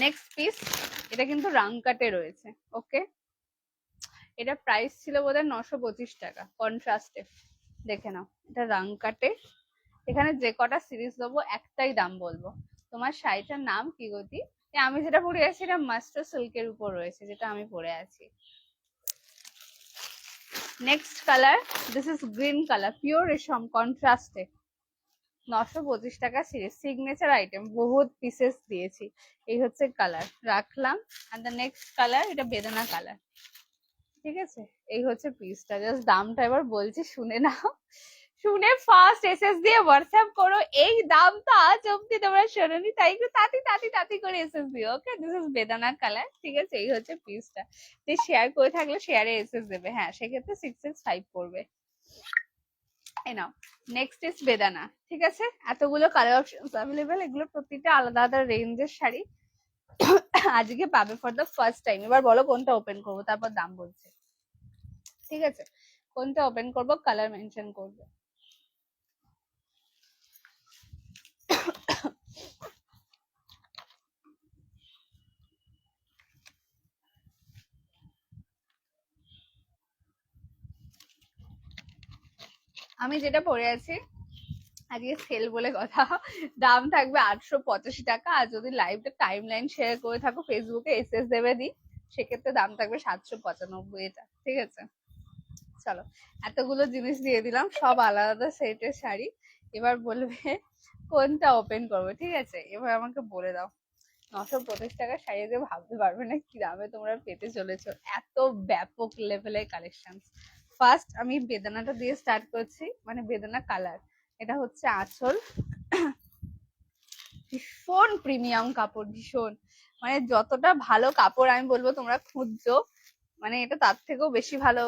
নেক্সট পিস, এটা কিন্তু রাং কাটে রয়েছে। ওকে, এটা প্রাইস ছিল বোধহয় 925 টাকা, কন্ট্রাস্টে। দেখে নাও, এটা রাং কাটে। এখানে যে কটা সিরিজ দেবো একটাই দাম বলবো। তোমার শাড়িটার নাম কি গতি? আমি যেটা পরে আছি এটা মাস্টার সিল্কের উপর রয়েছে, যেটা আমি পরে আছি। Next colour, this is green colour, pure রেশম, কন্ট্রাস্টে। 925 টাকা সিরিজ, সিগনেচার আইটেম, বহুত পিসেস দিয়েছি। এই হচ্ছে কালার, রাখলাম। আর দ্য নেক্সট কালার, এটা বেদানা কালার। ঠিক আছে, এই হচ্ছে পিসটা, জাস্ট দামটা এবার বলছি, শুনে নাও, শুনে ফার্স্ট এসএস দিয়ে হোয়াটসঅ্যাপ করো। এই দামটা আজ অব্দি তোমরা শোনোনি, তাই একটু তাতি তাতি তাতি করে এসএস দিও। ওকে, দিস ইজ বেদানা কালার। ঠিক আছে, এই হচ্ছে পিসটা। যে শেয়ার করে থাকলে শেয়ারে এসএস দেবে, হ্যাঁ, সেক্ষেত্রে 665 পড়বে। এই নাও, নেক্সট ইজ বেদানা। ঠিক আছে, এতগুলো কালার অপশনস অ্যাভেলেবেল, এগুলো প্রতিটা আলাদা আলাদা রেঞ্জের শাড়ি আজকে পাবে ফর দ্য ফার্স্ট টাইম। এবার বলো কোনটা ওপেন করবো, তারপর দাম বলছে। ঠিক আছে, কোনটা ওপেন করবো, কালার মেনশন করবো। আমি যেটা পরে আছি, আজকে সেল বলে কথা, দাম থাকবে 885 টাকা। আর যদি লাইভটা টাইম লাইন শেয়ার করে থাকো ফেসবুকে, এসএস দেবে দি, সেক্ষেত্রে দাম থাকবে 795। এটা ঠিক আছে, চলো, এতগুলো জিনিস দিয়ে দিলাম, সব আলাদা আলাদা সেটের শাড়ি। এবার বলবে কোনটা ওপেন করবো। ঠিক আছে, এবার আমাকে বলে দাও। 925 টাকা শাড়ি দিয়ে ভাবতে পারবে না কি দামে তোমরা পেতে চলেছো, এত ব্যাপক লেভেলের কালেকশন। ফার্স্ট আমি বেদানাটা দিয়ে স্টার্ট করছি, মানে বেদানা কালার। এটা হচ্ছে আঁচল, ভীষণ প্রিমিয়াম কাপড়, ভীষণ, মানে যতটা ভালো কাপড় আমি বলবো তোমরা খুঁজছো, মানে এটা তার থেকেও বেশি ভালো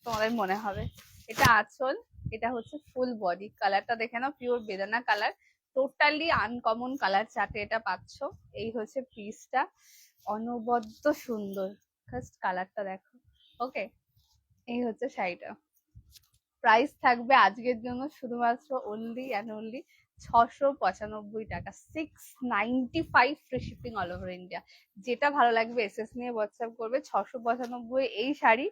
তোমাদের মনে হবে। এটা আঁচল, এটা হচ্ছে ফুল বডি, কালারটা দেখে নাও, পিওর বেদানা কালার, টোটালি আনকমন কালার চার্টে এটা পাচ্ছ। এই হচ্ছে পিসটা, অনবদ্য সুন্দর, জাস্ট কালারটা দেখো। ওকে, এই হচ্ছে শাড়িটা। প্রাইস থাকবে আজকের জন্য শুধুমাত্র অনলি অ্যান্ড অনলি 695 টাকা, 695 free shipping all over India. যেটা ভালো লাগবে এসএস নিয়ে হোয়াটসঅ্যাপ করবে। 695 এই শাড়ি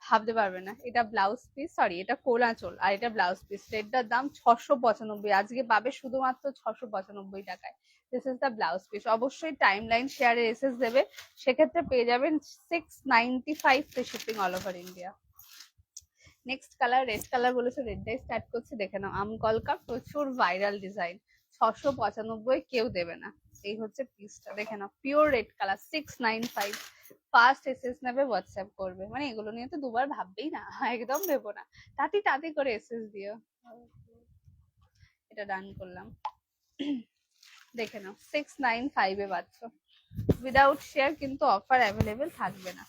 ভাবতে পারবে না। এটা ব্লাউজ পিস, সরি এটা কোলাচল, আর এটা ব্লাউজ পিস। এটার দাম 695, আজকে পাবে শুধুমাত্র 695 টাকায়। This is the blouse piece. অবশ্যই টাইম লাইন শেয়ারে এসএস দেবে, সেক্ষেত্রে পেয়ে যাবেন 695 free shipping all over India. Next colour red colour বলেছে, রেডটাই স্টার্ট করছে। দেখে নাও, আম কলকা, প্রচুর ভাইরাল ডিজাইন, 695 কেউ দেবে না। এই হচ্ছে পিসটা, দেখে নাও, pure red colour, 695। First SS নেবে হোয়াটসঅ্যাপ করবে, মানে এগুলো নিয়ে তো দুবার ভাববেই না, একদম ভেবো না, তাতে তাতে করে এসএস দিও। এটা ডান করলাম। দেখে নাও 695 এ পাচ্ছ। উইদাউট শেয়ার কিন্তু অফার অ্যাভেলেবেল থাকবে না।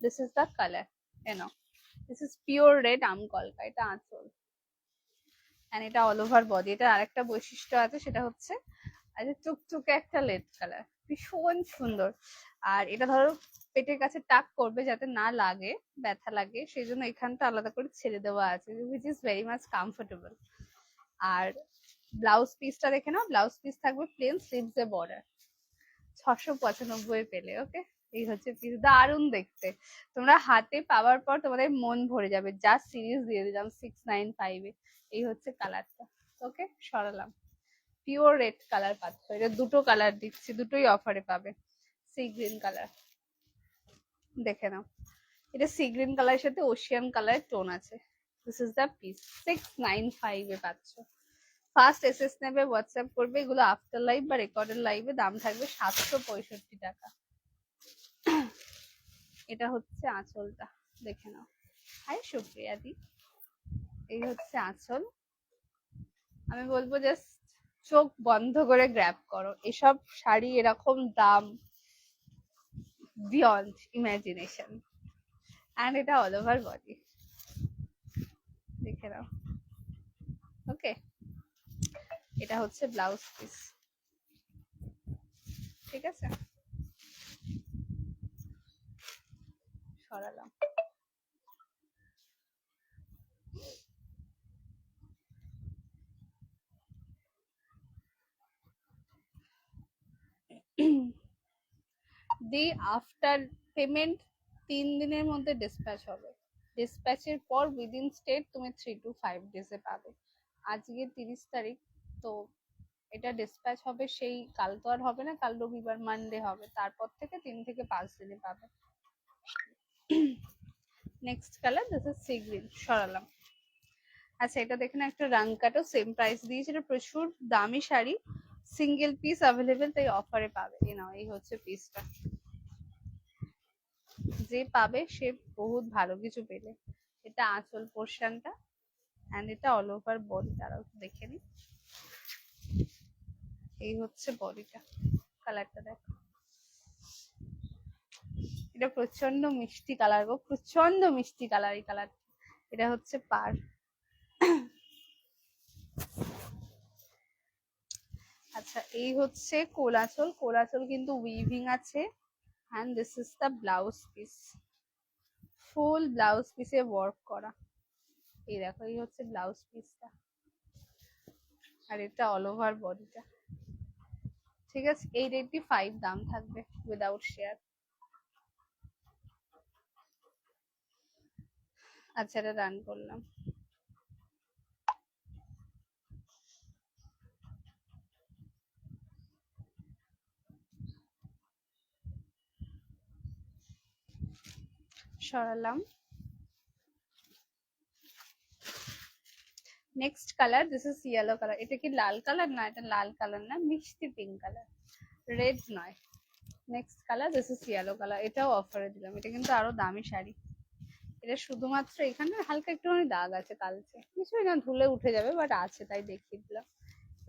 দিস ইজ দ্য কালার, এনো, দিস ইজ পিওর রেড আম কলকা। এটা আঁচল, এন্ড এটা অল ওভার বডি। এটার আরেকটা বৈশিষ্ট্য আছে, সেটা হচ্ছে টুকটুকে একটা রেড কালার, ভীষণ সুন্দর। আর এটা ধরো পেটের কাছে টাক করবে যাতে না লাগে, ব্যথা লাগে, সেই জন্য এখানটা আলাদা করে ছেড়ে দেওয়া আছে, which is very much comfortable. আর ব্লাউজ পিসটা দেখে নাও, ব্লাউজ পিস থাকবে প্লেন, স্লিভস এ বর্ডার, 695 পেলে। ওকে, এই হচ্ছে পিস, দারুণ দেখতে। তোমরা হাতে পাওয়ার পর তোমাদের মন ভরে যাবে। জাস্ট সিরিজ দিয়ে দিলাম 695 এ। এই হচ্ছে কালারটা। ওকে, সরালাম। পিওর রেড কালার পাচ্ছ। এটা দুটো কালার দিচ্ছি, দুটোই অফারে পাবে। সি গ্রিন কালার, দেখে নাও, এটা সি গ্রিন কালারের সাথে ওশিয়ান কালারের টোন আছে। দিস ইজ দ্য পিস, 695 এ পাচ্ছ। ফার্স্ট এসএস নেবে হোয়াটসঅ্যাপ করবে। এগুলো আফটার লাইভ বা রেকর্ডের লাইভে দাম থাকবে 765 টাকা। এটা হচ্ছে আঁচলটা, দেখে নাও। হাই সুপ্রিয়া দি, এই হচ্ছে আঁচল। আমি বলবো জাস্ট চোখ বন্ধ করে গ্র্যাব করো, এসব শাড়ি এরকম দাম বিয়ন্ড ইমাজিনেশন। অ্যান্ড এটা অল ওভার বডি, দেখে নাও। ওকে, এটা হচ্ছে ব্লাউজ পিস, ঠিক আছে, সরালাম। দি আফটার পেমেন্ট 3 দিনের মধ্যে ডিসপ্যাচ হবে। ডিসপ্যাচের পর উইদিন স্টেট তুমি 3 to 5 ডেজে পাবে। আজকে 30 তারিখ, তো এটা ডিসপ্যাচ হবে সেই কাল, তো আর হবে না, কাল রবিবার, মানডে হবে, তারপর থেকে 3 থেকে 5 দিনে পাবে। Next colour, this is sea green, সরালাম। আচ্ছা, এটা দেখে না, একটা রাং কাটো, সেম প্রাইস দিয়েছে। এটা প্রচুর দামি শাড়ি, সিঙ্গেল পিস অ্যাভেলেবেল, তাই অফারে পাবে। এই নাও, এই হচ্ছে পিসটা। যে পাবে সে বহুত ভালো কিছু পেলে। এটা আঁচল পোর্শনটা, এন্ড এটা অল ওভার বডি। তারাও দেখে নি, এই হচ্ছে বডিটা। কালারটা দেখো, এটা প্রচন্ড মিষ্টি কালার গো, প্রচন্ড মিষ্টি কালার এই কালার। এটা হচ্ছে পার। আচ্ছা, এই হচ্ছে কোলাচল। কোলাচল কিন্তু উইভিং আছে। and this is the blouse piece, full blouse পিসে ওয়ার্ক করা। এই দেখো, এই হচ্ছে ব্লাউজ পিসটা, আর এটা অল ওভার বডিটা। ঠিক আছে, 885 দাম থাকবে উইদাউট শেয়ার। আচ্ছা, এটা রান করলাম। সরালাম। Next colour, this is yellow colour. এটা কি লাল কালার? না, এটা লাল কালার না, মিষ্টি পিঙ্ক কালার, রেড নয়। Next colour, this is yellow colour. এটাও অফারে দিলাম। এটা কিন্তু আরো দামি শাড়ি। এটা শুধুমাত্র এখানে হালকা একটুখানি দাগ আছে কালচে, কিছুই না, ধুলে উঠে যাবে, বাট আছে তাই দেখিয়ে দিলাম।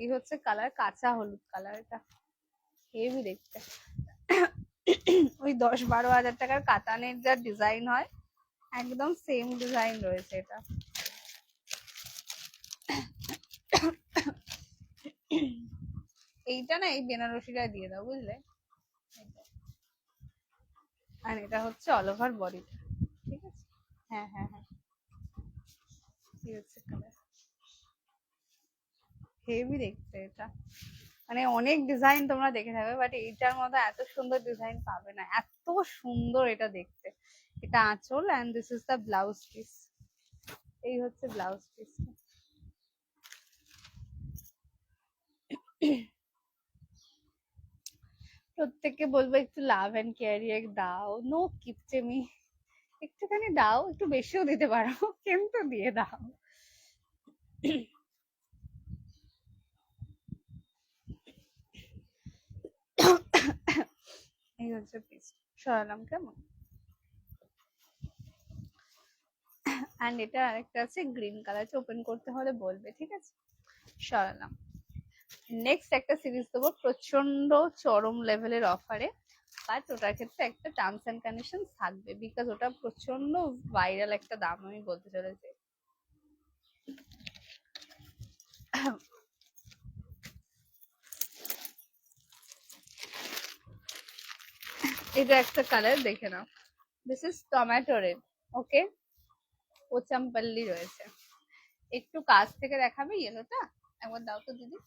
এই হচ্ছে কালার, কাঁচা হলুদ কালার। এটা হেভি দেখতে। ওই 10-12 হাজার টাকার কাতানের যা ডিজাইন হয়, একদম সেম ডিজাইন রয়েছে এটা। এইটা না, এই বেনারসিটা দিয়ে দাও, বুঝলে। আর এটা হচ্ছে অল ওভার বডি, ঠিক আছে। হ্যাঁ হ্যাঁ হ্যাঁ, এই হচ্ছে কালার, হেভি দেখতে এটা, মানে অনেক ডিজাইন তোমরা দেখে থাকবে, বাট এইটার মধ্যে এত সুন্দর ডিজাইন পাবে না, এত সুন্দর এটা দেখতে। এটা আঁচল, and this is the blouse piece. এই হচ্ছে ব্লাউজ পিস। প্রত্যেককে বলবো একটু লাভ এন্ড কেয়ার দাও, নো কিপচেমি, একটুখানি দাও, একটু বেশিও দিতে পারো কিন্তু দিয়ে দাও। এই হচ্ছে পিস, সরালাম কেমন। অ্যান্ড এটা আরেকটা আছে গ্রিন কালার, ওপেন করতে হলে বলবে, ঠিক আছে, সরালাম। নেক্সট একটা সিরিজ দেবো প্রচন্ড চরম লেভেলের অফারে, বাট ওটার ক্ষেত্রে একটা টার্মস এন্ড কন্ডিশন থাকবে, বিকজ ওটা প্রচন্ড ভাইরাল একটা দাম আমি বলতে চলেছি। এটা একটা কালার দেখে নাও, দিস ইজ টমেটো রেড, ওকে, পোচামপল্লি রয়েছে। একটু কাছ থেকে দেখাবে ইয়েলোটা, একবার দাও তো দিদি।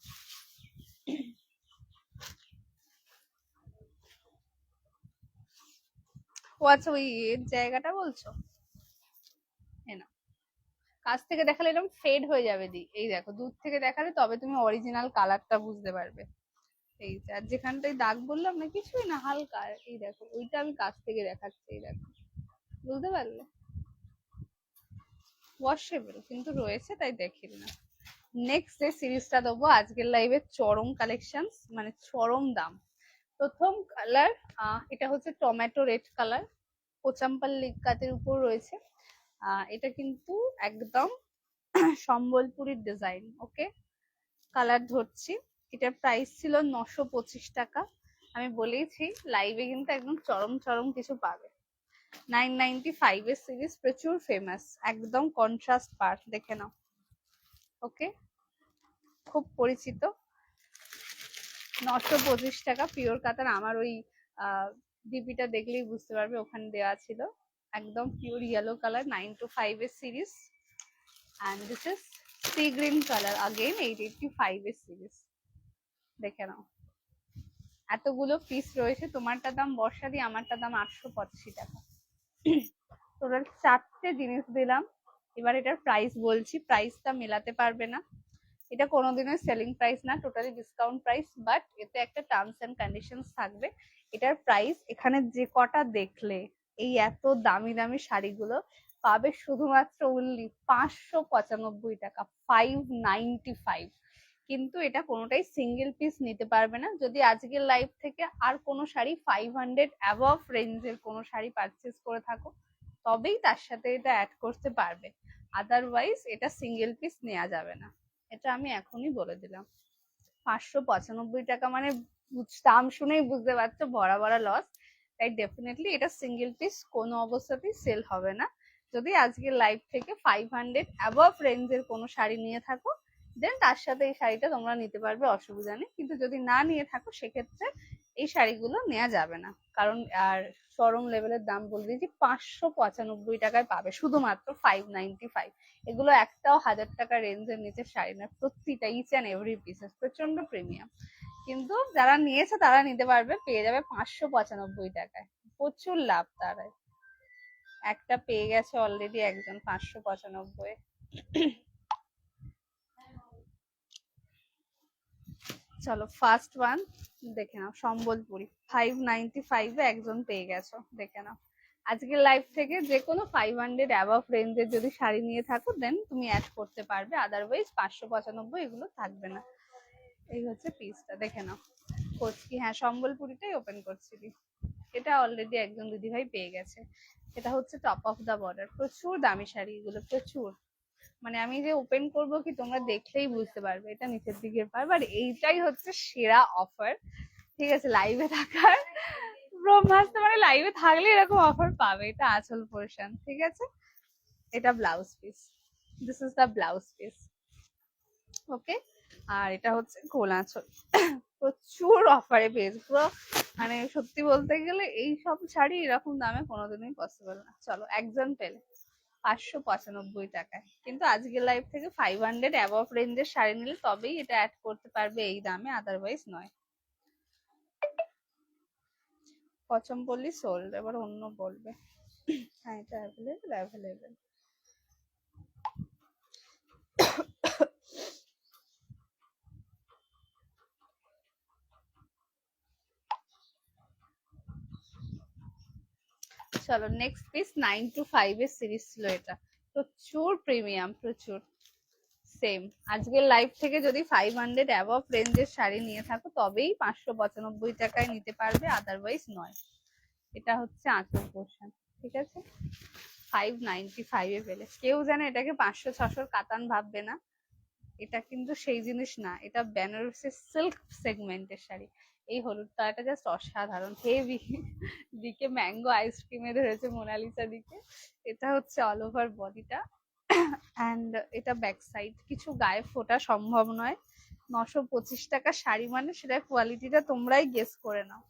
ও আচ্ছা, ওই এর জায়গাটা বলছো, না কাছ থেকে দেখালে এরকম ফেড হয়ে যাবে দি, এই দেখো দূর থেকে দেখালে তবে তুমি অরিজিনাল কালারটা বুঝতে পারবে। এই আর যেখানটায় দাগ বললাম না, কিছুই না, হালকা, এই দেখো ওইটা আমি কাছ থেকে দেখাচ্ছি, এই দেখো, বুঝতে পারলে, ওয়াশেবল কিন্তু রয়েছে, তাই দেখি না। নেক্সট যে সিরিজটা দেবো আজকের লাইভে, চরম কালেকশন, মানে চরম দাম। প্রথম কালার, এটা হচ্ছে টমেটো রেড কালার, পোচাম্পাল্লি কাতের উপর রয়েছে। এটা কিন্তু একদম সম্বলপুরীর ডিজাইন, ওকে, কালার ধরছি। এটার প্রাইস ছিল 925 টাকা। আমি বলেইছি লাইভে কিন্তু একদম চরম চরম কিছু পাবে। 995 এর সিরিজ, প্রচুর ফেমাস, একদম কন্ট্রাস্ট পার্ট, দেখে নাও, ওকে, খুব পরিচিত। 925 টাকা, পিওর কাতান। আমার ওই ডিপিটা দেখলেই বুঝতে পারবে, ওখানে দেওয়া ছিল, একদম পিওর ইয়েলো কালার, 925 এর series. And this is sea green colour, again 885 এর সিরিজ, দেখে নাও। এতগুলো পিস রয়েছে, তোমারটা দাম বর্ষা দিয়ে, আমারটা দাম 885 টাকা। টোটাল 4টে জিনিস দিলাম। এবার এটার প্রাইস বলছি, প্রাইসটা মেলাতে পারবে না, এটা কোনোদিনই সেলিং প্রাইস না, টোটালি ডিসকাউন্ট প্রাইস, বাট এতে একটা টার্মস এন্ড কন্ডিশনস থাকবে। এটার প্রাইস এখানে যে কটা দেখলে, এই এত দামি দামি শাড়িগুলো পাবে শুধুমাত্র অনলি 595 টাকা, 595। কিন্তু এটা কোনোটাই সিঙ্গেল পিস নিতে পারবে না। যদি আজকের লাইভ থেকে আর কোনো শাড়ি 500 অ্যাবভ রেঞ্জের কোনো শাড়ি পারচেস করে থাকো, তবেই তার সাথে এটা অ্যাড করতে পারবে, আদারওয়াইজ এটা সিঙ্গেল পিস নেওয়া যাবে না। এটা আমি এখনই বলে দিলাম। 595 টাকা মানে দাম শুনেই বুঝতে পারছো ভরা ভরা লস। তাই ডেফিনেটলি এটা সিঙ্গেল পিস কোনো অবস্থাতেই সেল হবে না। যদি আজকের লাইভ থেকে 500 অ্যাবভ রেঞ্জের কোনো শাড়ি নিয়ে থাকো, দেন তার সাথে এই শাড়িটা তোমরা নিতে পারবে, অসুবিধা নেই। কিন্তু যদি না নিয়ে থাকো, সেক্ষেত্রে এই শাড়িগুলো নেওয়া যাবে না, কারণ আর চরম লেভেলের দাম বলে দিয়েছি, 595 টাকায় পাবে শুধুমাত্র 595। এগুলো একটাও 1000 টাকা রেঞ্জের নিচে শাড়ি না, প্রতিটা ইচ অ্যান্ড এভরি পিসেস প্রচন্ড প্রিমিয়াম। কিন্তু যারা নিয়েছে তারা নিতে পারবে, পেয়ে যাবে 595 টাকায়, প্রচুর লাভ তারাই। একটা পেয়ে গেছে অলরেডি একজন 595। চলো ফার্স্ট ওয়ান দেখে নাও, সম্বলপুরি 595 এ একজন পেয়ে গেছো, দেখে নাও। আজকের লাইভ থেকে যে কোনো 500 অ্যাবভ রেঞ্জের যদি শাড়ি নিয়ে থাকো, দেন তুমি অ্যাড করতে পারবে, আদারওয়াইজ 595 এগুলো থাকবে না। এই হচ্ছে পিসটা, দেখে নাও। করছি, হ্যাঁ সম্বলপুরিটাই ওপেন করছি। এটা অলরেডি একজন দিদিভাই পেয়ে গেছে। এটা হচ্ছে টপ অফ দা বর্ডার, প্রচুর দামি শাড়ি এগুলো, প্রচুর, মানে আমি যে ওপেন করব কি তোমরা দেখলেই বুঝতে পারবে, এটা নিচের দিকের পার, বাট এইটাই হচ্ছে সেরা অফার, ঠিক আছে, লাইভে থাকার ব্রহ্মাস্ত্র, মানে লাইভে থাকলে এরকম অফার পাবে। এটা আঁচল পোর্শন, ঠিক আছে, এটা blouse piece, this is the blouse piece, okay. আর এটা হচ্ছে গোল আঁচল। প্রচুর অফারে পেয়েছে পুরো, মানে সত্যি বলতে গেলে এই সব শাড়ি এরকম দামে কোনোদিনই পসিবল না। চলো একজন পেলে, 595 টাকায়। কিন্তু আজকের লাইভ থেকে 500 অ্যাবভ রেঞ্জের শাড়ি নিলে তবেই এটা অ্যাড করতে পারবে এই দামে, আদারওয়াইজ নয়। পচমপল্লি সোল্ড, এবার অন্য বলবে। হ্যাঁ, এটা অ্যাভেলেবেল। চলো নেক্সট পিস 9 to 5 এর সিরিজ ছিল এটা, প্রচুর প্রিমিয়াম, প্রচুর। সেম আজকের লাইভ থেকে যদি 500 অ্যাবভ রেঞ্জের শাড়ি নিয়ে থাকো তবেই 595 টাকায় নিতে পারবে, আদারওয়াইজ নয়। এটা হচ্ছে আঁচল পোর্শন, ঠিক আছে। 595 এ পেলে কেউ জানে এটাকে 500-600 কাতান ভাববে না, এটা কিন্তু সেই জিনিস না, এটা বেনারসি সিল্ক সেগমেন্টের শাড়ি। এই হলুদ কালারটা জাস্ট অসাধারণ, হেভি। দিকে ম্যাঙ্গো আইসক্রিমে ধরেছে মোনালিসা দিকে। এটা হচ্ছে অল ওভার বডিটা, অ্যান্ড এটা ব্যাক সাইড, কিছু গায়ে ফোটা সম্ভব নয়। 925 টাকা শাড়ি মানে সেটা কোয়ালিটিটা তোমরাই গেস করে নাও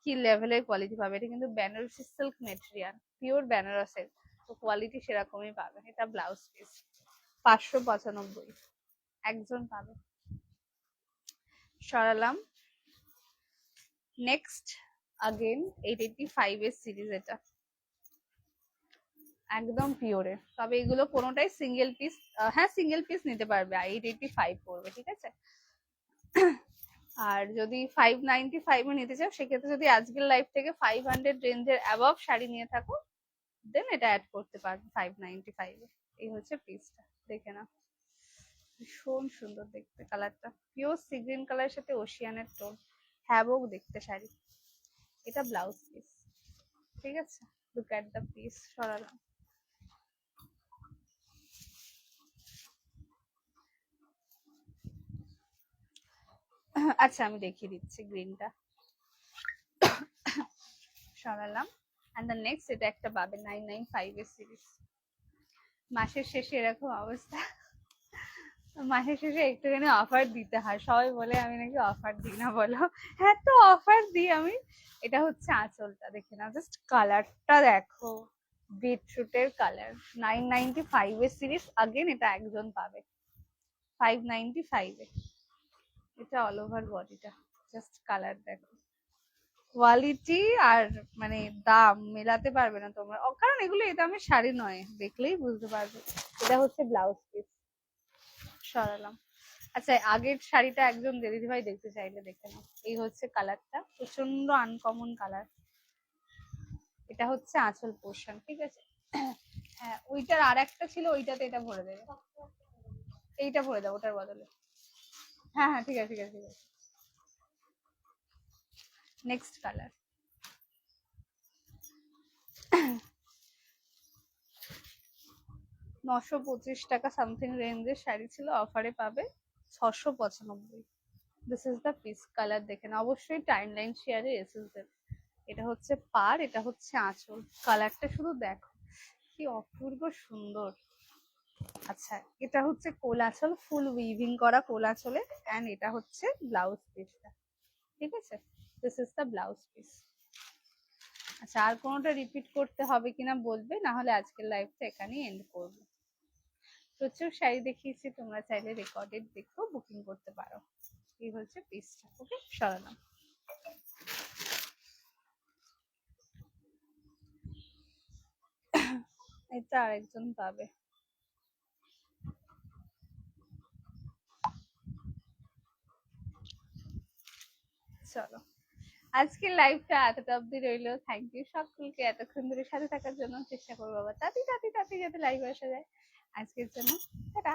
কি লেভেলের কোয়ালিটি পাবে। এটা কিন্তু বেনারসি সিল্ক মেটেরিয়াল, পিওর বেনারসের, তো কোয়ালিটি সেরকমই পাবে। এটা ব্লাউজ পিস, 595 একজন পাবে। সরালাম। নেক্সট আগেন 885 এর সিরিজ, এটা একদম পিওরের, তবে এগুলো কোনোটাই সিঙ্গেল পিস, হ্যাঁ সিঙ্গেল পিস নিতে পারবে, 885 পড়বে, ঠিক আছে। আর যদি 595 এ নিতে চাও সেক্ষেত্রে যদি আজকের লাইভ থেকে 500 রেঞ্জের অ্যাবভ শাড়ি নিয়ে থাকো দেন এটা অ্যাড করতে পারবে 595 এ। এই হচ্ছে পিসটা, দেখে না, ভীষণ সুন্দর দেখতে কালারটা, পিওর সি গ্রিন কালারের সাথে ওশিয়ানের টোন, হ্যাভক দেখতে শাড়ি। এটা ব্লাউজ পিস, ঠিক আছে। Look at the piece. সরালাম। আচ্ছা আমি দেখিয়ে দিচ্ছি গ্রিনটা, সরালাম। অ্যান্ড দ্য নেক্সট এটা একটা পাবে 995 এর সিরিজ। মাসের শেষে এরকম অবস্থা, মাসের শেষে একটুখানি অফার দিতে হয়, সবাই বলে আমি নাকি অফার দিই না, বলো। হ্যাঁ তো অফার দিই আমি। এটা হচ্ছে আঁচলটা, দেখে না, জাস্ট কালারটা দেখো, বিটরুটের কালার। 995 এর সিরিজ, আগেন এটা একজন পাবে 595 এ। এটা অল ওভার বডিটা, জাস্ট কালার দেখো, কোয়ালিটি আর মানে দাম মেলাতে পারবে না তোমরা, কারণ এগুলো এই দামের শাড়ি নয়, দেখলেই বুঝতে পারবে। এটা হচ্ছে ব্লাউজ পিস। সরালাম। আচ্ছা আগের শাড়িটা একজন দিদি ভাই দেখতে চাইলে দেখে নাও, এই হচ্ছে কালারটা, প্রচন্ড আনকমন কালার। এটা হচ্ছে আঁচল পোর্শন, ঠিক আছে। হ্যাঁ ওইটার আর একটা ছিল, ওইটাতে এটা ভরে দেবে, এইটা ভরে দাও ওটার বদলে। হ্যাঁ হ্যাঁ ঠিক আছে ঠিক আছে ঠিক আছে। নেক্সট কালার, 925 টাকা সামথিং রেঞ্জের শাড়ি ছিল, অফারে পাবে 695। This is the piece, colour দেখে না, অবশ্যই টাইম লাইন শেয়ারে এসেস দেবে। এটা হচ্ছে পার, এটা হচ্ছে আঁচল, কালারটা শুধু দেখো কি অপূর্ব সুন্দর। আচ্ছা এটা হচ্ছে কোলাচল, ফুল উইভিং করা কোলাচলে, এন্ড এটা হচ্ছে ব্লাউজ পিসটা, ঠিক আছে। This is the blouse piece. আচ্ছা আর কোনোটা রিপিট করতে হবে কিনা বলবে, না হলে আজকের লাইভটা এখানেই এন্ড করবো। প্রচুর শাড়ি দেখিয়েছি, তোমরা চাইলে রেকর্ডেড দেখো, বুকিং করতে পারো। এই হচ্ছে পিসটা, ওকে সরালাম। এটা আরেকজন পাবে। চলো আজকের লাইভটা এতটা অব্দি রইলো, থ্যাংক ইউ সকলকে এতক্ষণ ধরে সাথে থাকার জন্য। চেষ্টা করবো আবার তাড়াতাড়ি তাড়াতাড়ি যাতে লাইভ আসা যায়। আজকের জন্য টাটা।